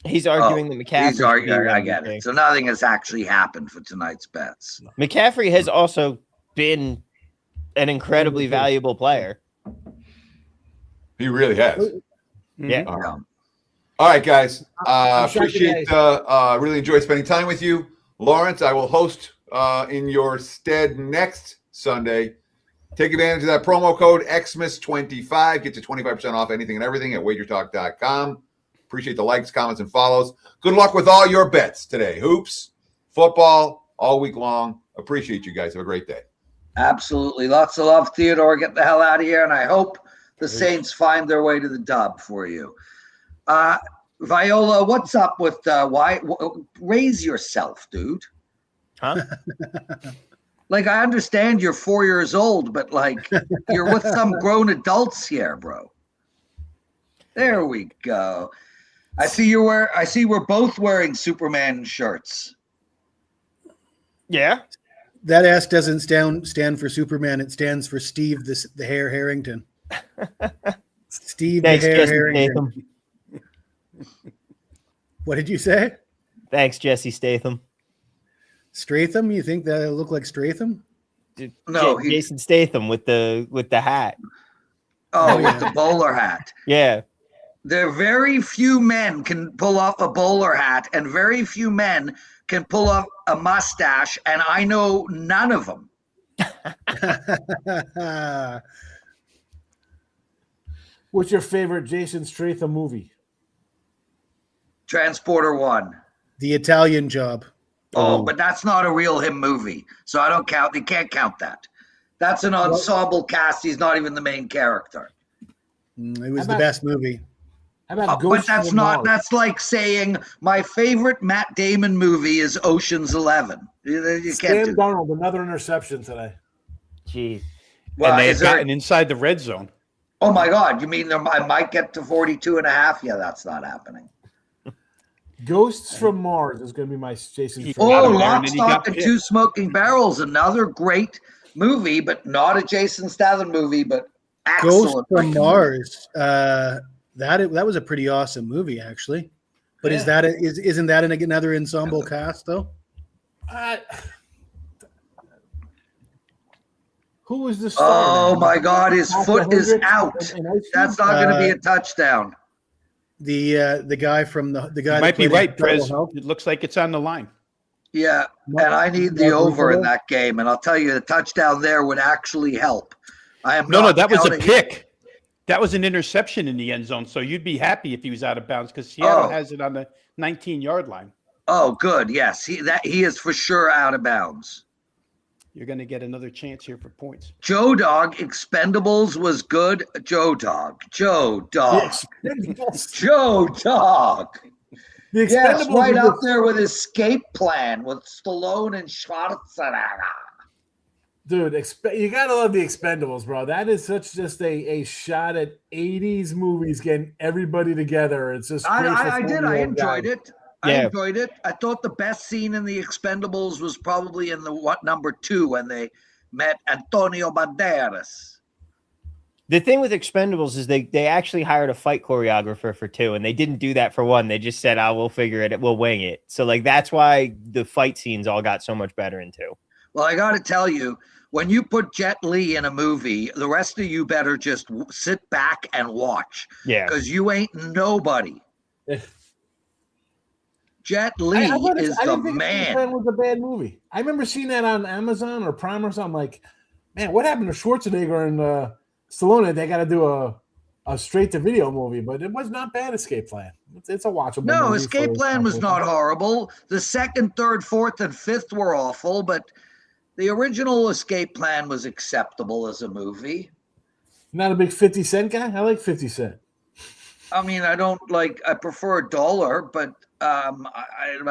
He's arguing that McCaffrey. He's arguing. I get it. So nothing has actually happened for tonight's bets. McCaffrey has also been an incredibly valuable player. He really has. Yeah. All right, guys. Appreciate. Really enjoyed spending time with you, Lawrence. I will host in your stead next Sunday. Take advantage of that promo code Xmas25. Get you 25% off anything and everything at WagerTalk.com. Appreciate the likes, comments, and follows. Good luck with all your bets today. Hoops, football, all week long. Appreciate you guys. Have a great day. Absolutely. Lots of love, Theodore. Get the hell out of here, and I hope the Saints find their way to the dub for you. Viola, what's up with raise yourself, dude? Huh? Like, I understand you're 4 years old, but like you're with some grown adults here, bro. There we go. I see we're both wearing Superman shirts. Yeah. That S doesn't stand for Superman. It stands for Steve the Hair Harrington. Steve Thanks, the Hair Jesse Harrington. Statham. What did you say? Thanks, Jesse Statham. Stratham? You think that look like Stratham? No, Jason Statham with the hat. Oh, with the bowler hat. Yeah. There are very few men can pull off a bowler hat, and very few men can pull off a mustache, and I know none of them. What's your favorite Jason Statham movie? Transporter 1. The Italian Job. Oh, but that's not a real him movie, so I don't count. They can't count that. That's an ensemble cast. He's not even the main character. It was the best movie. How about but that's not. That's like saying my favorite Matt Damon movie is Ocean's 11. You can't do Darnold, another interception today. Jeez. Well, and they had gotten inside the red zone. Oh my God! You mean I might get to 42.5? Yeah, that's not happening. Ghosts from Mars is going to be my Jason. Oh, Lock, Stock, and Two Smoking Barrels, another great movie, but not a Jason Statham movie, but excellent. Ghosts from Mars. That was a pretty awesome movie, actually. But isn't that another ensemble cast though? Who was the star? Oh my God, his foot is out. That's not going to be a touchdown. The guy from the guy you might be right, Prez. It looks like it's on the line. Yeah, and I need the over in that game, and I'll tell you, the touchdown there would actually help. I am no, that was a pick. That was an interception in the end zone, so you'd be happy if he was out of bounds because Seattle has it on the 19-yard line. Oh, good. Yes, he is for sure out of bounds. You're going to get another chance here for points. Joe Dog, Expendables was good. Joe Dog. Joe Dog. Yes, right up there with Escape Plan with Stallone and Schwarzenegger. Dude, you got to love the Expendables, bro. That is just a shot at 80s movies getting everybody together. It's just I enjoyed it. I enjoyed it. I thought the best scene in the Expendables was probably in number 2 when they met Antonio Banderas. The thing with Expendables is they actually hired a fight choreographer for 2, and they didn't do that for 1. They just said, we'll figure it. We'll wing it. So like that's why the fight scenes all got so much better in 2. Well, I got to tell you, when you put Jet Li in a movie, the rest of you better just sit back and watch. Yeah. Because you ain't nobody. Jet Li is the man. It was a bad movie. I remember seeing that on Amazon or Prime or something. Like, man, what happened to Schwarzenegger and Stallone? They got to do a straight-to-video movie, but it was not bad. Escape Plan. It's a watchable movie. No, Escape Plan was not horrible. The 2nd, 3rd, 4th, and 5th were awful, but the original Escape Plan was acceptable as a movie. Not a big 50 Cent guy? I like 50 Cent. I mean, I prefer $1, but I'm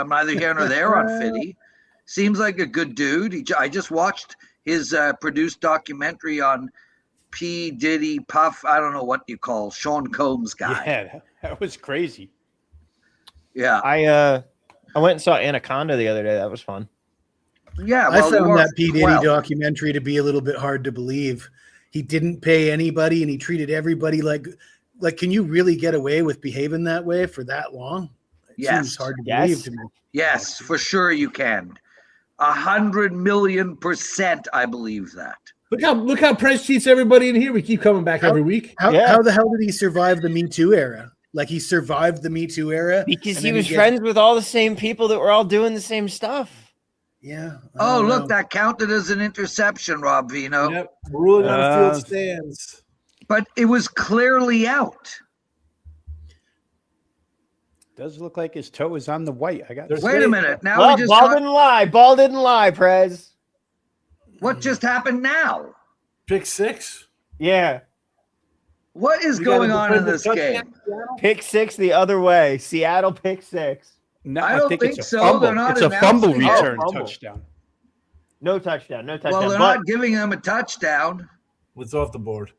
neither here nor there on 50. Seems like a good dude. I just watched his produced documentary on P. Diddy, Puff. I don't know what you call Sean Combs guy. Yeah, that was crazy. Yeah. I went and saw Anaconda the other day. That was fun. Yeah. I Well, found that P. Diddy 12. documentary to be a little bit hard to believe. He didn't pay anybody, and he treated everybody like. Can you really get away with behaving that way for that long? It Yes. seems hard to Yes. believe to me. Yes, for sure you can. 100,000,000%, I believe that. Look how Prez cheats everybody in here. We keep coming back every week. How Yeah. the hell did he survive the Me Too era? Like he survived the Me Too era Because and he then was gets- friends with all the same people that were all doing the same stuff. Yeah. I Oh, don't look, know. that counted as an interception, Rob Vino. Yep. Ruling on the field stands. But it was clearly out. Does look like his toe is on the white. I got. There's- Wait a minute. Now Well, we just ball got, didn't lie. Ball didn't lie, Prez. what just happened now? Pick 6. Yeah. What is We gotta going on in defend the this touchdown. game? Pick 6 the other way. Seattle pick 6. No, I don't think think it's a so. fumble. They're not It's a fumble announcing it. return Fumble. touchdown. No touchdown. No touchdown. Well, they're but not giving them a touchdown. It's off the board.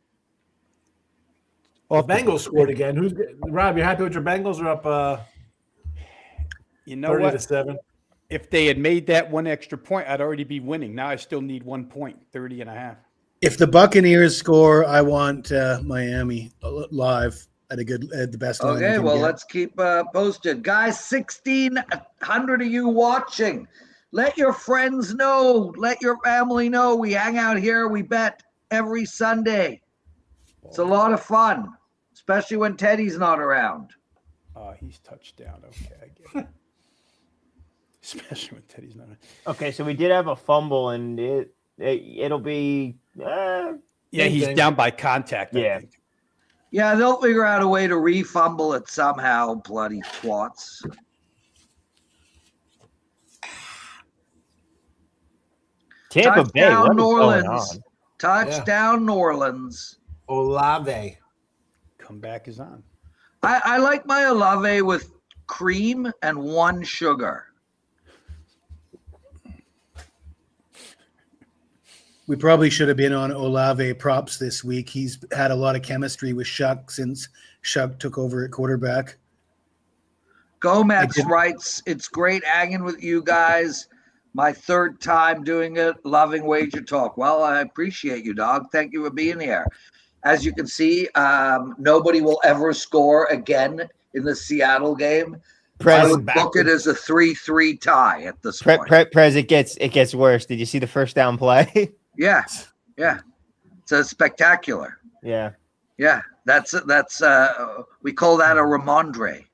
Off the Bengals scored again. Rob? You happy with your Bengals? Are up You know 30 to what? 7. If they had made that one extra point, I'd already be winning. Now I still need 1 point, 30.5. If the Buccaneers score, I want Miami live at the best line. Okay, well, let's keep posted. Guys, 1,600 of you watching. Let your friends know. Let your family know. We hang out here. We bet every Sunday. It's a lot of fun, especially when Teddy's not around. He's touchdown. Okay, I get it. Especially when Teddy's not. okay, so we did have a fumble, and it'll be. Yeah, he's Anything. down by contact. I Yeah. think. Yeah, they'll figure out a way to refumble it somehow, bloody twats. Tampa Bay. Touchdown, What New is going Orleans. on? Touchdown, New Orleans. Olave. Comeback is on. I like my Olave with cream and 1 sugar. We probably should have been on Olave props this week. He's had a lot of chemistry with Shuck since Shuck took over at quarterback. Gomez writes, it's great hanging with you guys. My 3rd time doing it. Loving WagerTalk. Well, I appreciate you, dog. Thank you for being here. As you can see, nobody will ever score again in the Seattle game. I would book it as a 3-3 tie at this point. Prez, it gets worse. Did you see the first down play? Yeah. It's a spectacular. Yeah. Yeah, that's we call that a Ramondre.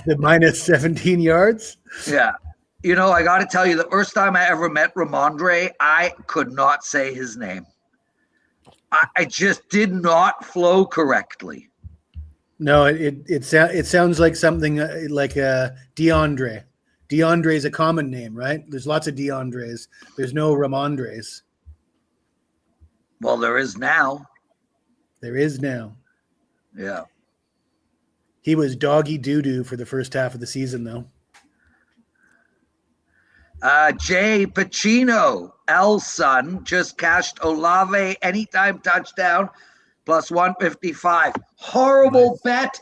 The minus 17 yards. Yeah. You know, I got to tell you, the first time I ever met Ramondre, I could not say his name. I just did not flow correctly. No, it sounds like something like DeAndre. DeAndre is a common name, right? There's lots of DeAndres. There's no Ramondres. Well, there is now. There is now. Yeah. He was doggy doo-doo for the first half of the season, though. Jay Pacino, L's son, just cashed Olave anytime touchdown plus 155. Horrible bet.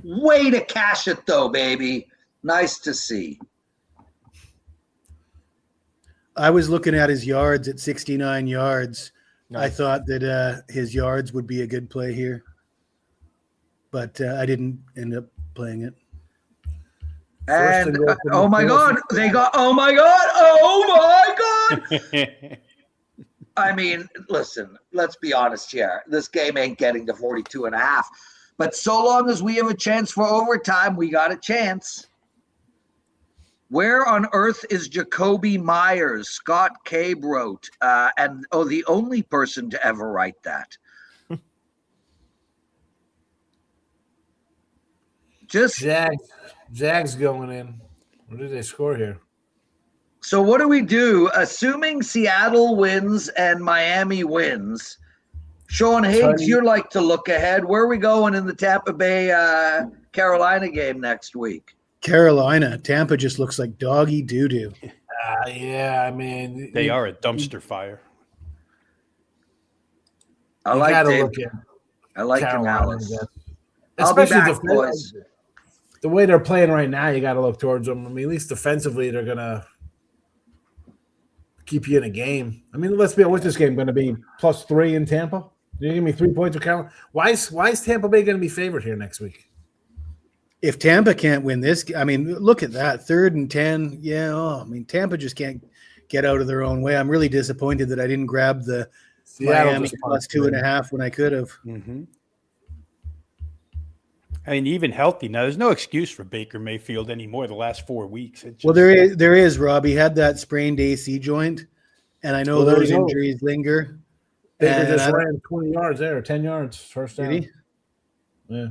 Way to cash it, though, baby. Nice to see. I was looking at his yards at 69 yards. Nice. I thought that his yards would be a good play here, but I didn't end up playing it. And oh my God, they got, oh my God. I mean, listen, let's be honest here. This game ain't getting to 42.5, but so long as we have a chance for overtime, we got a chance. Where on earth is Jacoby Myers? Scott Cabe wrote, the only person to ever write that. Just Jags going in. What did they score here? so what do we do? Assuming Seattle wins and Miami wins, Sean Higgs, you like to look ahead. Where are we going in the Tampa Bay Carolina game next week? Carolina, Tampa just looks like doggy doo-doo. Yeah, I mean, They are a dumpster fire. I you like gotta Dave. look at I like Carolina, Canales. I guess. I'll be Especially back, boys. the way they're playing right now, you got to look towards them. I mean, at least defensively, they're gonna keep you in a game. I mean, let's be honest, what's this game going to be? +3 in Tampa? You give me 3 points with Carolina. Why is Tampa Bay going to be favored here next week? If Tampa can't win this, I mean, look at that 3rd and 10. Yeah, I mean, Tampa just can't get out of their own way. I'm really disappointed that I didn't grab the Seattle Miami just +2.5 when I could have. Mm-hmm. I mean, even healthy now, there's no excuse for Baker Mayfield anymore. The last 4 weeks, Well, there is Rob. He had that sprained AC joint, and I know those injuries linger. Baker just ran 20 yards there, 10 yards, first down. Did he? Yeah.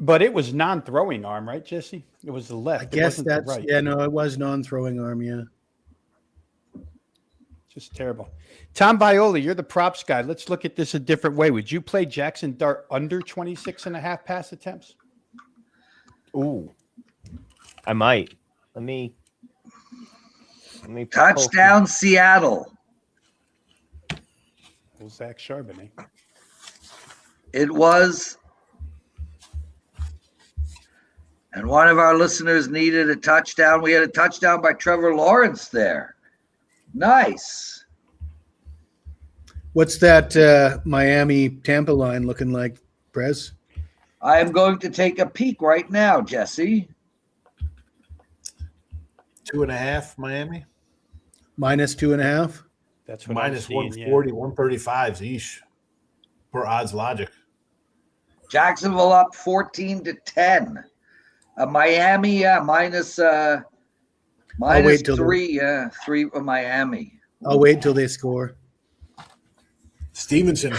But it was non-throwing arm, right, Jesse? It was the left. I guess it wasn't that's the right. yeah. No, it was non-throwing arm. Yeah. Just terrible. Tom Viola, you're the props guy. Let's look at this a different way. Would you play Jackson Dart under 26.5 pass attempts? Ooh, I might. Let me Touchdown, Seattle. Well, Zach Charbonnet. It was. And one of our listeners needed a touchdown. We had a touchdown by Trevor Lawrence there. Nice. What's that Miami Tampa line looking like, Prez? I am going to take a peek right now, Jesse. 2.5 Miami. -2.5. That's what Minus I'm seeing, 140, 135s each. Per odds logic. Jacksonville up 14-10. Miami, minus wait till 3. 3 for Miami. I'll wait till they score. Stevenson.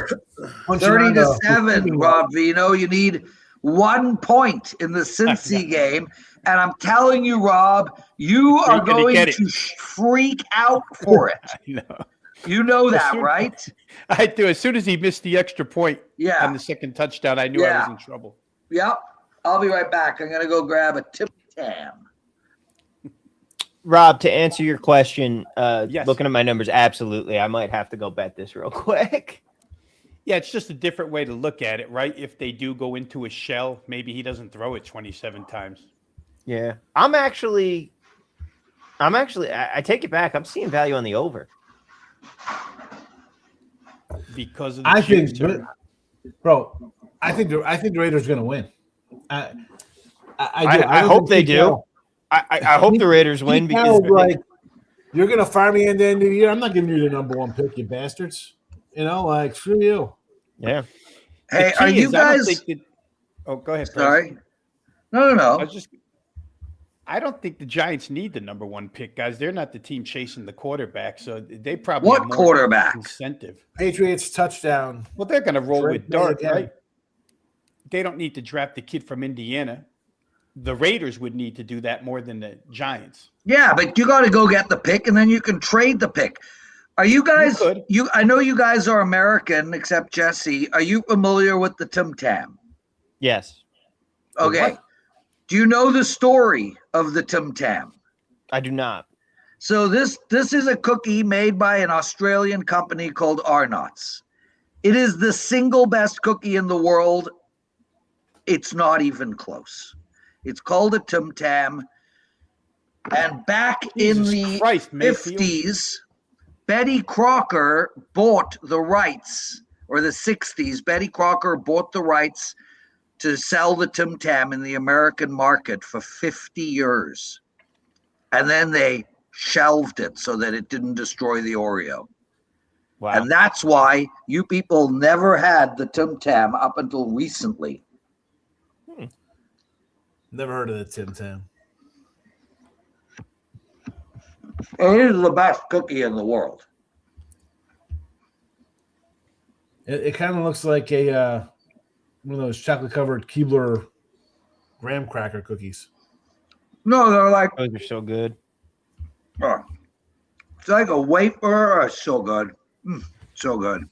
30-7, Rob Vino. You need 1 point in the Cincy game. And I'm telling you, Rob, you are going to freak out for it. I know. You know that, right? I do. As soon as he missed the extra point Yeah. on the second touchdown, I knew I was in trouble. Yep. I'll be right back. I'm going to go grab a Tim Tam. Rob, to answer your question, Yes. looking at my numbers, absolutely. I might have to go bet this real quick. Yeah, it's just a different way to look at it, right? If they do go into a shell, maybe he doesn't throw it 27 times. Yeah. I take it back. I'm seeing value on the over. Because of the I think, Chiefs. bro, I think the Raiders are going to win. I hope they do. I hope the Raiders win because you're going to fire me in the end of the year. I'm not giving you the number 1 pick, you bastards. You know, like, screw you. Yeah. Hey, are you guys? Oh, go ahead. Sorry. No. I don't think the Giants need the number 1 pick, guys. They're not the team chasing the quarterback, so they probably What have more quarterback? incentive. Patriots touchdown. Well, they're going to roll Drake with Dart, again. right? They don't need to draft the kid from Indiana. The Raiders would need to do that more than the Giants. Yeah, but you got to go get the pick, and then you can trade the pick. Are you guys? I know you guys are American, except Jesse. Are you familiar with the Tim Tam? Yes. Okay. Do you know the story of the Tim Tam? I do not. So this is a cookie made by an Australian company called Arnott's. It is the single best cookie in the world. It's not even close. It's called a Tim Tam. And back in the 50s, Betty Crocker bought the rights, or the 60s, Betty Crocker bought the rights to sell the Tim Tam in the American market for 50 years. And then they shelved it so that it didn't destroy the Oreo. Wow. And that's why you people never had the Tim Tam up until recently. Never heard of the Tim Tam. It is the best cookie in the world. It kind of looks like a one of those chocolate-covered Keebler graham cracker cookies. No, they're like Those are so good. It's like a wafer. So good. So good.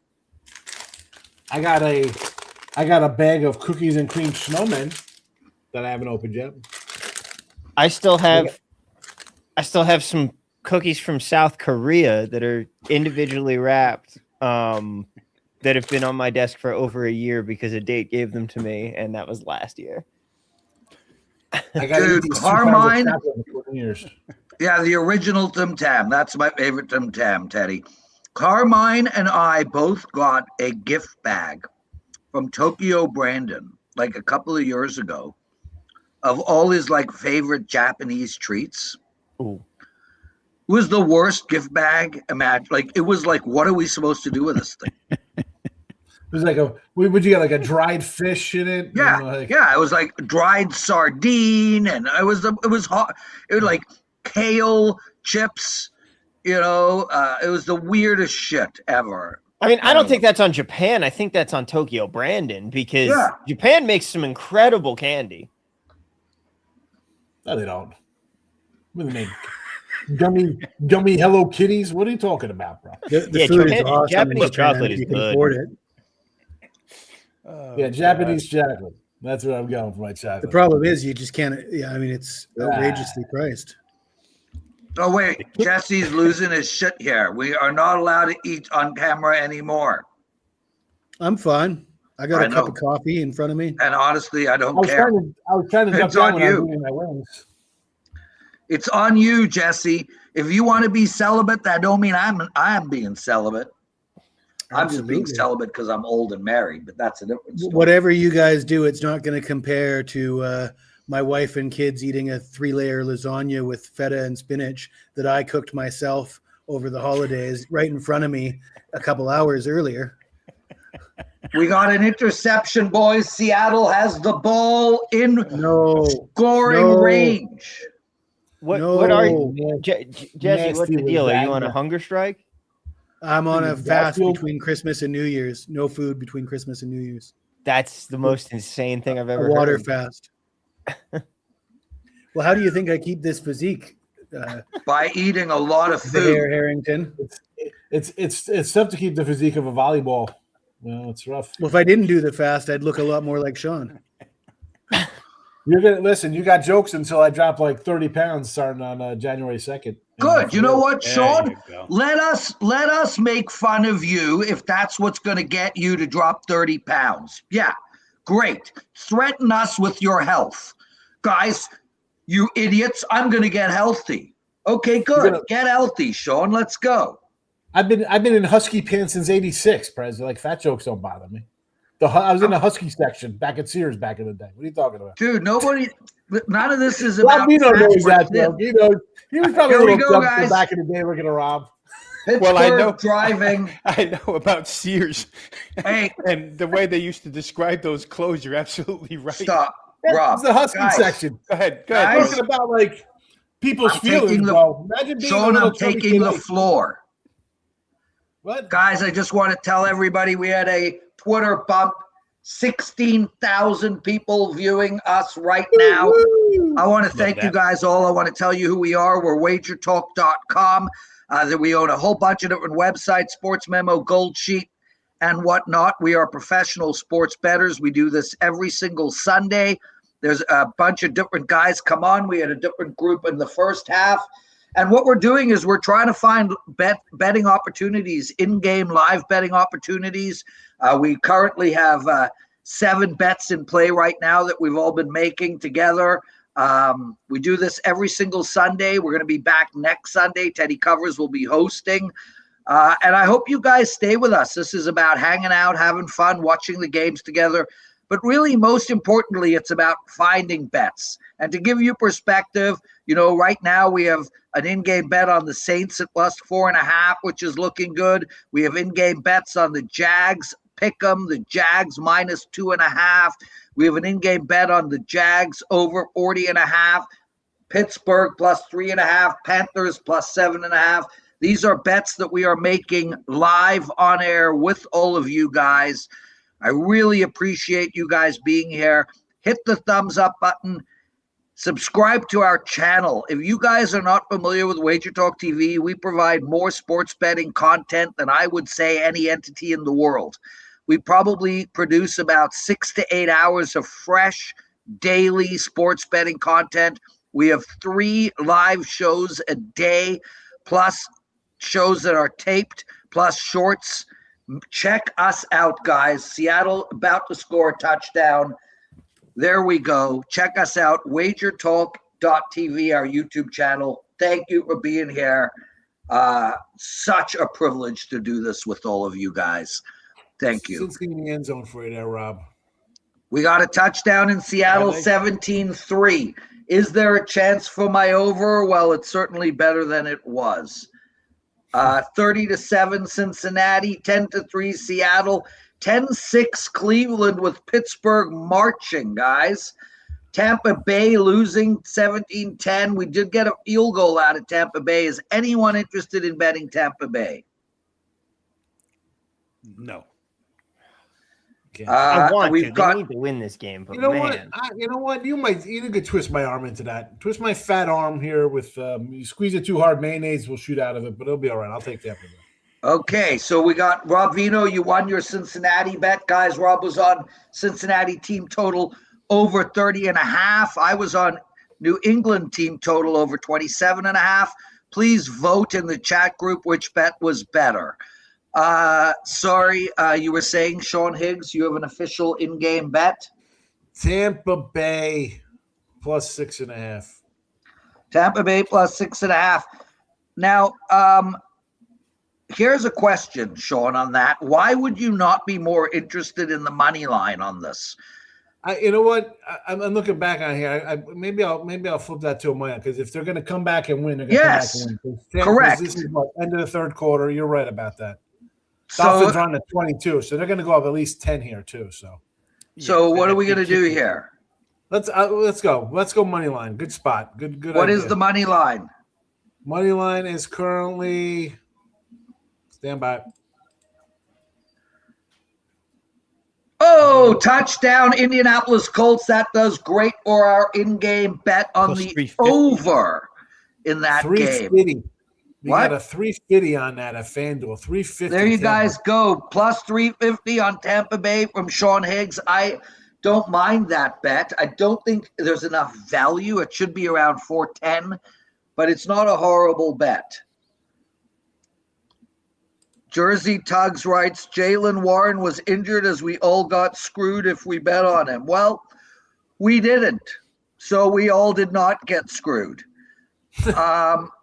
I got a bag of cookies and cream snowmen that I haven't opened yet. I still have some cookies from South Korea that are individually wrapped that have been on my desk for over a year because a date gave them to me, and that was last year. I got Dude, these 2 Carmine- pounds of chocolate in 20 years. Yeah, the original Tim Tam. That's my favorite Tim Tam, Teddy. Carmine and I both got a gift bag from Tokyo Brandon like a couple of years ago of all his like favorite Japanese treats. Ooh. It was the worst gift bag. Imagine, like, it was like, what are we supposed to do with this thing? It was like would you get like a dried fish in it? Yeah, Like, yeah. It was like dried sardine, and it was hot. It was like kale chips. You know, it was the weirdest shit ever. I mean, I don't think that's on Japan. I think that's on Tokyo Brandon because Japan makes some incredible candy. No, they don't. What do they make? Gummy Hello Kitties? What are you talking about, bro? The food is awesome. Japanese chocolate is you can good. afford it. Yeah, Japanese chocolate. That's what I'm going for my chocolate. The problem is you just can't. Yeah, I mean it's outrageously priced. Oh wait, Jesse's losing his shit here. We are not allowed to eat on camera anymore. I'm fine. I got a cup know. of coffee in front of me. And honestly, I I don't was care. trying to jump It's down on when I you. was eating my wings. It's on you, Jesse. If you want to be celibate, that don't mean I'm being celibate. I'm just being Absolutely. celibate because I'm old and married, but that's a different story. Whatever you guys do, it's not going to compare to my wife and kids eating a 3-layer lasagna with feta and spinach that I cooked myself over the holidays right in front of me a couple hours earlier. We got an interception, boys. Seattle has the ball in scoring range. What No. are you, Jesse? What's the Nasty deal? Are you on lasagna. a hunger strike? I'm on a Is that fast fuel? between Christmas and New Year's. No food between Christmas and New Year's. That's the most insane thing I've ever A water heard. fast. Well, how do you think I keep this physique? By eating a lot of The Hare food. Harrington. It's tough to keep the physique of a volleyball. Well, it's rough. Well, if I didn't do the fast, I'd look a lot more like Sean. You're gonna listen. You got jokes until I drop like 30 pounds starting on January 2nd. Good. You know what, There Sean? you go. Let us make fun of you if that's what's going to get you to drop 30 pounds. Yeah, great. Threaten us with your health. Guys, you idiots, I'm going to get healthy. Okay, good. Get healthy, Sean. Let's go. I've been in husky pants since '86, Prez. Like fat jokes don't bother me. I was in the husky section back at Sears back in the day. What are you talking about? Dude, none of this is about Bino fat knows that, percent. bro. He was probably Here a we little go, dumpster guys. back in the day looking at Rob. Pittsburgh Well, I know. driving. I know about Sears. Hey, And the way they used to describe those clothes, you're absolutely right. stop. Rob, It's the husky guys, section. Go ahead. Go Guys, ahead. Talking about like people's I'm feelings, taking the- bro. Imagine being a Sean, little I'm taking the 20K. floor. What? Guys, I just want to tell everybody we had a Twitter bump. 16,000 people viewing us right now. I want to thank you guys all. I want to tell you who we are. We're WagerTalk.com. That we own a whole bunch of different websites, Sports Memo, Gold Sheet, and whatnot. We are professional sports bettors. We do this every single Sunday. There's a bunch of different guys come on. We had a different group in the first half. And what we're doing is we're trying to find betting opportunities, in-game live betting opportunities. We currently have 7 bets in play right now that we've all been making together. We do this every single Sunday. We're going to be back next Sunday. Teddy Covers will be hosting. And I hope you guys stay with us. This is about hanging out, having fun, watching the games together. But really, most importantly, it's about finding bets. And to give you perspective, right now we have an in-game bet on the Saints at plus 4.5, which is looking good. We have in-game bets on the Jags, pick 'em, the Jags minus 2.5. We have an in-game bet on the Jags over 40.5, Pittsburgh plus 3.5, Panthers plus 7.5. These are bets that we are making live on air with all of you guys. I really appreciate you guys being here. Hit the thumbs up button. Subscribe to our channel. If you guys are not familiar with WagerTalk TV, we provide more sports betting content than I would say any entity in the world. We probably produce about 6 to 8 hours of fresh daily sports betting content We have 3 live shows a day, plus shows that are taped, plus shorts. Check us out, guys. Seattle about to score a touchdown. There we go. Check us out. WagerTalk.tv, our YouTube channel. Thank you for being here. Such a privilege to do this with all of you guys. Thank you. Cincy in the end zone for you there, Rob. We got a touchdown in Seattle, 17-3. Is there a chance for my over? Well, it's certainly better than it was. 30-7 Cincinnati, 10-3 Seattle, 10-6 Cleveland with Pittsburgh marching, guys. Tampa Bay losing 17-10. We did get a field goal out of Tampa Bay. Is anyone interested in betting Tampa Bay? No. I want we've to. got- They need to win this game, but You know man. what? You know what? You could twist my arm into that. Twist my fat arm here with you squeeze it too hard, mayonnaise will shoot out of it, but it'll be all right. I'll take that. Okay, so we got Rob Vino. You won your Cincinnati bet, guys. Rob was on Cincinnati team total over 30.5. I was on New England team total over 27.5. Please vote in the chat group which bet was better. Sorry, you were saying, Sean Higgs, you have an official in-game bet? Tampa Bay plus 6.5. Tampa Bay plus 6.5. Now, here's a question, Sean, on that. Why would you not be more interested in the money line on this? You know what? I'm looking back on here. Maybe I'll flip that to a money because if they're going to come back and win, they're going to come back and win. Correct. This is what, end of the third quarter. You're right about that. So, Dolphins are on the 22, so they're going to go up at least 10 here too. So what are we going to do here? Let's go. Let's go money line. Good spot. Good. What idea. is the money line? Money line is currently stand by. Oh, touchdown, Indianapolis Colts. That does great for our in-game bet on Plus the 350. over in that game. 350. We What? got a 350 on that at FanDuel. 350. There you Tampa. guys go. Plus 350 on Tampa Bay from Sean Higgs. I don't mind that bet. I don't think there's enough value. It should be around 410, but it's not a horrible bet. Jersey Tugs writes, Jaylen Warren was injured as we all got screwed if we bet on him. Well, we didn't. So we all did not get screwed.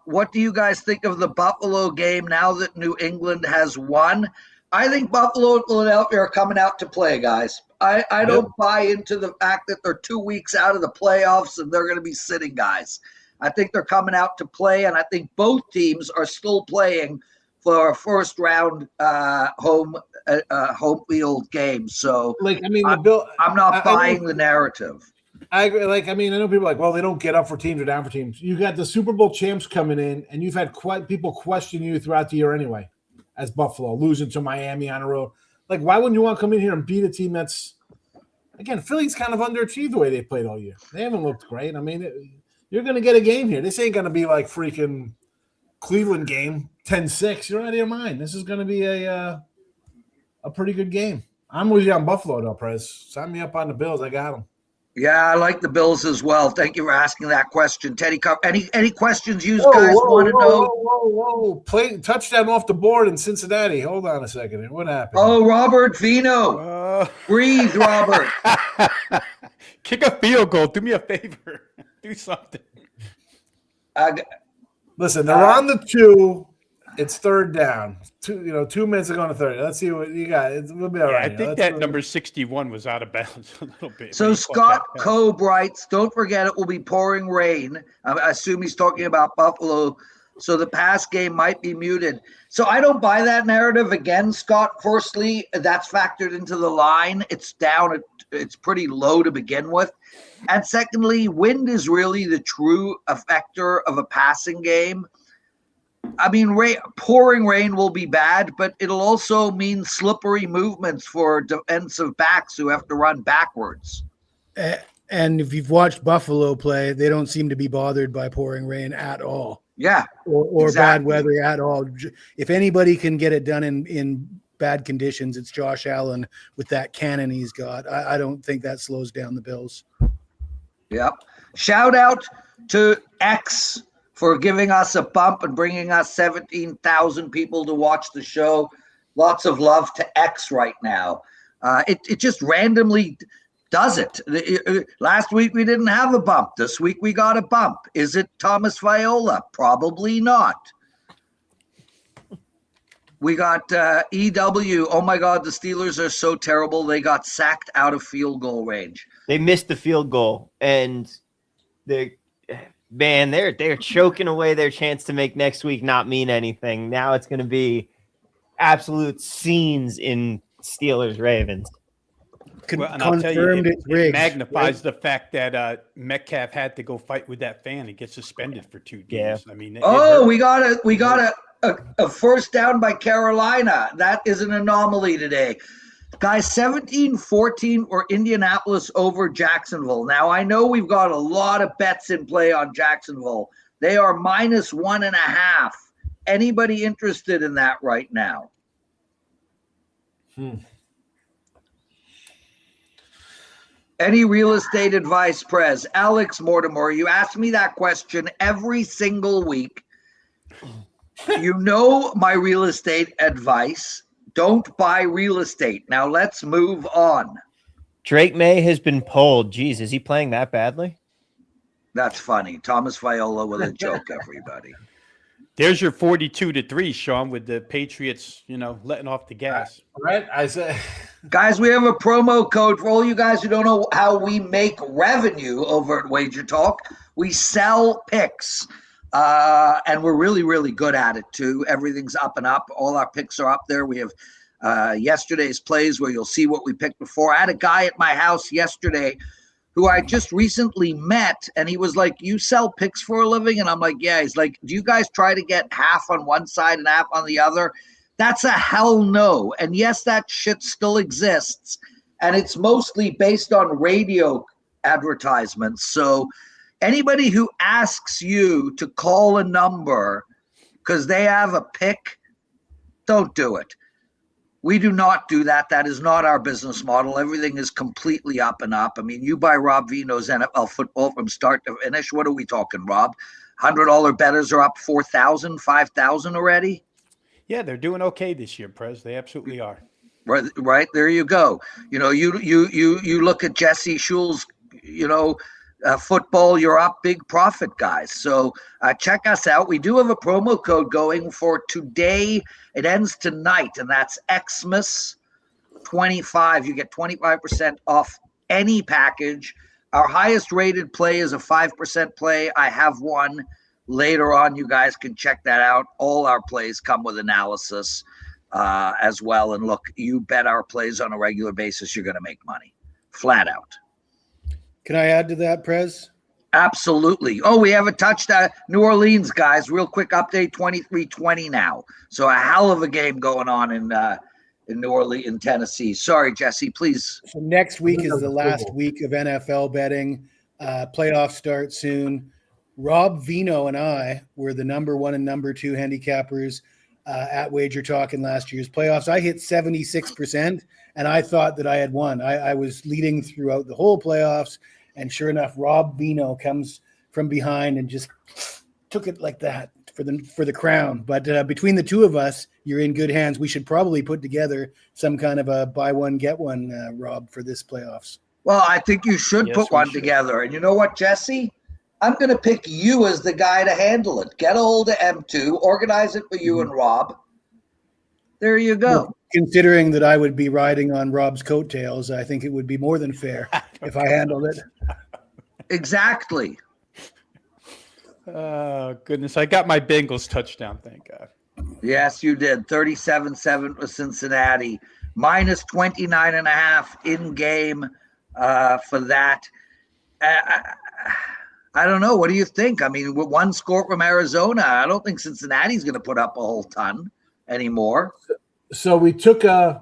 What do you guys think of the Buffalo game now that New England has won? I think Buffalo and Philadelphia are coming out to play, guys. I don't buy into the fact that they're 2 weeks out of the playoffs and they're going to be sitting guys. I think they're coming out to play, and I think both teams are still playing for a first round home field game. So, I'm not buying the narrative. I agree. I know people are like, well, they don't get up for teams or down for teams. You got the Super Bowl champs coming in, and you've had people question you throughout the year anyway, as Buffalo losing to Miami on the road. Like, why wouldn't you want to come in here and beat a team that's, again, Philly's kind of underachieved the way they played all year. They haven't looked great. I mean, you're going to get a game here. This ain't going to be like freaking Cleveland game 10-6. You're out of your mind. This is going to be a pretty good game. I'm with you on Buffalo, though, Prez. Sign me up on the Bills. I got them. Yeah, I like the Bills as well. Thank you for asking that question, Teddy. Any questions you guys want to know? Whoa. Play touchdown off the board in Cincinnati. Hold on a second here. What happened? Oh, Robert Vino. Breathe, Robert. Kick a field goal. Do me a favor. Do something. Listen, they're on the 2. It's third down. 2 minutes ago on the 30. Let's see what you got. We'll be all right. I think that number 61 was out of bounds a little bit. So Scott Cobe writes, don't forget it will be pouring rain. I assume he's talking about Buffalo. So the pass game might be muted. So I don't buy that narrative again, Scott. Firstly, that's factored into the line. It's down. It's pretty low to begin with. And secondly, wind is really the true effector of a passing game. I mean, pouring rain will be bad, but it'll also mean slippery movements for defensive backs who have to run backwards. And if you've watched Buffalo play, they don't seem to be bothered by pouring rain at all. Yeah. Or exactly. Bad weather at all. If anybody can get it done in bad conditions, it's Josh Allen with that cannon he's got. I don't think that slows down the Bills. Yep. Shout out to X for giving us a bump and bringing us 17,000 people to watch the show. Lots of love to X right now. It just randomly does it. Last week we didn't have a bump. This week we got a bump. Is it Thomas Viola? Probably not. We got EW. Oh my God, the Steelers are so terrible. They got sacked out of field goal range. They missed the field goal, and they're choking away their chance to make next week not mean anything. Now it's going to be absolute scenes in Steelers Ravens. Well, and I'll tell you, Confirmed it magnifies the fact that Metcalf had to go fight with that fan and get suspended for 2 games. Yeah. I mean, We got a first down by Carolina. That is an anomaly today. Guys, 17-14 or Indianapolis over Jacksonville. Now, I know we've got a lot of bets in play on Jacksonville. They are -1.5. Anybody interested in that right now? Any real estate advice, Prez? Alex Mortimer, you ask me that question every single week. You know my real estate advice. Don't buy real estate. Now let's move on. Drake May has been pulled. Jeez, is he playing that badly? That's funny. Thomas Viola with a joke, everybody. There's your 42-3, Sean, with the Patriots, letting off the gas. Right? I said, Guys, we have a promo code for all you guys who don't know how we make revenue over at WagerTalk. We sell picks, and we're really, really good at it too. Everything's up and up. All our picks are up there. We have yesterday's plays where you'll see what we picked before. I had a guy at my house yesterday who I just recently met, and he was like, "You sell picks for a living?" And I'm like, "Yeah." He's like, "Do you guys try to get half on one side and half on the other?" That's a hell no. And yes, that shit still exists. And it's mostly based on radio advertisements. So anybody who asks you to call a number because they have a pick, don't do it. We do not do that. That is not our business model. Everything is completely up and up. I mean, you buy Rob Vino's NFL football from start to finish. What are we talking, Rob? $100 bettors are up 4,000, 5,000 already? Yeah, they're doing okay this year, Prez. They absolutely are. Right. There you go. You look at Jesse Schul's, football, you're up, big profit, guys. So check us out. We do have a promo code going for today. It ends tonight, and that's Xmas25. You get 25% off any package. Our highest rated play is a 5% play. I have one later on. You guys can check that out. All our plays come with analysis as well. And look, you bet our plays on a regular basis, you're going to make money. Flat out. Can I add to that, Prez? Absolutely. Oh, we have a touchdown. New Orleans, guys. Real quick update, 23-20 now. So a hell of a game going on in New Orleans, in Tennessee. Sorry, Jesse, please. So next week is the last week of NFL betting. Playoffs start soon. Rob Vino and I were the number 1 and number 2 handicappers at WagerTalk in last year's playoffs. I hit 76%, and I thought that I had won. I was leading throughout the whole playoffs, and sure enough, Rob Vino comes from behind and just took it like that for the crown. But between the two of us, you're in good hands. We should probably put together some kind of a buy one, get one, Rob, for this playoffs. Well, I think you should put one together. And you know what, Jesse? I'm going to pick you as the guy to handle it. Get a hold of M2, organize it for you and Rob. There you go. Well, considering that I would be riding on Rob's coattails, I think it would be more than fair if I handled it. Exactly. Oh, goodness. I got my Bengals touchdown, thank God. Yes, you did. 37-7 with Cincinnati. Minus 29.5 in game for that. I don't know. What do you think? I mean, with one score from Arizona, I don't think Cincinnati's going to put up a whole ton anymore. So we took the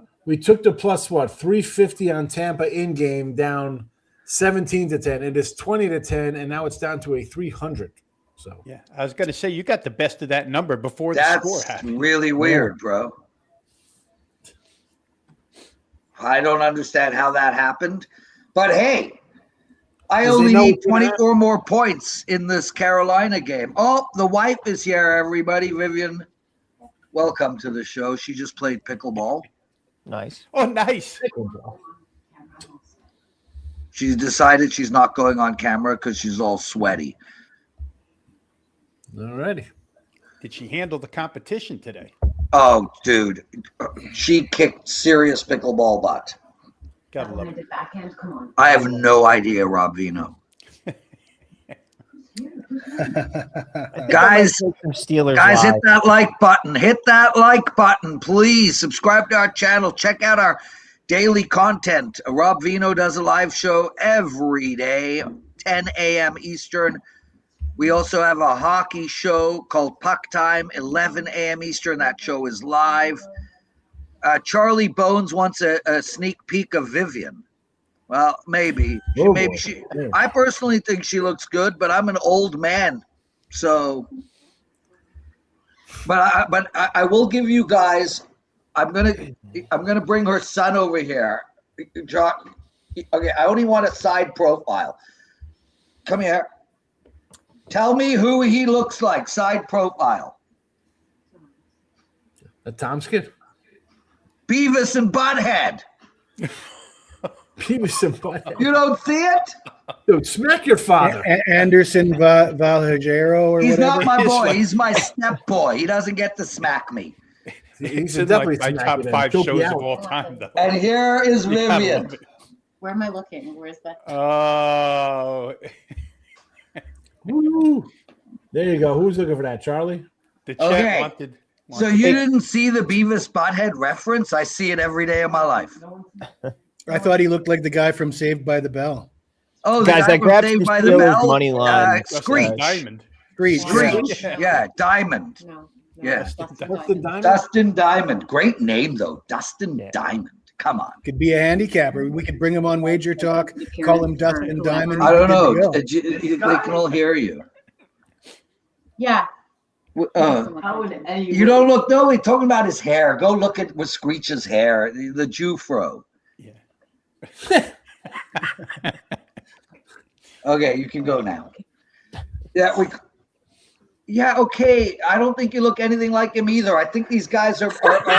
plus 350 on Tampa in game down 17-10. It is 20-10, and now it's down to a 300. So yeah, I was going to say you got the best of that number before the score happened. That's really weird, bro. I don't understand how that happened, but hey, I Does he only know need it's gonna 24 more points in this Carolina game. Oh, the wife is here, everybody. Vivian, welcome to the show. She just played pickleball. Nice. Oh, nice. She's decided she's not going on camera because she's all sweaty. All righty. Did she handle the competition today? Oh, dude. She kicked serious pickleball butt. Gotta love it. Backhand, come on. I have no idea, Rob Vino. Guys, Steelers. Guys, live. hit that like button. Hit that like button, please. Subscribe to our channel. Check out our daily content. Rob Vino does a live show every day, 10 a.m. Eastern. We also have a hockey show called Puck Time, 11 a.m. Eastern. That show is live. Charlie Bones wants a sneak peek of Vivian. Well, maybe. I personally think she looks good, but I'm an old man. So, but I will give you guys. I'm gonna bring her son over here. John, okay, I only want a side profile. Come here. Tell me who he looks like. Side profile. A Tom's kid. Beavis and Butthead. Beavis and Butthead. You don't see it? Dude, smack your father. Anderson Valhajero or He's whatever. not my boy. He's my step boy. He doesn't get to smack me. It's He's in definitely my smack top you then. 5 Choke shows you of out. all time, though. And here is You gotta Vivian. love it. Where am I looking? Where's that? Oh, Woo. There you go. Who's looking for that, Charlie? the chat Okay. wanted. So you didn't see the Beavis Butthead reference? I see it every day of my life. I thought he looked like the guy from Saved by the Bell. Oh, the Guys, guy I from grabbed Saved the by the Steelers Bell, money line. Screech. Diamond. Screech. Yeah. Yeah, Diamond. No. Yes. Dustin Diamond? Dustin Diamond. Great name, though. Dustin Yeah. Diamond. Come on. Could be a handicapper. We could bring him on Wager Talk, call him Dustin Diamond. I don't Good know. to go. They can all hear you. Yeah. You don't look. No, we're talking about his hair. Go look at with Screech's hair. The Jew fro. Yeah. Okay, you can go now. Yeah, okay. I don't think you look anything like him either. I think these guys are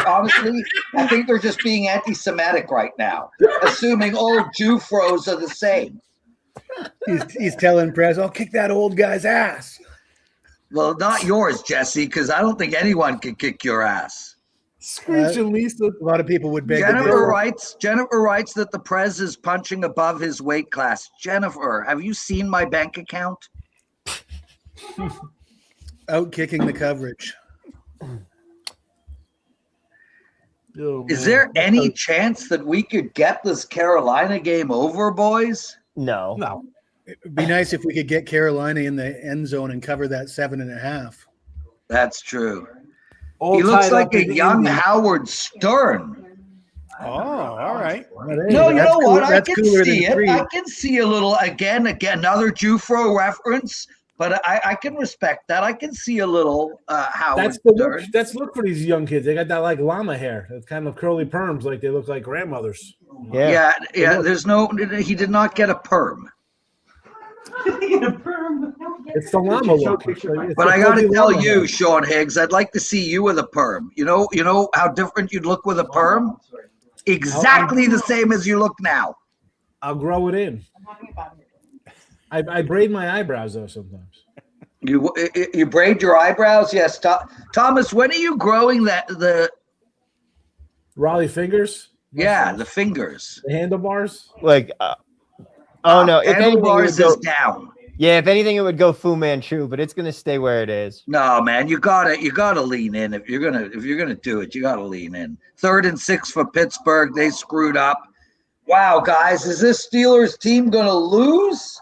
honestly, I think they're just being anti-Semitic right now, assuming all Jew fros are the same. He's telling Prez, I'll kick that old guy's ass. Well, not yours, Jesse, because I don't think anyone can kick your ass. Screech and Lisa. A lot of people would beg to Jennifer differ. writes that the Prez is punching above his weight class. Jennifer, have you seen my bank account? Out kicking the coverage. Oh, Is man. there any chance that we could get this Carolina game over, boys? No. No. It'd be nice if we could get Carolina in the end zone and cover that 7.5. That's true. All He looks tied like up a in the young Indy. Howard Stern. Oh, all right. No, you That's know what? cool- I that's can cooler see than it. three. I can see a little again another Jufro reference, but I can respect that. I can see a little Howard That's the Stern. look. That's look for these young kids. They got that like llama hair. It's kind of curly perms, like they look like grandmothers. Yeah. Yeah. There's no. He did not get a perm. It's the llama look. It's But the I got to fuzzy tell llama you, hair. Sean Higgs, I'd like to see you with a perm. You know how different you'd look with a perm? Exactly the same as you look now. I'll grow it in. I braid my eyebrows though sometimes. You braid your eyebrows? Yes. Thomas, when are you growing the Raleigh fingers. the fingers? The handlebars. Like, oh no! If anything, it Handlebars would is go, down. yeah. If anything, it would go Fu Manchu, but it's gonna stay where it is. No, man, you gotta lean in. If you're gonna do it, you gotta lean in. 3rd and 6 for Pittsburgh. They screwed up. Wow, guys, is this Steelers team gonna lose?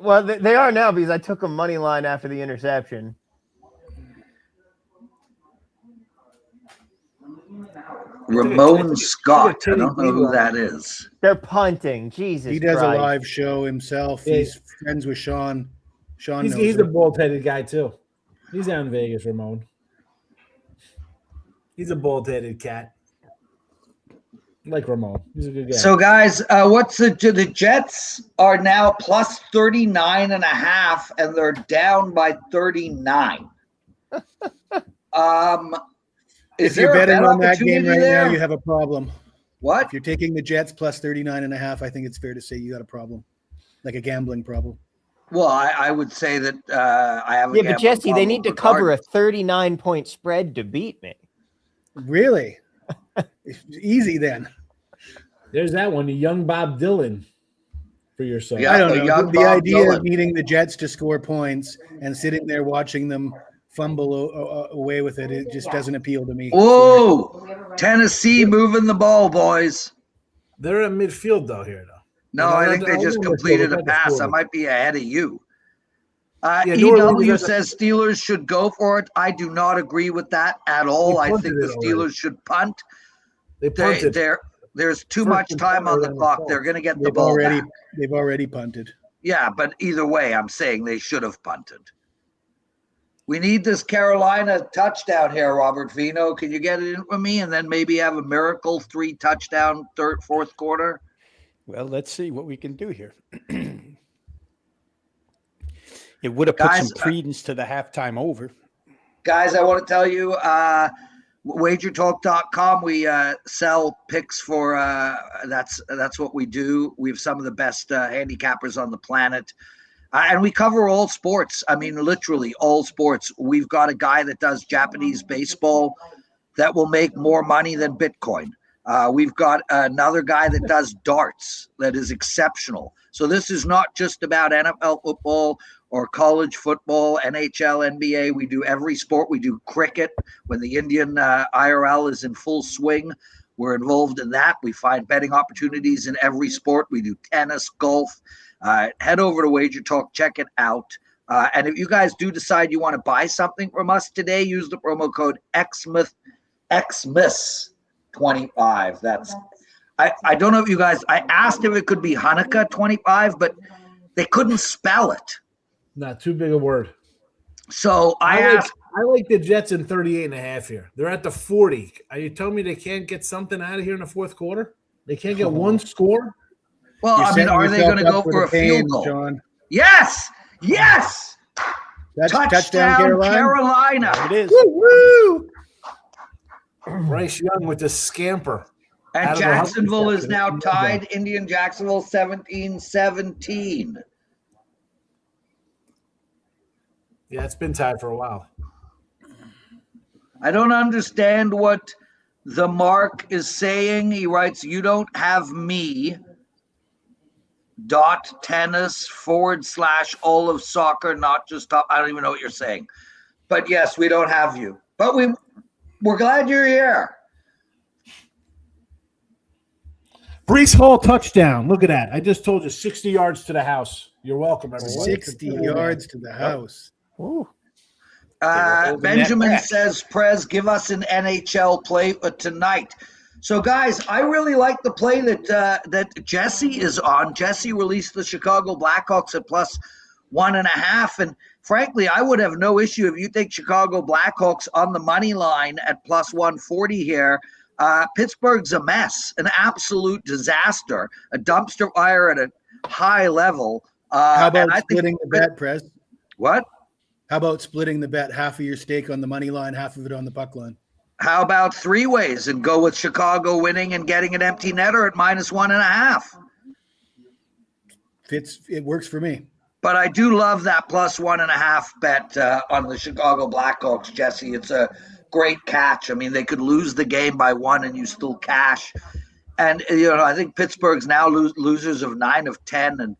Well, they are now because I took a money line after the interception. Ramon Scott. I don't know who that is. They're punting. Jesus, He does Christ. a live show himself. Yeah. He's friends with Sean. Sean knows He's him. a bald-headed guy too. He's down in Vegas, Ramon. He's a bald-headed cat. Like Ramon. He's a good guy. So, guys, what's the Jets are now plus 39.5, and they're down by 39. If you're betting on that game right there? now, you have a problem. What? If you're taking the Jets plus 39.5, I think it's fair to say you got a problem, like a gambling problem. Well, I would say that I have a Yeah, but Jesse, they need to cover a regardless. 39-point spread to beat me. Really? Easy then. There's that one, the young Bob Dylan for yourself. Yeah, I don't the know. young The Bob idea Dylan. of needing the Jets to score points and sitting there watching them fumble away with it, it just doesn't appeal to me. Whoa! Tennessee moving the ball, boys. They're in midfield, though, here, though. No, No, I think they I just know completed they're a pass. I forward. might be ahead of you. Yeah, New Orleans EW has a- says Steelers should go for it. I do not agree with that at all. I punted think the it already. Steelers should punt. They punted. There's too First much and time on the 10 clock. on the They're going to get the They've ball back. already punted. Yeah, but either way, I'm saying they should have punted. We need this Carolina touchdown here, Robert Vino. Can you get it in for me, and then maybe have a miracle 3 touchdown fourth quarter? Well, let's see what we can do here. It would have put Guys, some credence to the halftime over. Guys, I want to tell you, WagerTalk.com. We sell picks for. That's what we do. We have some of the best handicappers on the planet. And we cover all sports. I mean, literally all sports. We've got a guy that does Japanese baseball that will make more money than Bitcoin. We've got another guy that does darts that is exceptional. So this is not just about NFL football or college football, NHL, NBA. We do every sport. We do cricket when the Indian IRL is in full swing. We're involved in that. We find betting opportunities in every sport. We do tennis, golf. Head over to WagerTalk, check it out. And if you guys do decide you want to buy something from us today, use the promo code XMISS25. That's I don't know if you guys, I asked if it could be Hanukkah 25, but they couldn't spell it. Not too big a word. So I like the Jets in 38.5 here. They're at the 40. Are you telling me they can't get something out of here in the fourth quarter? They can't get one score? Well, I mean, are they going to go for a field goal? John. Yes. Touchdown Carolina. There it is. Woo! Bryce Young with the scamper. And Jacksonville is now tied. Indian Jacksonville 17-17. Yeah, it's been tied for a while. I don't understand what the Mark is saying. He writes, "You don't have me. .tennis / all of soccer, not just top." I don't even know what you're saying. But yes, we don't have you. But we're glad you're here. Brees Hall touchdown. Look at that. I just told you 60 yards to the house. You're welcome, everyone. 60 yards to the house. Ooh. Benjamin says, Prez, give us an NHL play for tonight. So, guys, I really like the play that Jesse is on. Jesse released the Chicago Blackhawks at plus 1.5. And frankly, I would have no issue if you take Chicago Blackhawks on the money line at plus 140 here. Pittsburgh's a mess, an absolute disaster, a dumpster fire at a high level. How about splitting the bet, Prez? What? How about splitting the bet? Half of your stake on the money line, half of it on the puck line. How about 3 ways and go with Chicago winning and getting an empty netter at minus 1.5? It works for me. But I do love that plus 1.5 bet on the Chicago Blackhawks, Jesse. It's a great catch. I mean, they could lose the game by 1 and you still cash. And, I think Pittsburgh's now losers of 9 of 10. And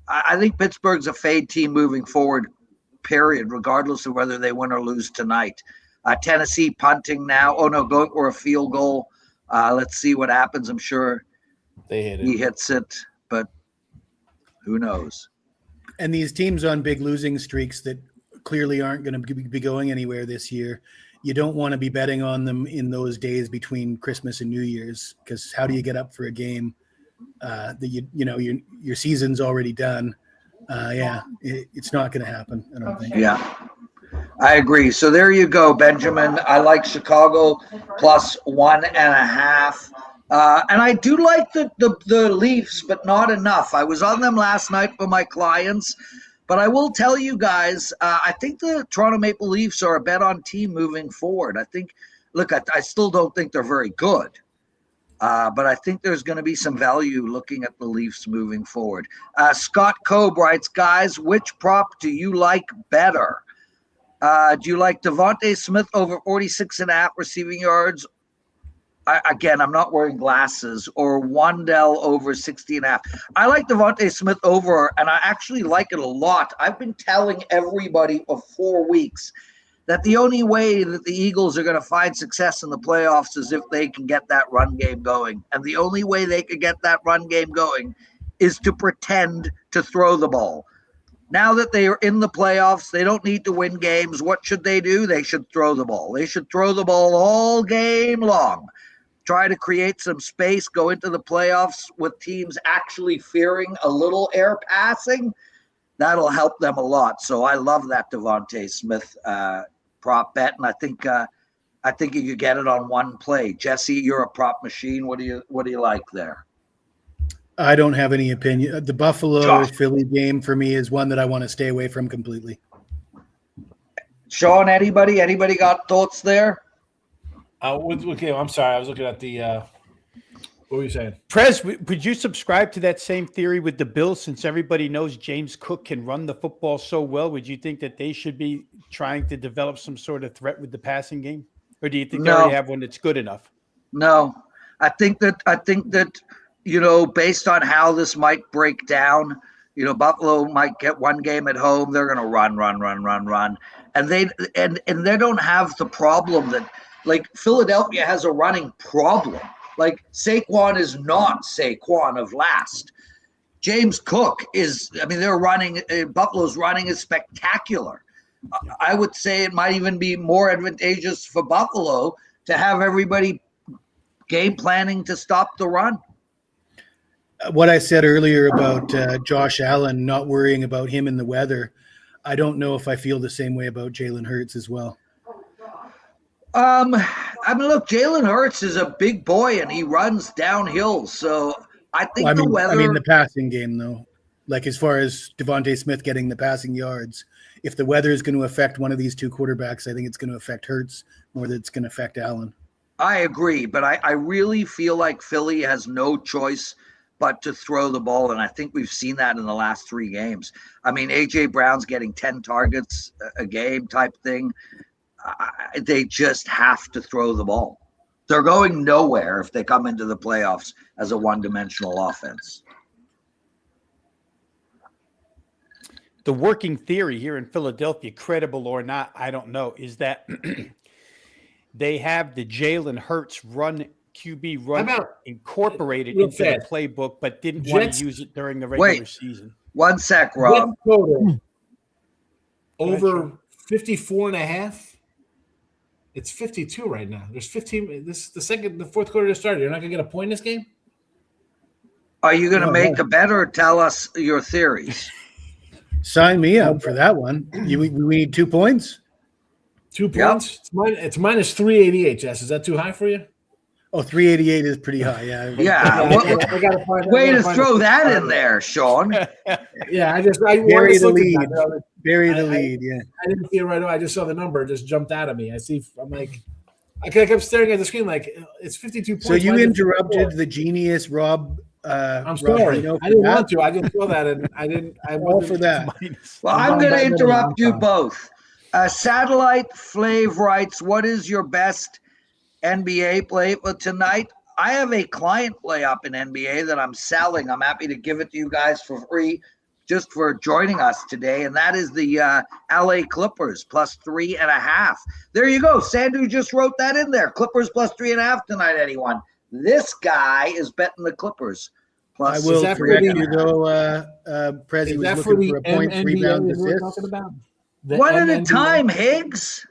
I think Pittsburgh's a fade team moving forward, period, regardless of whether they win or lose tonight. Tennessee punting now. Oh, no, going for a field goal. Let's see what happens. I'm sure he hits it, but who knows? And these teams on big losing streaks that clearly aren't going to be going anywhere this year, you don't want to be betting on them in those days between Christmas and New Year's, because how do you get up for a game that your season's already done? It's not going to happen, I don't think. Yeah, I agree. So there you go, Benjamin. I like Chicago plus 1.5. And I do like the Leafs, but not enough. I was on them last night for my clients, but I will tell you guys, I think the Toronto Maple Leafs are a bet on team moving forward. I think, look, I still don't think they're very good, but I think there's going to be some value looking at the Leafs moving forward. Scott Cobe writes, guys, which prop do you like better? Do you like Devontae Smith over 46.5 receiving yards? Again, I'm not wearing glasses, or Wandell over 60.5. I like Devontae Smith over, and I actually like it a lot. I've been telling everybody for 4 weeks that the only way that the Eagles are going to find success in the playoffs is if they can get that run game going. And the only way they could get that run game going is to pretend to throw the ball. Now that they are in the playoffs, they don't need to win games. What should they do? They should throw the ball. They should throw the ball all game long. Try to create some space, go into the playoffs with teams actually fearing a little air passing. That'll help them a lot. So I love that Devontae Smith prop bet, and I think you get it on one play. Jesse, you're a prop machine. What do you like there? I don't have any opinion. The Buffalo Josh. Philly game for me is one that I want to stay away from completely. Sean, anybody got thoughts there? Okay, I'm sorry. I was looking at the. What were you saying? Prez, would you subscribe to that same theory with the Bills, since everybody knows James Cook can run the football so well? Would you think that they should be trying to develop some sort of threat with the passing game? Or do you think they already have one that's good enough? No. I think that, based on how this might break down, Buffalo might get one game at home. They're going to run. And they don't have the problem that, like, Philadelphia has a running problem. Like, Saquon is not Saquon of last. James Cook Buffalo's running is spectacular. I would say it might even be more advantageous for Buffalo to have everybody game planning to stop the run. What I said earlier about Josh Allen, not worrying about him in the weather, I don't know if I feel the same way about Jalen Hurts as well. Look, Jalen Hurts is a big boy and he runs downhill. So I think the weather. I mean, the passing game, though, like as far as Devontae Smith getting the passing yards, if the weather is going to affect one of these two quarterbacks, I think it's going to affect Hurts more than it's going to affect Allen. I agree, but I really feel like Philly has no choice but to throw the ball. And I think we've seen that in the last 3 games. I mean, A.J. Brown's getting 10 targets a game type thing. They just have to throw the ball. They're going nowhere if they come into the playoffs as a one-dimensional offense. The working theory here in Philadelphia, credible or not, I don't know, is that they have the Jalen Hurts QB run incorporated into the playbook, but didn't want to use it during the regular season. One sec, Rob. Over 54.5. It's 52 right now. There's 15. The fourth quarter just started. You're not gonna get a point in this game. Are you gonna make a bet or tell us your theories? Sign me up for that one. We need 2 points. 2 points. Yep. It's minus 388. Jess, is that too high for you? Oh, 388 is pretty high. Yeah. Way to throw that in there, Sean. Yeah, I bury the lead. Bury the lead. Yeah. I didn't see it right away. I just saw the number. It just jumped out at me. I kept staring at the screen like it's 52 points. So you interrupted the genius Rob. I'm sorry. I didn't want to. I just saw that and I didn't. I all for that. Well, I'm going to interrupt you both. Satellite Flav writes, "What is your best NBA play for tonight?" I have a client play up in NBA that I'm selling. I'm happy to give it to you guys for free just for joining us today, and that is the LA Clippers plus 3.5. There you go. Sandu just wrote that in there. Clippers plus 3.5 tonight, anyone. This guy is betting the Clippers. Plus, I will correct you, though, Prez was looking for a points, rebounds, assists. One at a time, Higgs.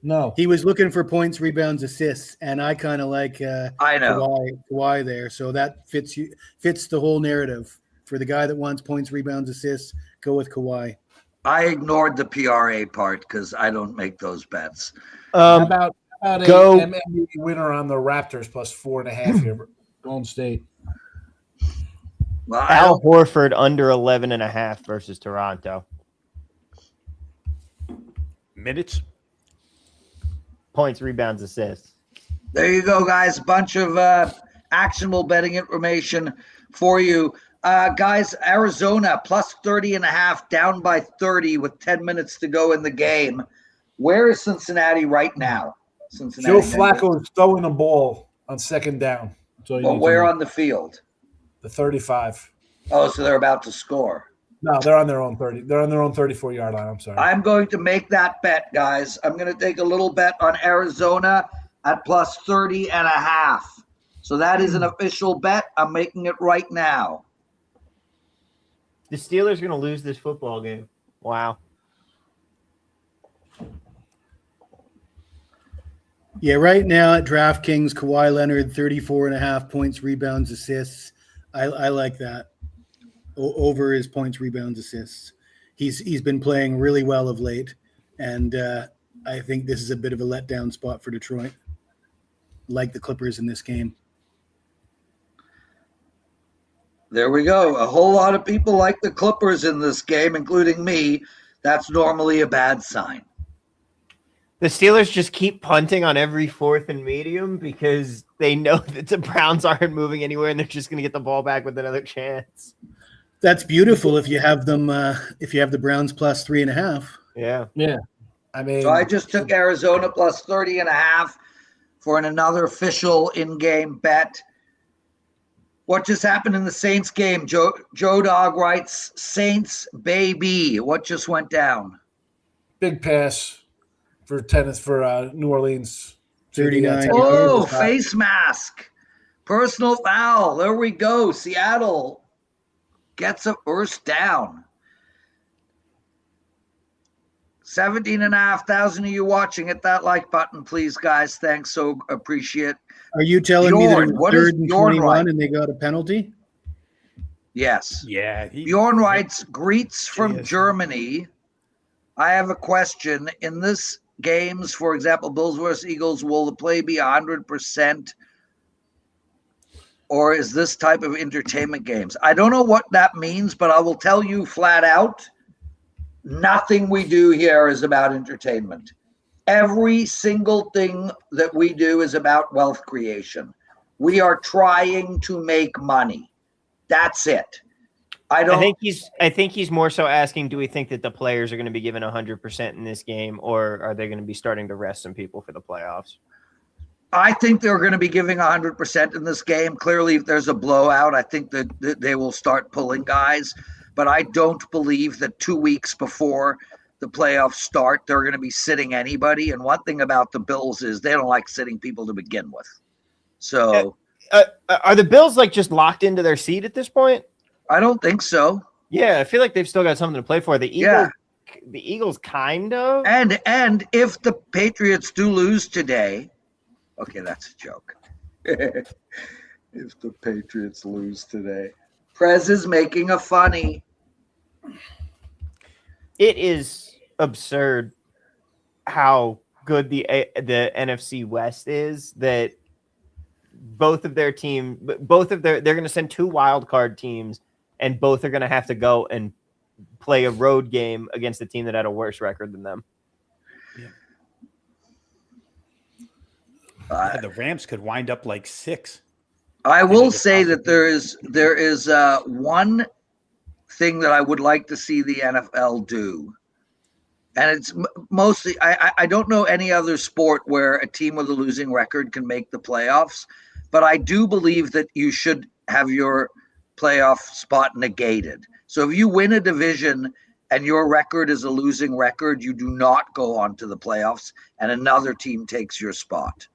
No, he was looking for points, rebounds, assists, and I kind of like Kawhi there. So that fits the whole narrative. For the guy that wants points, rebounds, assists, go with Kawhi. I ignored the PRA part because I don't make those bets. About a NBA winner on the Raptors plus 4.5 here. Golden State. Well, Al Horford under 11.5 versus Toronto. Minutes. Points, rebounds, assists. there you go, guys. Bunch of actionable betting information for you. Guys, Arizona plus 30.5, down by 30 with 10 minutes to go in the game. Where is Cincinnati right now? Cincinnati. Joe Flacco is throwing the ball on second down. But where on the field? The 35. Oh, so they're about to score. No, they're on their own 30. They're on their own 34-yard line. I'm sorry. I'm going to make that bet, guys. I'm going to take a little bet on Arizona at plus 30.5. So that is an official bet. I'm making it right now. The Steelers are going to lose this football game. Wow. Yeah, right now at DraftKings, Kawhi Leonard, 34.5 points, rebounds, assists. I like that. Over his points, rebounds, assists. He's been playing really well of late, and I think this is a bit of a letdown spot for Detroit. Like the Clippers in this game. There we go. A whole lot of people like the Clippers in this game, including me. That's normally a bad sign. The Steelers just keep punting on every 4th and medium because they know that the Browns aren't moving anywhere and they're just going to get the ball back with another chance. That's beautiful if you have them. If you have the Browns plus 3.5. Yeah. Yeah. I mean, So I just took Arizona plus 30.5 for another official in-game bet. What just happened in the Saints game? Joe Dog writes, Saints, baby. What just went down? big pass for tennis for New Orleans. 39. Oh, face mask. Personal foul. There we go. Seattle gets a first down. 17,500 of you watching. Hit that like button, please, guys. Thanks. So appreciate. Are you telling me that it Bjorn, was what is 3rd and Bjorn 21 right? and they got a penalty? Yes. Yeah. Bjorn writes, greets from Yes. Germany. I have a question. In this games, for example, Bills versus Eagles, will the play be 100%? Or is this type of entertainment games? I don't know what that means, but I will tell you flat out, nothing we do here is about entertainment. Every single thing that we do is about wealth creation. We are trying to make money. That's it. I think he's more so asking, do we think that the players are going to be given 100% in this game, or are they going to be starting to rest some people for the playoffs? I think they're going to be giving 100% in this game. Clearly, if there's a blowout, I think that they will start pulling guys. But I don't believe that 2 weeks before the playoffs start, they're going to be sitting anybody. And one thing about the Bills is they don't like sitting people to begin with. So are the Bills like just locked into their seat at this point? I don't think so. Yeah, I feel like they've still got something to play for. The Eagles kind of. And if the Patriots do lose today, okay, that's a joke. If the Patriots lose today, Prez is making a funny. It is absurd how good the NFC West is that they're going to send 2 wild card teams and both are going to have to go and play a road game against a team that had a worse record than them. The Rams could wind up like 6. I will say that there is one thing that I would like to see the NFL do. And it's mostly, I don't know any other sport where a team with a losing record can make the playoffs, but I do believe that you should have your playoff spot negated. So if you win a division and your record is a losing record, you do not go on to the playoffs and another team takes your spot.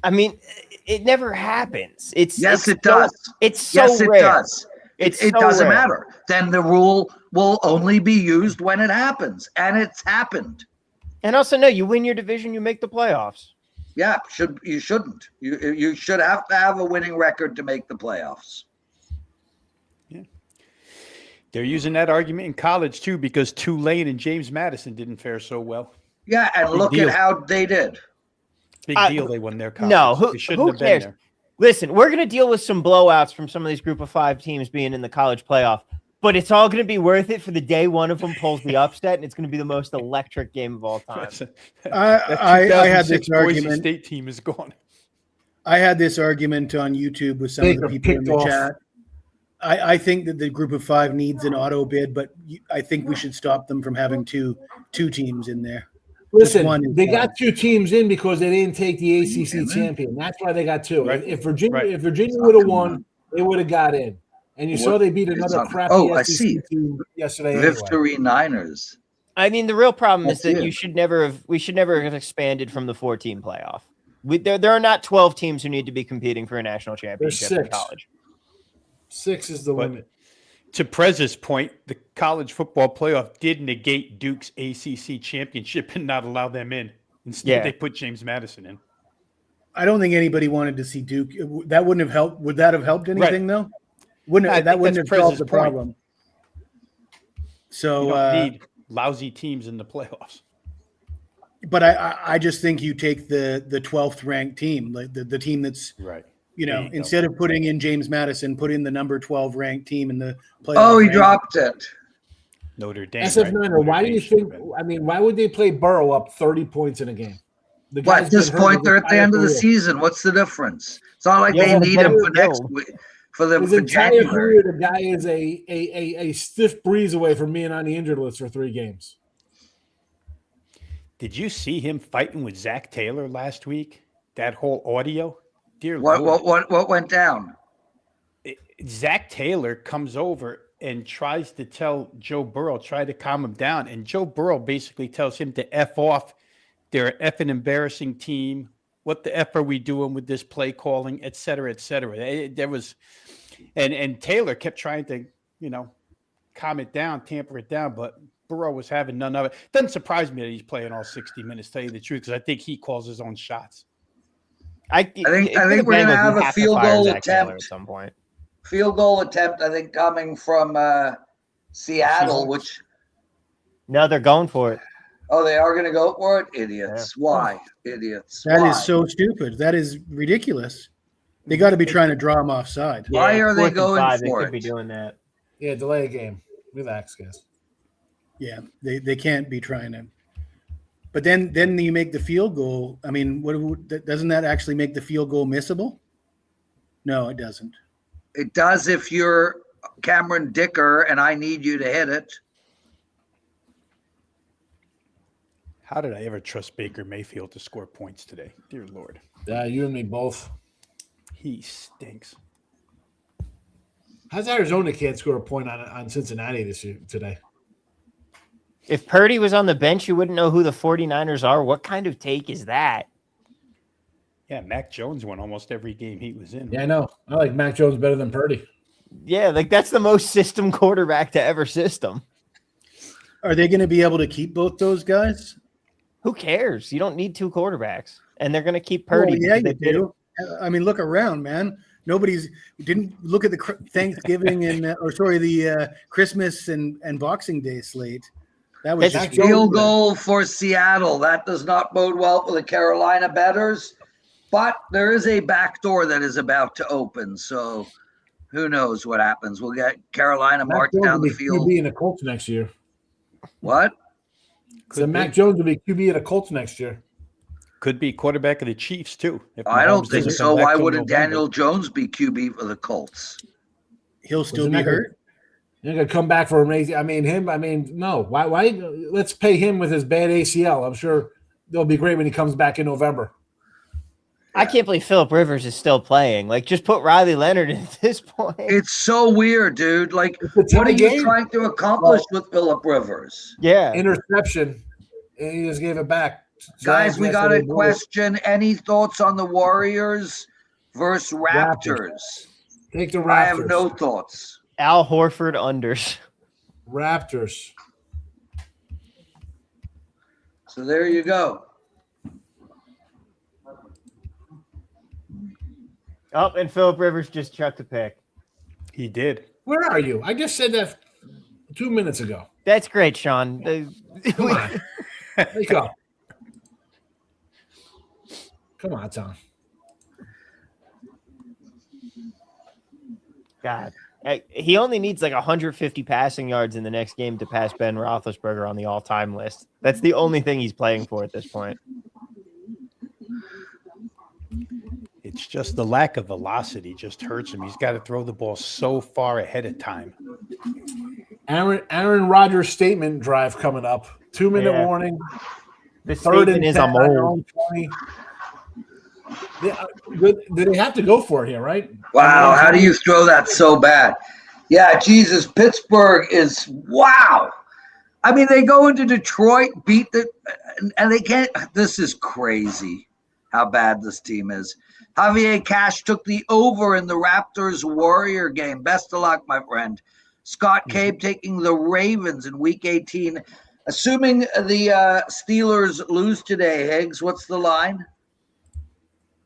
I mean, it never happens. It does. It's so rare. It does. It so doesn't rare. matter. Then the rule will only be used when it happens, and it's happened. And also, no, you win your division, you make the playoffs. Yeah, you shouldn't. You should have to have a winning record to make the playoffs. Yeah, they're using that argument in college too because Tulane and James Madison didn't fare so well. Yeah, and look at how they did. Big deal. They won their conference. No, They shouldn't who have been cares? there. Listen, we're going to deal with some blowouts from some of these group of 5 teams being in the college playoff, but it's all going to be worth it for the day one of them pulls the upset, and it's going to be the most electric game of all time. I had this Boise argument. State team is gone. I had this argument on YouTube with some of the Baker people in picked the off. chat. I think that the group of 5 needs an auto bid, but I think we should stop them from having two teams in there. Listen, one is they fine. got 2 teams in because they didn't take the ACC champion. That's why they got 2. Right. If Virginia Right. would have won, they would have got in. And you saw they beat It's another not- crappy oh, I SEC see. team yesterday. Anyway. Victory Niners. I mean, the real problem is That's that it. we should never have expanded from the 4-team playoff. There are not 12 teams who need to be competing for a national championship in 6. college. 6 is the But limit. to Prez's point, the college football playoff did negate Duke's ACC championship and not allow them in. Instead, Yeah. they put James Madison in. I don't think anybody wanted to see Duke. That wouldn't have helped. Would that have helped anything though? Wouldn't I that think wouldn't have that's solved Prez's the point. problem? So, You don't need lousy teams in the playoffs. but I just think you take the 12th ranked team, like the team that's Right. you go. instead of putting in James Madison, put in the number 12 ranked team in the playoff. Oh, he ranking. dropped it. Notre Dame. SF9, right? why Notre do you Dame should think? have been. I mean, why would they play Burrow up 30 points in a game? The Well, guy's at this been hurt point, his they're at the entire end of the career. season. What's the difference? It's not like Yeah, they but need him better for next build. week, His for entire January. career, the guy is a stiff breeze away from being on the injured list for 3 games. Did you see him fighting with Zach Taylor last week? That whole audio? Dear What Lord. what went down? Zach Taylor comes over and tries to tell Joe Burrow, try to calm him down. And Joe Burrow basically tells him to F off. They're an effing embarrassing team. What the F are we doing with this play calling, et cetera, et cetera. There was, and Taylor kept trying to, calm it down, tamper it down, but Burrow was having none of it. Doesn't surprise me that he's playing all 60 minutes, tell you the truth, because I think he calls his own shots. I think we're gonna have a field goal attempt. at some point. Field goal attempt, I think, coming from Seattle, which No, they're going for it. they are going to go for it. Idiots! Why, idiots? That Why? is so stupid. That is ridiculous. They got to be trying to draw him offside. Why are they 4th and going 5, for They it? could be doing that. Yeah, delay a game. Relax, guys. Yeah, they can't be trying to. But then you make the field goal. I mean, doesn't that actually make the field goal missable? No, it doesn't. It does if you're Cameron Dicker and I need you to hit it. How did I ever trust Baker Mayfield to score points today? Dear Lord. Yeah, you and me both. He stinks. How's Arizona can't score a point on Cincinnati today? If Purdy was on the bench, you wouldn't know who the 49ers are. What kind of take is that? Yeah, Mac Jones won almost every game he was in. Yeah, I know. I like Mac Jones better than Purdy. Yeah, that's the most system quarterback to ever system. Are they going to be able to keep both those guys? Who cares? You don't need 2 quarterbacks. And they're going to keep Purdy. Well, yeah, because you they did do. I mean, look around, man. Didn't look at the Thanksgiving and the Christmas and Boxing Day slate. That was It's just Field goal for Seattle. That does not bode well for the Carolina bettors, but there is a back door that is about to open. So who knows what happens? We'll get Carolina marked down the field. QB in the Colts next year. What? So Mac Jones will be QB at the Colts next year. Could be quarterback of the Chiefs, too. if I don't Mahomes think doesn't so. come back Why till wouldn't November. Daniel Jones be QB for the Colts? He'll still Wasn't be that hurt. You're gonna come back for amazing. No. Why? Let's pay him with his bad ACL. I'm sure it'll be great when he comes back in November. I can't believe Phillip Rivers is still playing. Like, just put Riley Leonard in at this point. It's so weird, dude. Like, It's a what are tie you game. trying to accomplish with Phillip Rivers? Yeah. Interception, and he just gave it back. Guys, we got a Yesterday, question. Any thoughts on the Warriors versus Raptors? Take the Raptors. I have no thoughts. Al Horford unders. Raptors. So there you go. Oh, and Phillip Rivers just chucked a pick. He did. Where are you? I just said that 2 minutes ago. That's great, Sean. Come on. Wake up. Come on, Tom. God. He only needs like 150 passing yards in the next game to pass Ben Roethlisberger on the all-time list. That's the only thing he's playing for at this point. It's just the lack of velocity just hurts him. He's got to throw the ball so far ahead of time. Aaron Rodgers statement drive coming up. 2-minute warning. The Third statement and is 10 I'm on your old. own 20. They have to go for it here, right? Wow, how do you throw that so bad? Yeah, Jesus, Pittsburgh is wow. I mean, they go into Detroit, beat and they can't. This is crazy how bad this team is. Javier Cash took the over in the Raptors-Warrior game. Best of luck, my friend. Scott Cabe taking the Ravens in Week 18. Assuming the Steelers lose today, Higgs, what's the line?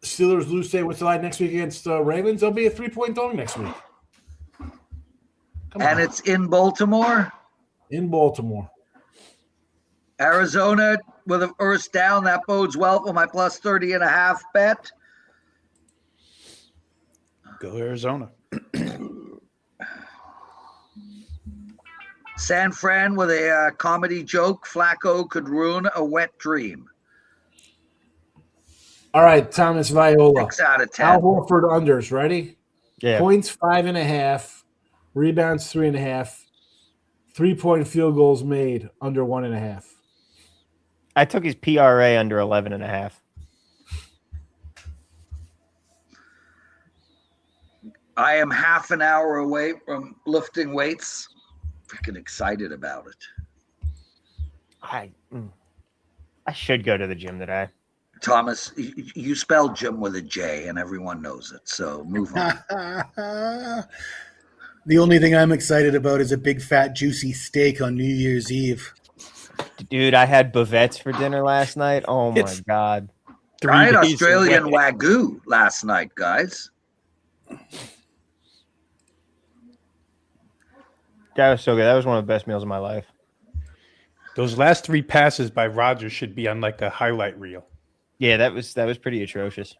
Steelers lose today. What's the line next week against Ravens? They'll be a 3-point dog next week. And it's in Baltimore? In Baltimore. Arizona with a first down. That bodes well for my plus 30.5 bet. Go Arizona. San Fran with a comedy joke. Flacco could ruin a wet dream. All right, Thomas Viola. 6 out of 10. Al Horford unders. Ready? Yeah. Points 5.5. Rebounds 3.5. 3-point field goals made under 1.5. I took his PRA under 11.5. I am half an hour away from lifting weights. Freaking excited about it. I should go to the gym today. Thomas, you spell gym with a J, and everyone knows it. So move on. The only thing I'm excited about is a big fat juicy steak on New Year's Eve. Dude, I had bavettes for dinner last night. Oh my God. I had Australian Wagyu last night, guys. That was so good. That was one of the best meals of my life. Those last 3 passes by Rodgers should be on like a highlight reel. Yeah, that was pretty atrocious.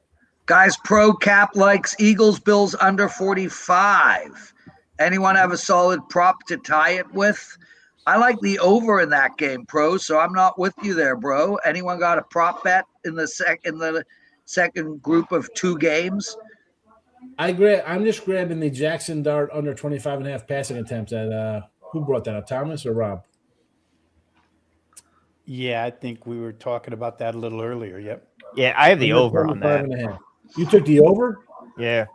Guys, Pro Cap likes Eagles, Bills under 45. Anyone have a solid prop to tie it with? I like the over in that game, Pro, so I'm not with you there, bro. Anyone got a prop bet in the second group of 2 games? I'm just grabbing the Jackson Dart under 25.5 passing attempts at who brought that up, Thomas or Rob? Yeah, I think we were talking about that a little earlier. Yep. Yeah, I have the over on that. 25.5. You took the over? Yeah.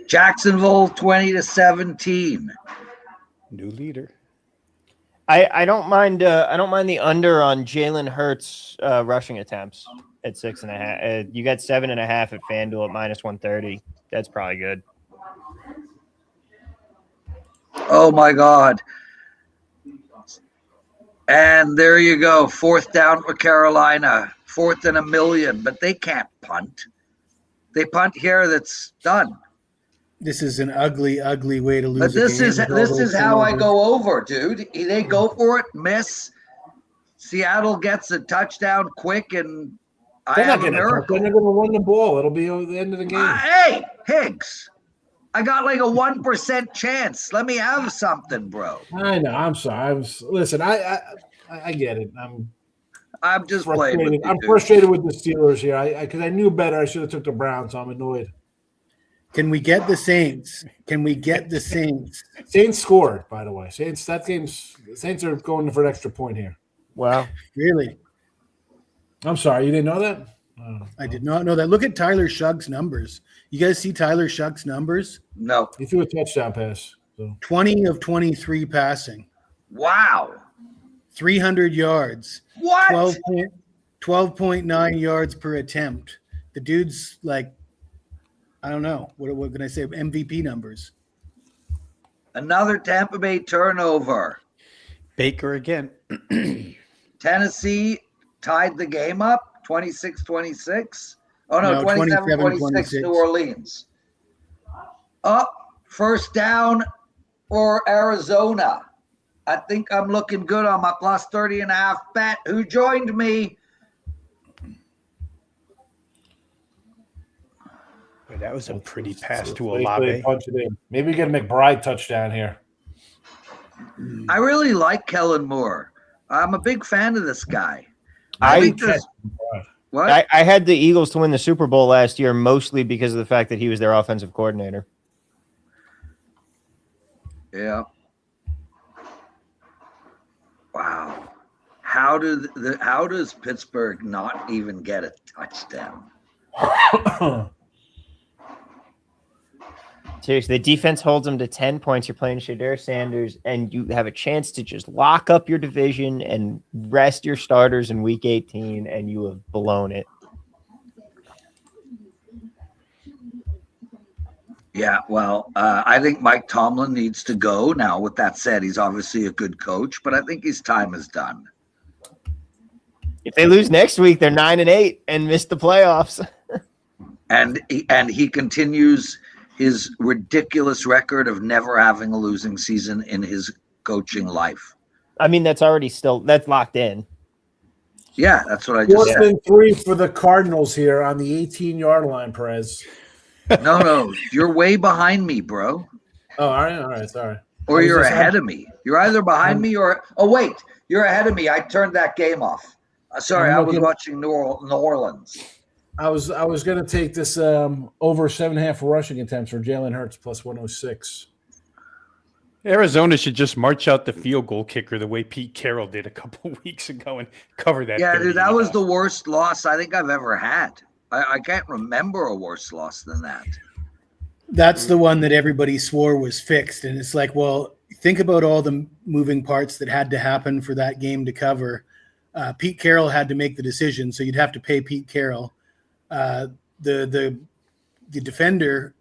Jacksonville 20-17. New leader. I don't mind the under on Jalen Hurts rushing attempts at 6.5. You got 7.5 at FanDuel at -130. That's probably good. Oh my God. And there you go. 4th down for Carolina. 4th and 1,000,000, but they can't punt. They punt here. That's done. This is an ugly, ugly way to lose. But this is how I go over, dude. They go for it, miss. Seattle gets a touchdown quick, and I have a miracle. They're going to run the ball. It'll be the end of the game. Hey, Higgs, I got like a 1% chance. Let me have something, bro. I know. I'm sorry. Listen. I get it. I'm just playing with you, I'm frustrated with the Steelers here. Because I knew better. I should have took the Browns. So I'm annoyed. Can we get the Saints? Can we get the Saints? Saints scored, by the way. Saints are going for an extra point here. Wow. Really? I'm sorry. You didn't know that? Oh. I did not know that. Look at Tyler Shugg's numbers. You guys see Tyler Shugg's numbers? No. He threw a touchdown pass. So. 20 of 23 passing. Wow. 300 yards. What? 12.9 yards per attempt. The dude's like, I don't know. What can I say? MVP numbers. Another Tampa Bay turnover. Baker again. Tennessee tied the game up, 26-26. Oh, no, 27-26 New Orleans. Up, first down for Arizona. I think I'm looking good on my plus 30.5 bet. Who joined me? That was a pretty pass to They Olave. punch it in. Maybe we get a McBride touchdown here. I really like Kellen Moore. I'm a big fan of this guy. I think this. What? I had the Eagles to win the Super Bowl last year, mostly because of the fact that he was their offensive coordinator. Yeah. Wow. How does Pittsburgh not even get a touchdown? Seriously, the defense holds them to 10 points. You're playing Shadur Sanders, and you have a chance to just lock up your division and rest your starters in Week 18, and you have blown it. Yeah, well, I think Mike Tomlin needs to go. Now, with that said, he's obviously a good coach, but I think his time is done. If they lose next week, they're 9-8 and miss the playoffs. And he continues his ridiculous record of never having a losing season in his coaching life. I mean, that's locked in. Yeah, that's what I just Fourth said. and 3 for the Cardinals here on the 18-yard line, Perez. No, you're way behind me, bro. Oh, all right, sorry. Or you're ahead of me. You're either behind me or wait, you're ahead of me. I turned that game off. Sorry, I was watching New Orleans. I was going to take this over 7.5 rushing attempts for Jalen Hurts plus 106. Arizona should just march out the field goal kicker the way Pete Carroll did a couple weeks ago and cover that. Yeah, dude, that was the worst loss I think I've ever had. I can't remember a worse loss than that. That's the one that everybody swore was fixed. And it's like, well, think about all the moving parts that had to happen for that game to cover. Pete Carroll had to make the decision, so you'd have to pay Pete Carroll. The defender,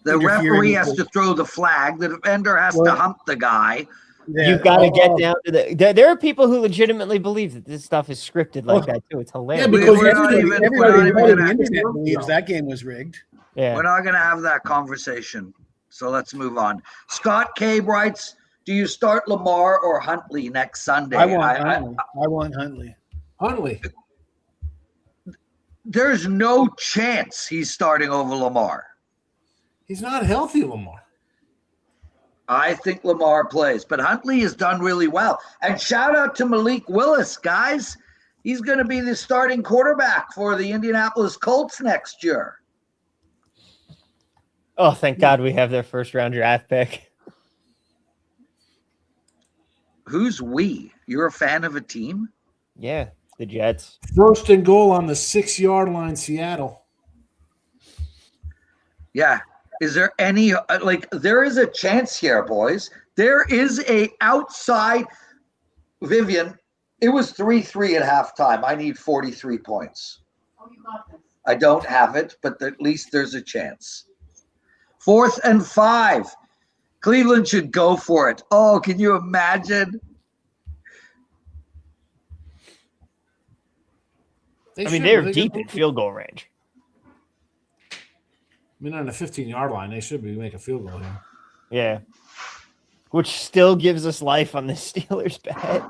the referee has to throw the flag. The defender has to hump the guy. Yeah. You've got to get down to the. There are people who legitimately believe that this stuff is scripted like that too. It's hilarious. Yeah, because everybody on the internet believes that game was rigged. Yeah, we're not going to have that conversation. So let's move on. Scott Cabe writes, "Do you start Lamar or Huntley next Sunday?" I want Huntley. Huntley. There's no chance he's starting over Lamar. He's not healthy, Lamar. I think Lamar plays, but Huntley has done really well. And shout out to Malik Willis, guys. He's going to be the starting quarterback for the Indianapolis Colts next year. Oh, thank God we have their first round draft pick. Who's we? You're a fan of a team? Yeah, the Jets. First and goal on the 6-yard line, Seattle. Yeah. Is there any there is a chance here, boys. There is a outside Vivian. It was 3-3 at halftime. I need 43 points. Oh, you got this. I don't have it, but at least there's a chance. 4th and 5. Cleveland should go for it. Oh, can you imagine? They're deep in field goal range. I mean, on the 15-yard line, they should be making a field goal here. Yeah. Which still gives us life on the Steelers bet.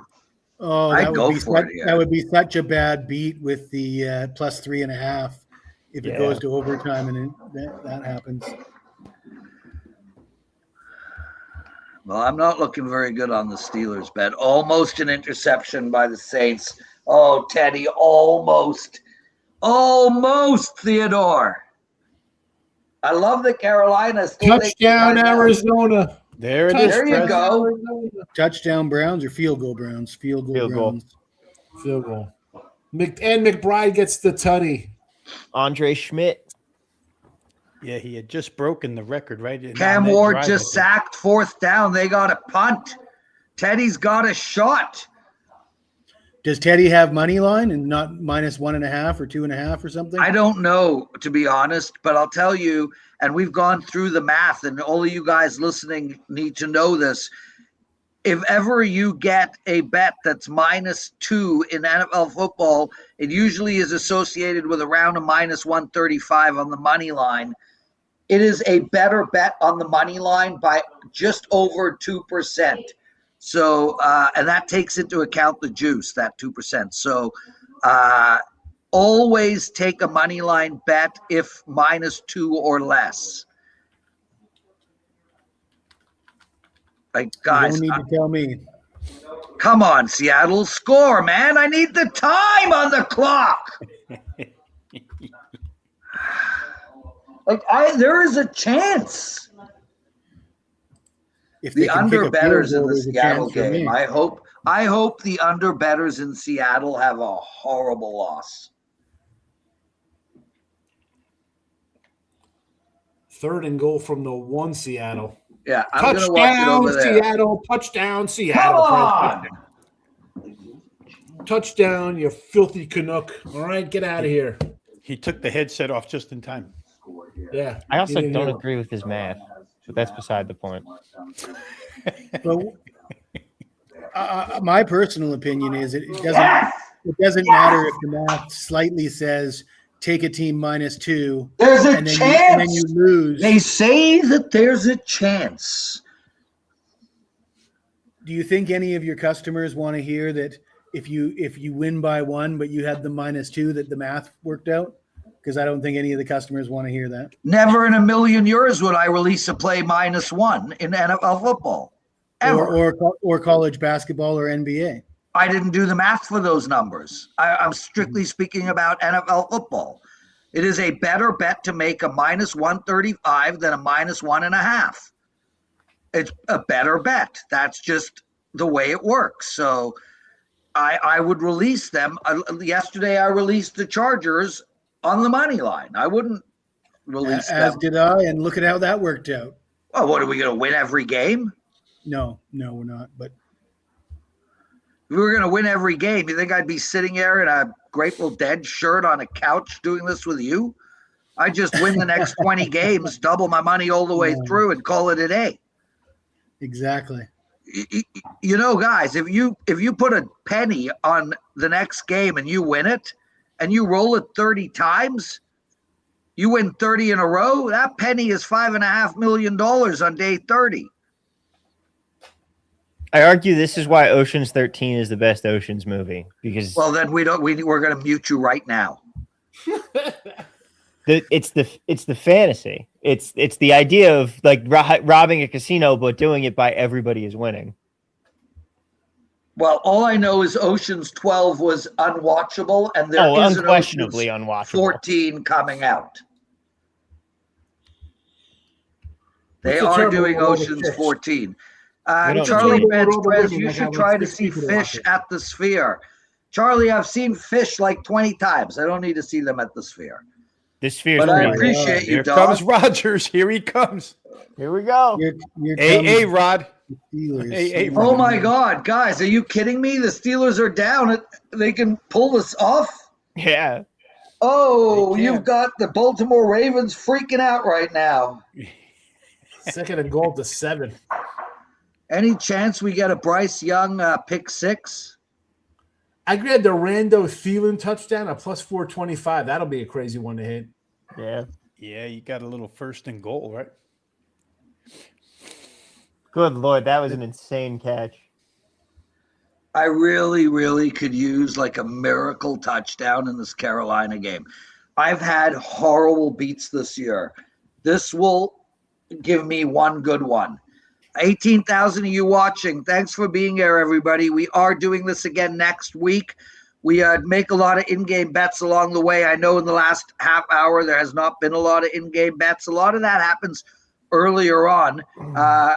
Oh, that would be such a bad beat with the plus 3.5 if it goes to overtime and that happens. Well, I'm not looking very good on the Steelers bet. Almost an interception by the Saints. Oh, Teddy, almost. Almost, Theodore. I love the Carolinas. Touchdown, Arizona. There it is. There you go. Touchdown Browns or field goal Browns? Field goal Browns. Field goal. And McBride gets the tutty. Andre Schmidt. Yeah, he had just broken the record, right? Cam Ward just sacked 4th down. They got a punt. Teddy's got a shot. Does Teddy have money line and not minus 1.5 or 2.5 or something? I don't know, to be honest, but I'll tell you, and we've gone through the math, and all of you guys listening need to know this. If ever you get a bet that's -2 in NFL football, it usually is associated with around a -135 on the money line. It is a better bet on the money line by just over 2%. So, and that takes into account the juice, that 2%. So, always take a money line bet if -2 or less. Like, guys, you don't need to tell me. come on, Seattle, score, man. I need the time on the clock. There is a chance. If The they can kick under a field bettors in goal, the there's a Seattle chance for game. me. I hope the under bettors in Seattle have a horrible loss. 3rd and goal from the 1 Seattle. Yeah, I'm going to watch it Touchdown, over there. Seattle. Touchdown, Seattle. Come on. Touchdown, you filthy Canuck. All right, get out of here. He took the headset off just in time. Yeah. I also he didn't don't hear. agree with his math, but that's beside the point. But my personal opinion is it doesn't matter if the math slightly says take a team -2. There's a and then chance. and then you lose. They say that there's a chance. Do you think any of your customers want to hear that if you win by 1, but you had the -2, that the math worked out? Because I don't think any of the customers want to hear that. Never in a million years would I release a play -1 in NFL football. Ever. Or college basketball or NBA. I didn't do the math for those numbers. I'm strictly speaking about NFL football. It is a better bet to make a -135 than a -1.5. It's a better bet. That's just the way it works. So I would release them. Yesterday, I released the Chargers on the money line. I wouldn't release As them. did I, and look at how that worked out. Well, what, are we going to win every game? No, we're not. But If we were going to win every game, you think I'd be sitting there in a Grateful Dead shirt on a couch doing this with you? I just win the next 20 games, double my money all the way through, and call it a day. exactly. You know, guys, if you put a penny on the next game and you win it, and you roll it 30 times, you win 30 in a row. That penny is $5.5 million on day 30. I argue this is why Ocean's 13 is the best Ocean's movie because Well, then we're going to mute you right now. it's the fantasy. It's the idea of like robbing a casino, but doing it by everybody is winning. Well, all I know is Ocean's 12 was unwatchable, and there is an unquestionably Ocean's unwatchable. 14 coming out. They What's the are terrible doing one with Ocean's Fish? 14. don't Charlie know. Benz, Terrible Prez, women you that should have, try like, to 6 see people to watch Fish it. at the Sphere. Charlie, I've seen Fish like 20 times. I don't need to see them at the Sphere. This Sphere's But I pretty good. appreciate you, Here dog. comes Rogers. Here he comes. Here we go. Here Hey, comes Rod. the Steelers. Hey, Oh my God, guys, are you kidding me? The Steelers are down. They can pull this off? Yeah. Oh, They can. you've got the Baltimore Ravens freaking out right now. 2nd and goal to 7. Any chance we get a Bryce Young pick 6? I grabbed the Rando Thielen touchdown at +425. That'll be a crazy one to hit. Yeah. Yeah, you got a little 1st and goal, right? Good Lord, that was an insane catch. I really, really could use like a miracle touchdown in this Carolina game. I've had horrible beats this year. This will give me one good one. 18,000 of you watching. Thanks for being here, everybody. We are doing this again next week. We make a lot of in-game bets along the way. I know in the last half hour there has not been a lot of in-game bets. A lot of that happens earlier on.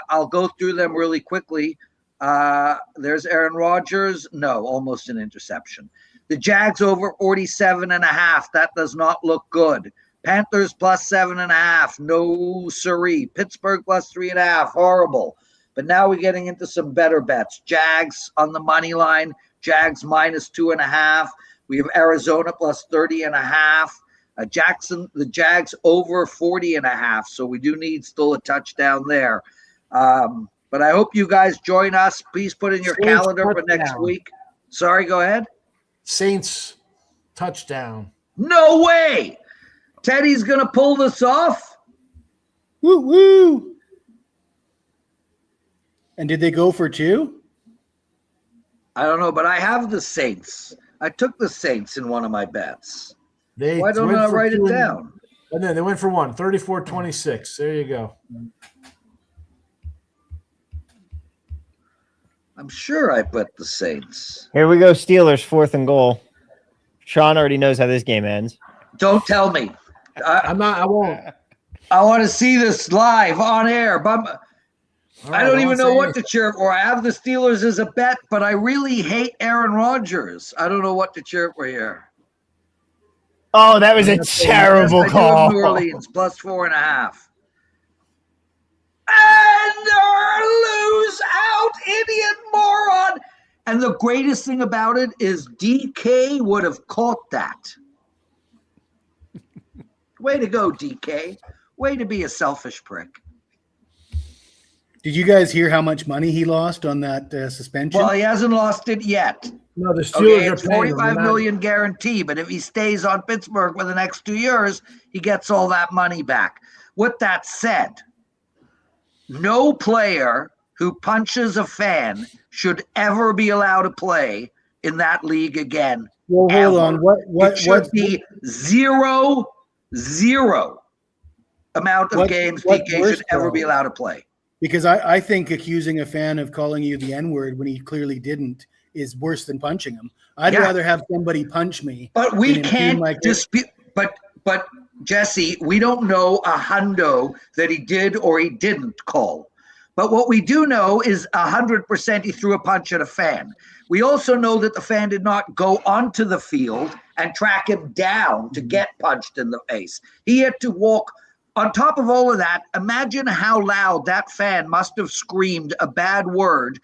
I'll go through them really quickly. There's Aaron Rodgers. No, almost an interception. The Jags over 47.5. That does not look good. Panthers +7.5. No siree. Pittsburgh +3.5. Horrible. But now we're getting into some better bets. Jags on the money line. Jags -2.5. We have Arizona +30.5. The Jags over 40.5. So we do need still a touchdown there. But I hope you guys join us. Please put in your Saints calendar for touchdown. next week. Sorry, go ahead. Saints touchdown. No way. Teddy's going to pull this off. Woo woo. And did they go for 2? I don't know, but I have the Saints. I took the Saints in one of my bets. They Why don't went I for write it 2 and- down? And then they went for 1, 34-26. There you go. I'm sure I bet the Saints. Here we go, Steelers, 4th and goal. Sean already knows how this game ends. Don't tell me. I won't. I want to see this live on air. But I don't even know what to cheer for. I have the Steelers as a bet, but I really hate Aaron Rodgers. I don't know what to cheer for here. Oh, that was a terrible I do have call. New Orleans plus 4.5. And lose out, idiot moron. And the greatest thing about it is DK would have caught that. Way to go, DK. Way to be a selfish prick. Did you guys hear how much money he lost on that suspension? Well, he hasn't lost it yet. No, the Steelers Okay, are it's paying him. $45 million guarantee, but if he stays on Pittsburgh for the next 2 years, he gets all that money back. With that said, no player who punches a fan should ever be allowed to play in that league again. Well, hold on. It should be zero amount of games DK worse, should ever though? be allowed to play. Because I think accusing a fan of calling you the N-word when he clearly didn't is worse than punching him. I'd rather have somebody punch me. But we than can't like dispute. But Jesse, we don't know a hundo that he did or he didn't call. But what we do know is 100% he threw a punch at a fan. We also know that the fan did not go onto the field and track him down to get punched in the face. He had to walk. On top of all of that, imagine how loud that fan must have screamed a bad word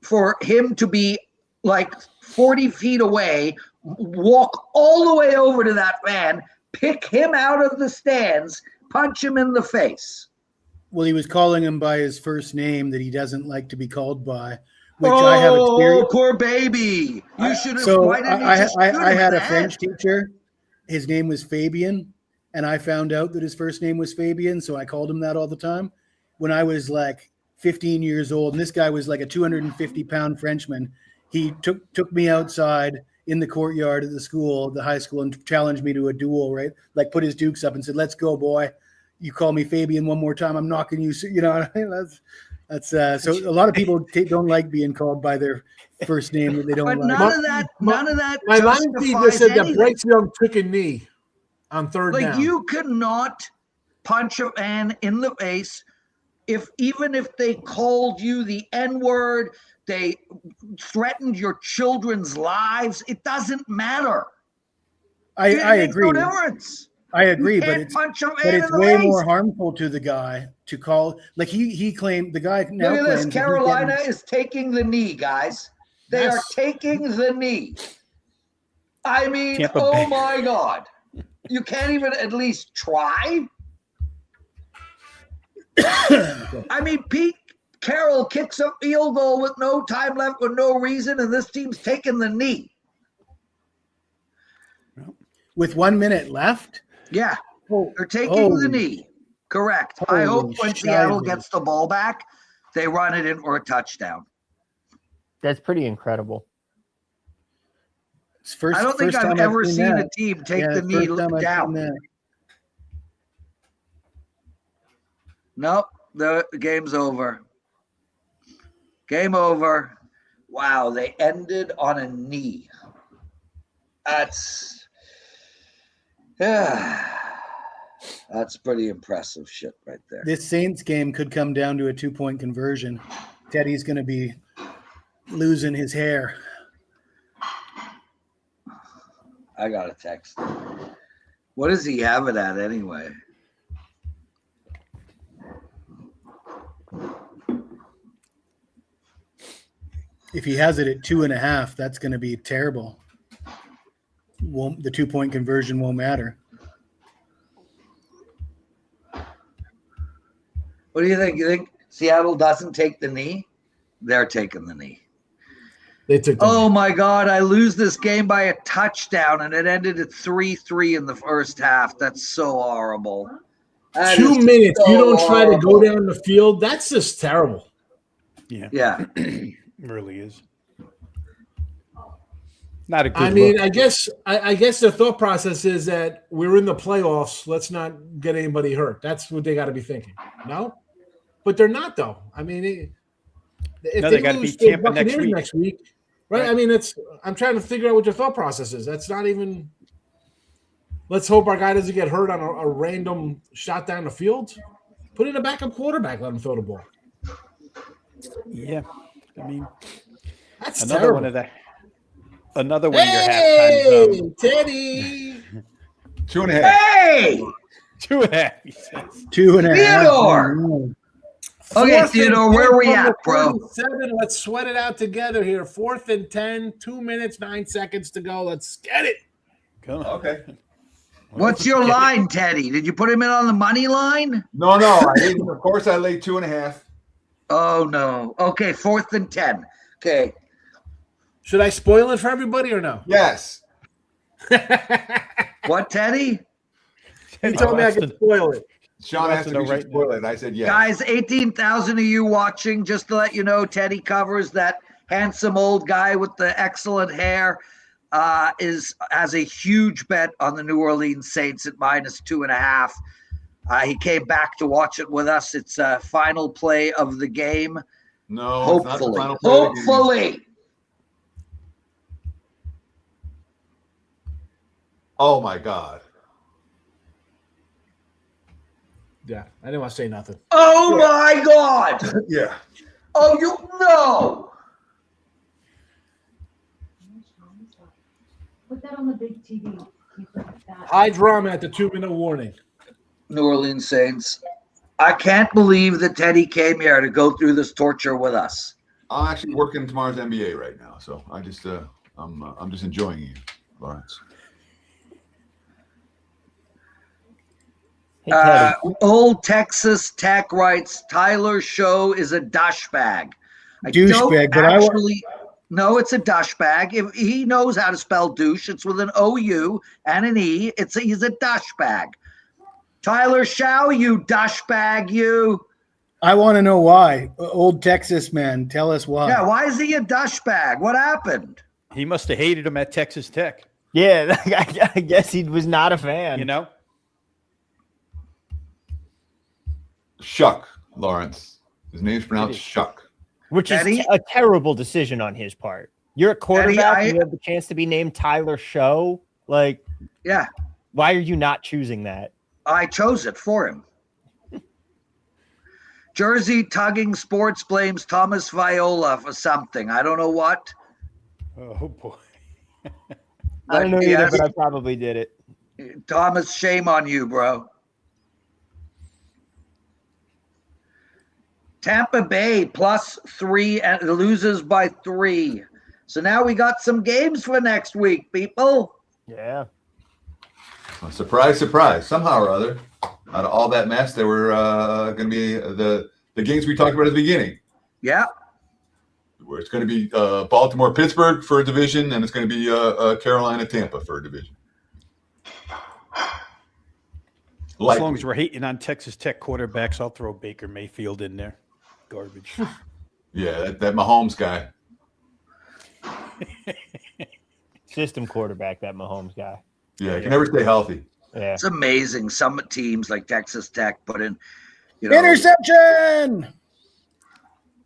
for him to be like 40 feet away, walk all the way over to that fan, pick him out of the stands, punch him in the face. Well, he was calling him by his first name that he doesn't like to be called by, which I have experienced. Oh, poor baby. You should have. So Why didn't you just shoot him I had in a the French head? teacher. His name was Fabian, and I found out that his first name was Fabian, so I called him that all the time. When I was like 15 years old, and this guy was like a 250-pound Frenchman, he took me outside in the courtyard of the school, the high school, and challenged me to a duel, right? Like put his dukes up and said, "Let's go, boy. You call me Fabian one more time, I'm knocking you." You know, that's so a lot of people don't like being called by their first name that they don't But like. none of that. My line feed just said that anything. Bryce Young took a knee on 3rd Like down. you cannot punch a man in the face even if they called you the N-word, they threatened your children's lives. It doesn't matter. I agree. No difference. I agree, You but can't it's punch a man but in it's the way face. more harmful to the guy to call. Like he claimed, the guy now Look at this. claims that he's Carolina getting- is taking the knee, guys. They are taking the knee. I mean, Tampa oh Bay. my God. You can't even at least try? I mean, Pete Carroll kicks a field goal with no time left for no reason, and this team's taking the knee. with 1 minute left. Yeah, they're taking the knee. Correct. I hope when Seattle shivers. gets the ball back, they run it in for a touchdown. That's pretty incredible. It's first, I don't think first I've time ever seen seen that. a team take Yeah, the knee first time I've down. seen that. Nope, the game's over. Game over. Wow, they ended on a knee. That's pretty impressive shit right there. This Saints game could come down to a 2-point conversion. Teddy's going to be losing his hair. I got a text. What does he have it at anyway? If he has it at 2.5, that's going to be terrible. The 2-point conversion won't matter. What do you think? You think Seattle doesn't take the knee? They're taking the knee. They took the Oh my God, I lose this game by a touchdown and it ended at 3-3 in the first half. That's so horrible. That 2 is minutes. so You don't try to go horrible. down the field. That's just terrible. Yeah. Yeah. It really is. Not a good I mean, look. I guess the thought process is that we're in the playoffs. Let's not get anybody hurt. That's what they got to be thinking. No, but they're not though. I mean, if No, they they gotta lose beat to Tampa next Buccaneers week. next week, right? I mean, I'm trying to figure out what your thought process is. That's not even. Let's hope our guy doesn't get hurt on a random shot down the field. Put in a backup quarterback. Let him throw the ball. Yeah, I mean, That's another terrible. one of the. Another one of your halftimes. Hey, Teddy. 2.5. Hey, 2.5. He says. 2.5. Theodore. Okay, Fourth and Theodore, 10 where we from at, the bro? 47. Let's sweat it out together here. 4th and 10, 2 minutes, 9 seconds to go. Let's get it. Come on. Okay. What's your line, Teddy? Did you put him in on the money line? No. Of course, I laid 2.5. Oh no. Okay, 4th and 10. Okay. Should I spoil it for everybody or no? Yes. What, Teddy? He told me I could spoil it. Sean asked if you should spoil it. And I said yes. Guys, 18,000 of you watching. Just to let you know, Teddy covers that handsome old guy with the excellent hair. Has a huge bet on the New Orleans Saints at -2.5. He came back to watch it with us. It's a final play of the game. No, it's not the Hopefully. final play of the game. Hopefully. Oh my God. Yeah, I didn't want to say nothing. Oh my God. Yeah. Oh, you know. Put that on the big TV. Keep it like that. High drama at the 2-minute warning. New Orleans Saints. I can't believe that Teddy came here to go through this torture with us. I'm actually working tomorrow's NBA right now, so I just I'm just enjoying you, Lawrence. Hey, Teddy. Old Texas Tech writes Tyler Show is a douchebag. Douchebag, but no, it's a douchebag. If he knows how to spell douche, it's with an OU and an E. He's a douchebag. Tyler Shaw, you douchebag, you. I want to know why. Old Texas man, tell us why. Yeah, why is he a douchebag? What happened? He must have hated him at Texas Tech. Yeah, I guess he was not a fan. You know? Shuck, Lawrence. His name's pronounced Shuck. Which is Teddy? a terrible decision on his part. You're a quarterback. Teddy, you have the chance to be named Tyler Show. Like, Yeah, why are you not choosing that? I chose it for him. Jersey Tugging Sports blames Thomas Viola for something. I don't know what. Oh, boy. I don't know either, Yes, but I probably did it. Thomas, shame on you, bro. Tampa Bay +3 and loses by 3. So now we got some games for next week, people. Yeah. Well, surprise, surprise. Somehow or other, out of all that mess, there were going to be the games we talked about at the beginning. Yeah. Where it's going to be Baltimore, Pittsburgh for a division, and it's going to be Carolina, Tampa for a division. As long as we're hating on Texas Tech quarterbacks, I'll throw Baker Mayfield in there. Garbage. Yeah, that Mahomes guy. System quarterback, that Mahomes guy. Yeah, he can never stay healthy. Yeah. It's amazing. Some teams like Texas Tech put in, Interception.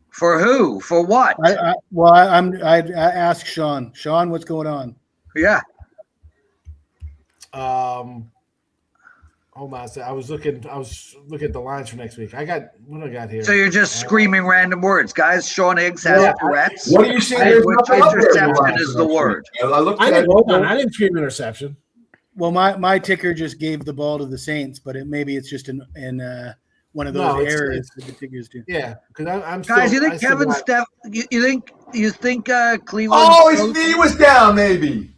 For who? For what? I ask Sean. Sean, what's going on? Yeah. Hold on a second. I was looking at the lines for next week. What do I got here? So you're just screaming random words, guys. Sean Higgs has Tourette's. What are you saying? Which interception is the word? Hold on. I didn't scream interception. Well, my ticker just gave the ball to the Saints, but maybe it's just in one of those areas that the tickers do. Yeah, because I'm Guys, you think Kevin Steph? You think Cleveland? Oh, his knee was down. Maybe.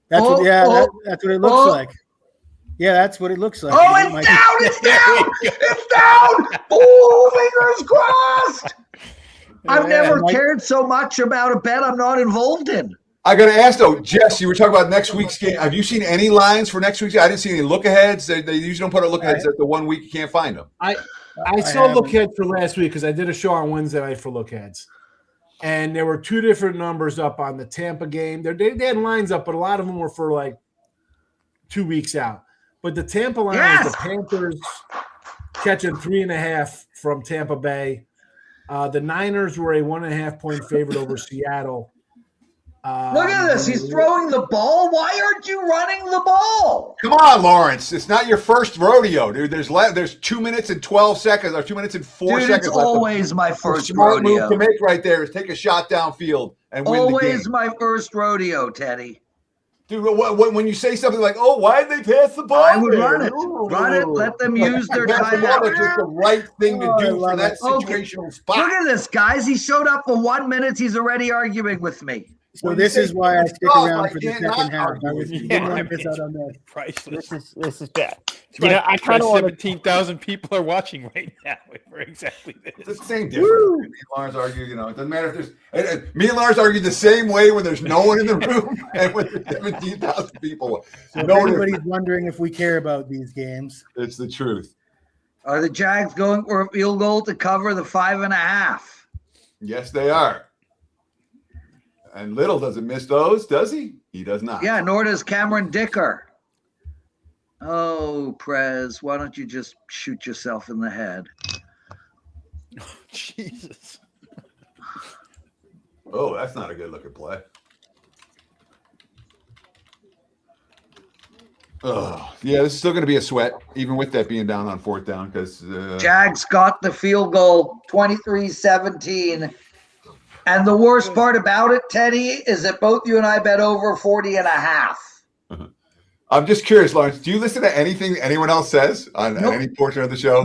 That's what it looks like. Yeah, that's what it looks like. Oh, it's down! It's down! It's down! Oh, fingers crossed! I've never cared so much about a bet I'm not involved in. I got to ask though, Jess. You were talking about next week's game. Have you seen any lines for next week's game? I didn't see any look aheads. They usually don't put out look aheads at the 1 week you can't find them. I saw look ahead for last week because I did a show on Wednesday night for look aheads. And there were two different numbers up on the Tampa game. They had lines up, but a lot of them were for like 2 weeks out. But the Tampa line was the Panthers catching 3.5 from Tampa Bay. The Niners were a 1.5 point favorite over Seattle. Look at this. He's throwing the ball. Why aren't you running the ball? Come on, Lawrence. It's not your first rodeo, dude. There's 2 minutes and 12 seconds or 2 minutes and 4 Dude, seconds it's left. always my first smart rodeo. move to make right there is take a shot downfield and win the game. Always my first rodeo, Teddy. Dude, when you say something like, "Oh, why did they pass the ball?" I would there? run it. Run it. Let them use their That's timeout. just the right thing to do for that Okay. situational spot. Look at this, guys. He showed up for 1 minute. He's already arguing with me. So this is why I stick Oh, around I for the can't second not half. argue I with you. didn't want to miss out on that. Priceless. This is bad. You know, I kind of 17,000 people are watching right now for exactly this. It's the same difference. Me and Lars argue, it doesn't matter if there's. Me and Lars argue the same way when there's no one in the room and when there's 17,000 people. So if No anybody's difference. wondering if we care about these games, It's the truth. Are the Jags going for a field goal to cover the 5.5? Yes, they are. And Little doesn't miss those, does he? He does not. Yeah, nor does Cameron Dicker. Oh, Prez, why don't you just shoot yourself in the head? Jesus. Oh, that's not a good looking play. Oh, yeah, this is still going to be a sweat, even with that being down on fourth down, because Jags got the field goal 23-17. And the worst part about it, Teddy, is that both you and I bet over 40.5. I'm just curious, Lawrence, do you listen to anything anyone else says on any portion of the show?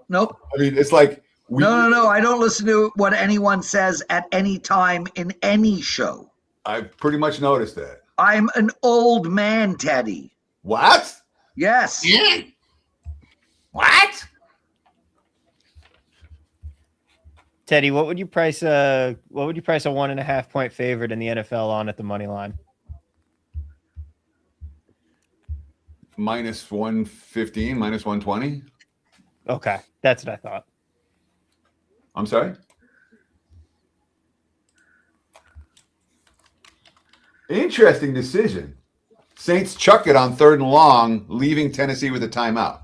Nope. I mean, it's like No. I don't listen to what anyone says at any time in any show. I've pretty much noticed that. I'm an old man, Teddy. What? Yes. Yeah. What? Teddy, what would you price a 1.5 point favorite in the NFL on at the money line? Minus 115, minus 120. Okay, that's what I thought. I'm sorry? Interesting decision. Saints chuck it on 3rd and long, leaving Tennessee with a timeout.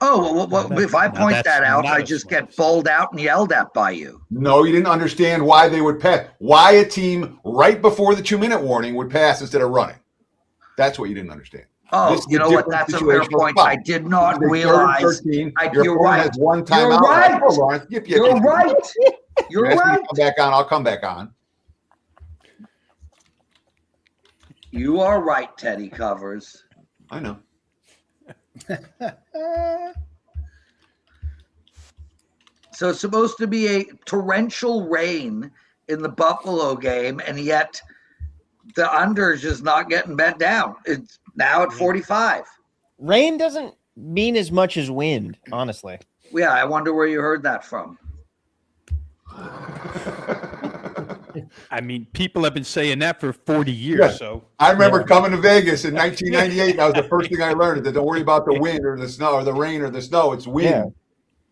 Oh, well, if I point that out, I just get bowled out and yelled at by you. No, you didn't understand why they would pass. Why a team right before the 2-minute warning would pass instead of running. That's what you didn't understand. Oh, you know what? That's a fair point. I did not realize. You're right. Has one You're timeout. right. Oh, Lawrence, You're right. You're right. Come back on. I'll come back on. You are right, Teddy Covers. I know. So it's supposed to be a torrential rain in the Buffalo game, and yet the under is just not getting bet down. It's now at 45. Rain doesn't mean as much as wind, honestly. Yeah, I wonder where you heard that from. I mean, people have been saying that for 40 years. Yeah. So I remember coming to Vegas in 1998. That was the first thing I learned. That don't worry about the wind or the snow or the rain or the snow. It's wind.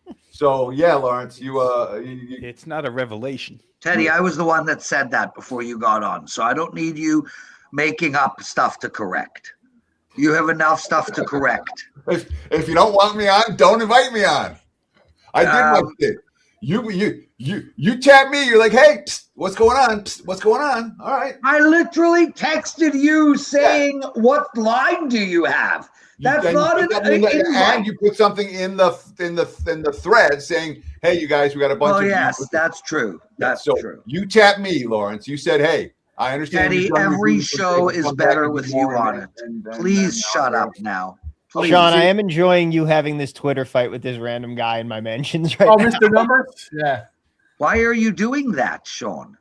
Yeah. So yeah, Lawrence, you it's not a revelation. Teddy, I was the one that said that before you got on, so I don't need you making up stuff to correct. You have enough stuff to correct. If you don't want me on, don't invite me on. I did my shit. You tap me. You're like, hey, psst, what's going on? Psst, what's going on? All right. I literally texted you saying, "What line do you have?" That's not an invite. And you put something in the thread saying, "Hey, you guys, we got a bunch of." Oh yes, that's true. That's true. You tapped me, Lawrence. You said, "Hey, I understand." Teddy, every show is better with you on it. Please shut up now. Please. Sean, I am enjoying you having this Twitter fight with this random guy in my mentions right now. Mr. Numbers? Yeah. Why are you doing that, Sean?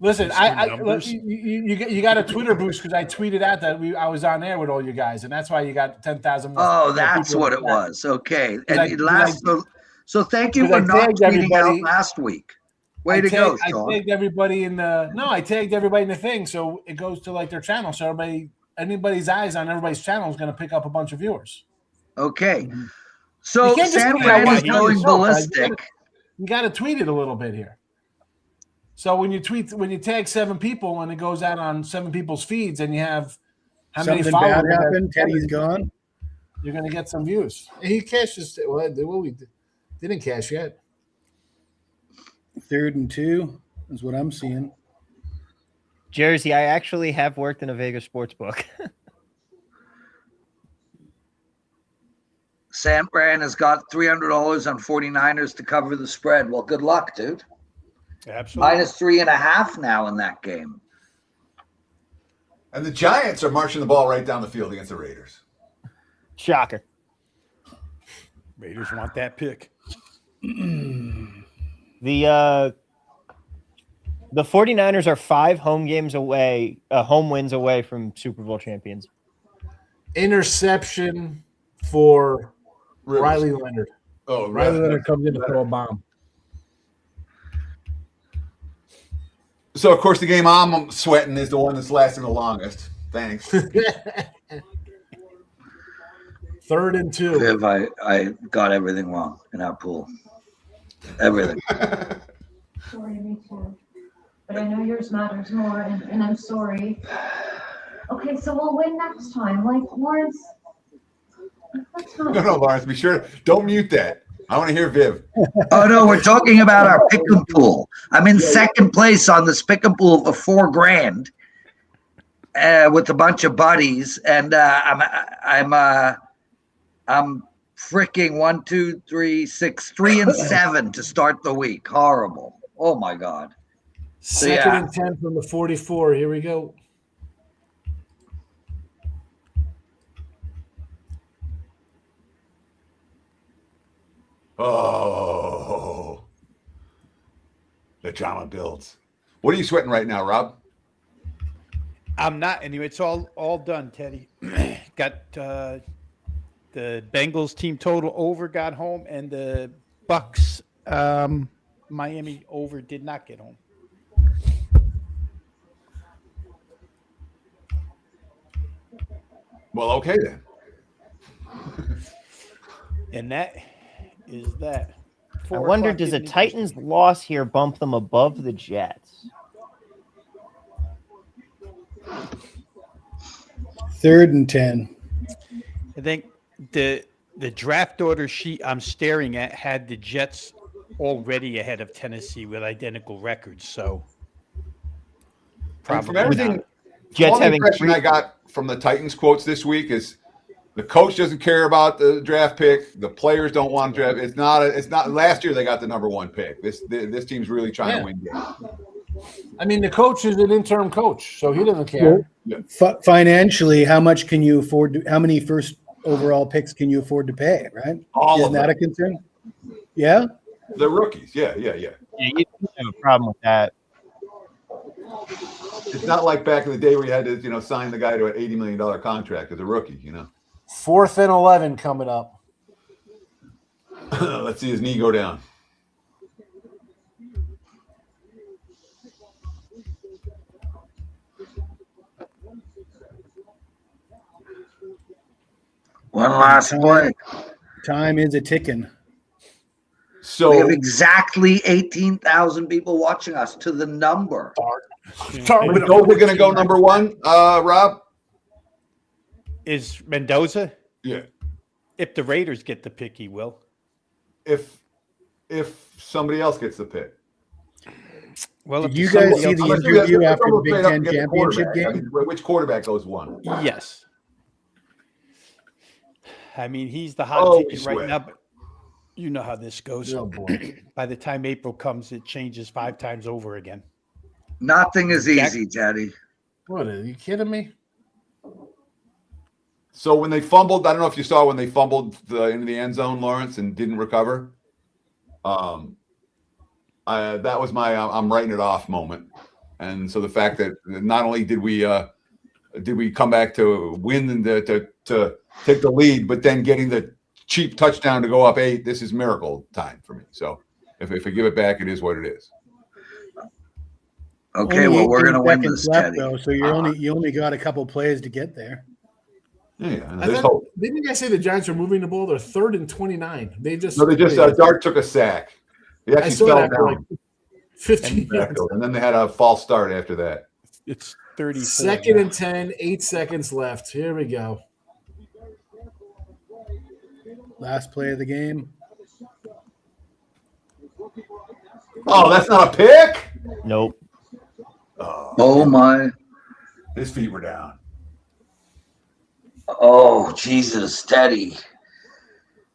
Listen, you got a Twitter boost because I tweeted out that I was on air with all you guys, and that's why you got 10,000. Oh, that's what it was. Okay, and so thank you for not tweeting out last week. Way to go, Sean. I tagged everybody in the thing, so it goes to like their channel. So anybody's eyes on everybody's channel is going to pick up a bunch of viewers. Okay, so San Fran is going ballistic. You got to tweet it a little bit here. So when you tag 7 people and it goes out on 7 people's feeds, and you have how many Something bad followers? happened. Teddy's gone. You're going to get some views. He cashes. Well, we didn't cash yet. 3rd and 2 is what I'm seeing. Jersey, I actually have worked in a Vegas sports book. Sam Brand has got $300 on 49ers to cover the spread. Well, good luck, dude. Absolutely. -3.5 now in that game. And the Giants are marching the ball right down the field against the Raiders. Shocker. Raiders want that pick. The 49ers are 5 home wins away from Super Bowl champions. Interception for Rivers. Riley Leonard. Oh, Riley Leonard comes in to throw a bomb. So, of course, the game I'm sweating is the one that's lasting the longest. Thanks. 3rd and 2. Viv, I got everything wrong in our pool. Everything. Sorry, me too. But I know yours matters more, and I'm sorry. Okay, so we'll win next time. Like, Lawrence, that's not... No, Lawrence, be sure. Don't mute that. I want to hear Viv. Oh, no, we're talking about our pick'em pool. I'm in second place on this pick'em pool for $4,000 with a bunch of buddies. And I'm freaking 1, 2, 3, 6, 3 and 7 to start the week. Horrible. Oh, my God. Second and 10 from the 44. Here we go. Oh, the drama builds. What are you sweating right now, Rob? I'm not anyway. It's all done, Teddy. Got the Bengals team total over, got home, and the Bucks Miami over did not get home. Well, okay then. And that is that. I wonder, does a Titans loss here bump them above the Jets? 3rd and 10. I think the draft order sheet I'm staring at had the Jets already ahead of Tennessee with identical records. So And from everything, not. Jets the having impression I got from the Titans quotes this week is the coach doesn't care about the draft pick. The players don't want draft. It's not. Last year they got the number 1 pick. This team's really trying to win games. I mean, the coach is an interim coach, so he doesn't care. Financially, how much can you afford? How many first overall picks can you afford to pay? Right? Isn't that a concern? Yeah. The rookies. Yeah. Yeah, you don't have a problem with that. It's not like back in the day where you had to, sign the guy to an $80 million contract as a rookie. 4th and 11 coming up. Let's see his knee go down. One last play. Time is a ticking. So we have exactly 18,000 people watching us to the number. Mendoza going to go number 1, Rob? Is Mendoza? Yeah. If the Raiders get the pick, he will. If somebody else gets the pick. Well, did you guys see the interview after the Big Ten championship game? I mean, which quarterback goes 1? Yes. I mean, he's the hot ticket right now, but you know how this goes. Oh, boy. By the time April comes, it changes 5 times over again. Nothing is easy, Teddy. What, are you kidding me? So when they fumbled, I don't know if you saw when they fumbled into the end zone, Lawrence, and didn't recover. That was my I'm writing it off moment. And so the fact that not only did we come back to win and to take the lead, but then getting the cheap touchdown to go up 8, this is miracle time for me. So if I give it back, it is what it is. Okay, well, we're going to win this, Teddy. Though, so you only got a couple plays to get there. Yeah, there's hope. Didn't you guys say the Giants are moving the ball? They're 3rd and 29. They just Dart took a sack. He actually fell down. 15 yards. And then they had a false start after that. It's 34. Second and 10, 8 seconds left. Here we go. Last play of the game. Oh, that's not a pick? Nope. Oh my. His feet were down. Oh, Jesus, steady.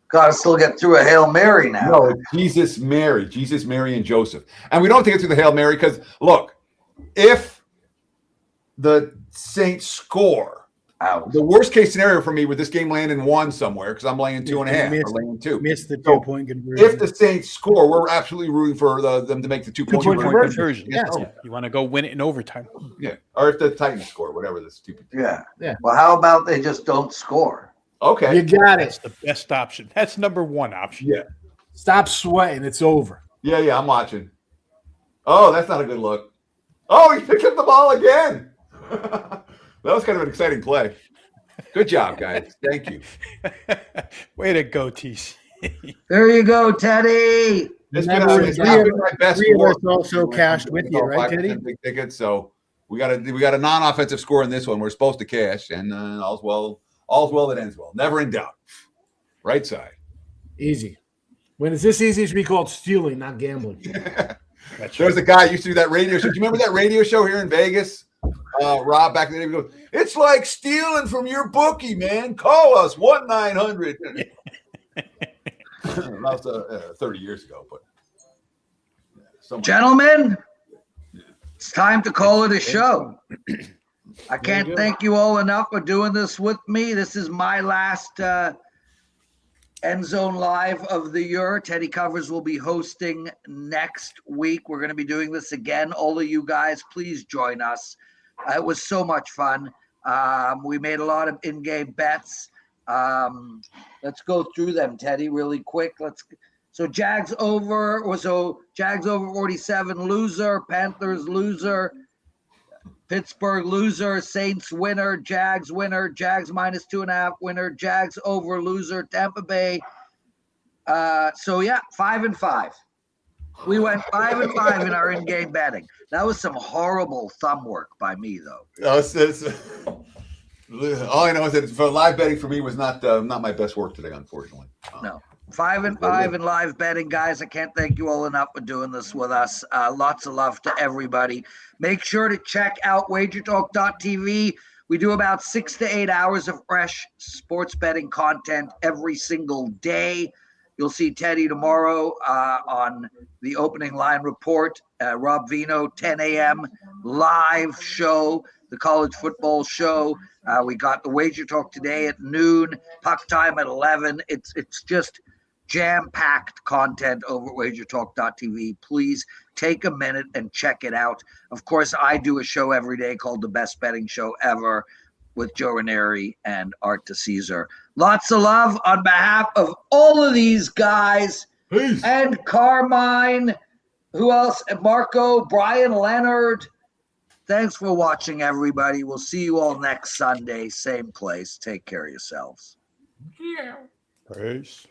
Got to still get through a Hail Mary now. No, Jesus, Mary, and Joseph. And we don't take it through the Hail Mary because, look, if the Saints score, the worst case scenario for me with this game landing 1 somewhere, because I'm laying 2.5 or laying 2. Missed the 2-point conversion. If the Saints score, we're absolutely rooting for them to make the 2-point conversion. Yes. Yeah. You want to go win it in overtime. Yeah. Or if the Titans score, whatever the stupid. Yeah. Yeah. Well, how about they just don't score? Okay. You got That's it. the best option. That's number 1 option. Yeah. Stop sweating. It's over. Yeah, I'm watching. Oh, that's not a good look. Oh, he picked up the ball again. That was kind of an exciting play. Good job, guys. Thank you. Way to go, TC. There you go, Teddy. It's Remember, been my best three of score. us also cashed with you, right, Teddy? Big tickets, so we got a non-offensive score in this one. We're supposed to cash, and all's well that ends well. Never in doubt. Right side. Easy. When it's this easy, it should be called stealing, not gambling. There's a guy who used to do that radio show. Do you remember that radio show here in Vegas? Rob back in the day, he goes, "It's like stealing from your bookie, man. Call us 1-900." That was 30 years ago, but gentlemen, it's time to call it a show. I can't thank you all enough for doing this with me. This is my last End Zone Live of the year. Teddy Covers will be hosting next week. We're going to be doing this again. All of you guys, please join us. It was so much fun. We made a lot of in-game bets. Let's go through them, Teddy, really quick. So Jags over 47, loser. Panthers loser. Pittsburgh loser. Saints winner. Jags winner. Jags -2.5 winner. Jags over loser. Tampa Bay. 5-5. We went 5-5 in our in-game betting. That was some horrible thumb work by me, though. All I know is that for live betting for me was not my best work today, unfortunately. No. 5-5 in live betting, guys. I can't thank you all enough for doing this with us. Lots of love to everybody. Make sure to check out WagerTalk.tv. We do about 6 to 8 hours of fresh sports betting content every single day. You'll see Teddy tomorrow on the opening line report. Rob Vino, 10 a.m. live show, the college football show. We got the Wager Talk today at noon, puck time at 11. It's just jam-packed content over at WagerTalk.tv. Please take a minute and check it out. Of course, I do a show every day called The Best Betting Show Ever with Joe Ranieri and Art DeCesar. Lots of love on behalf of all of these guys. Peace. And Carmine. Who else? Marco, Brian Leonard. Thanks for watching, everybody. We'll see you all next Sunday, same place. Take care of yourselves. Peace.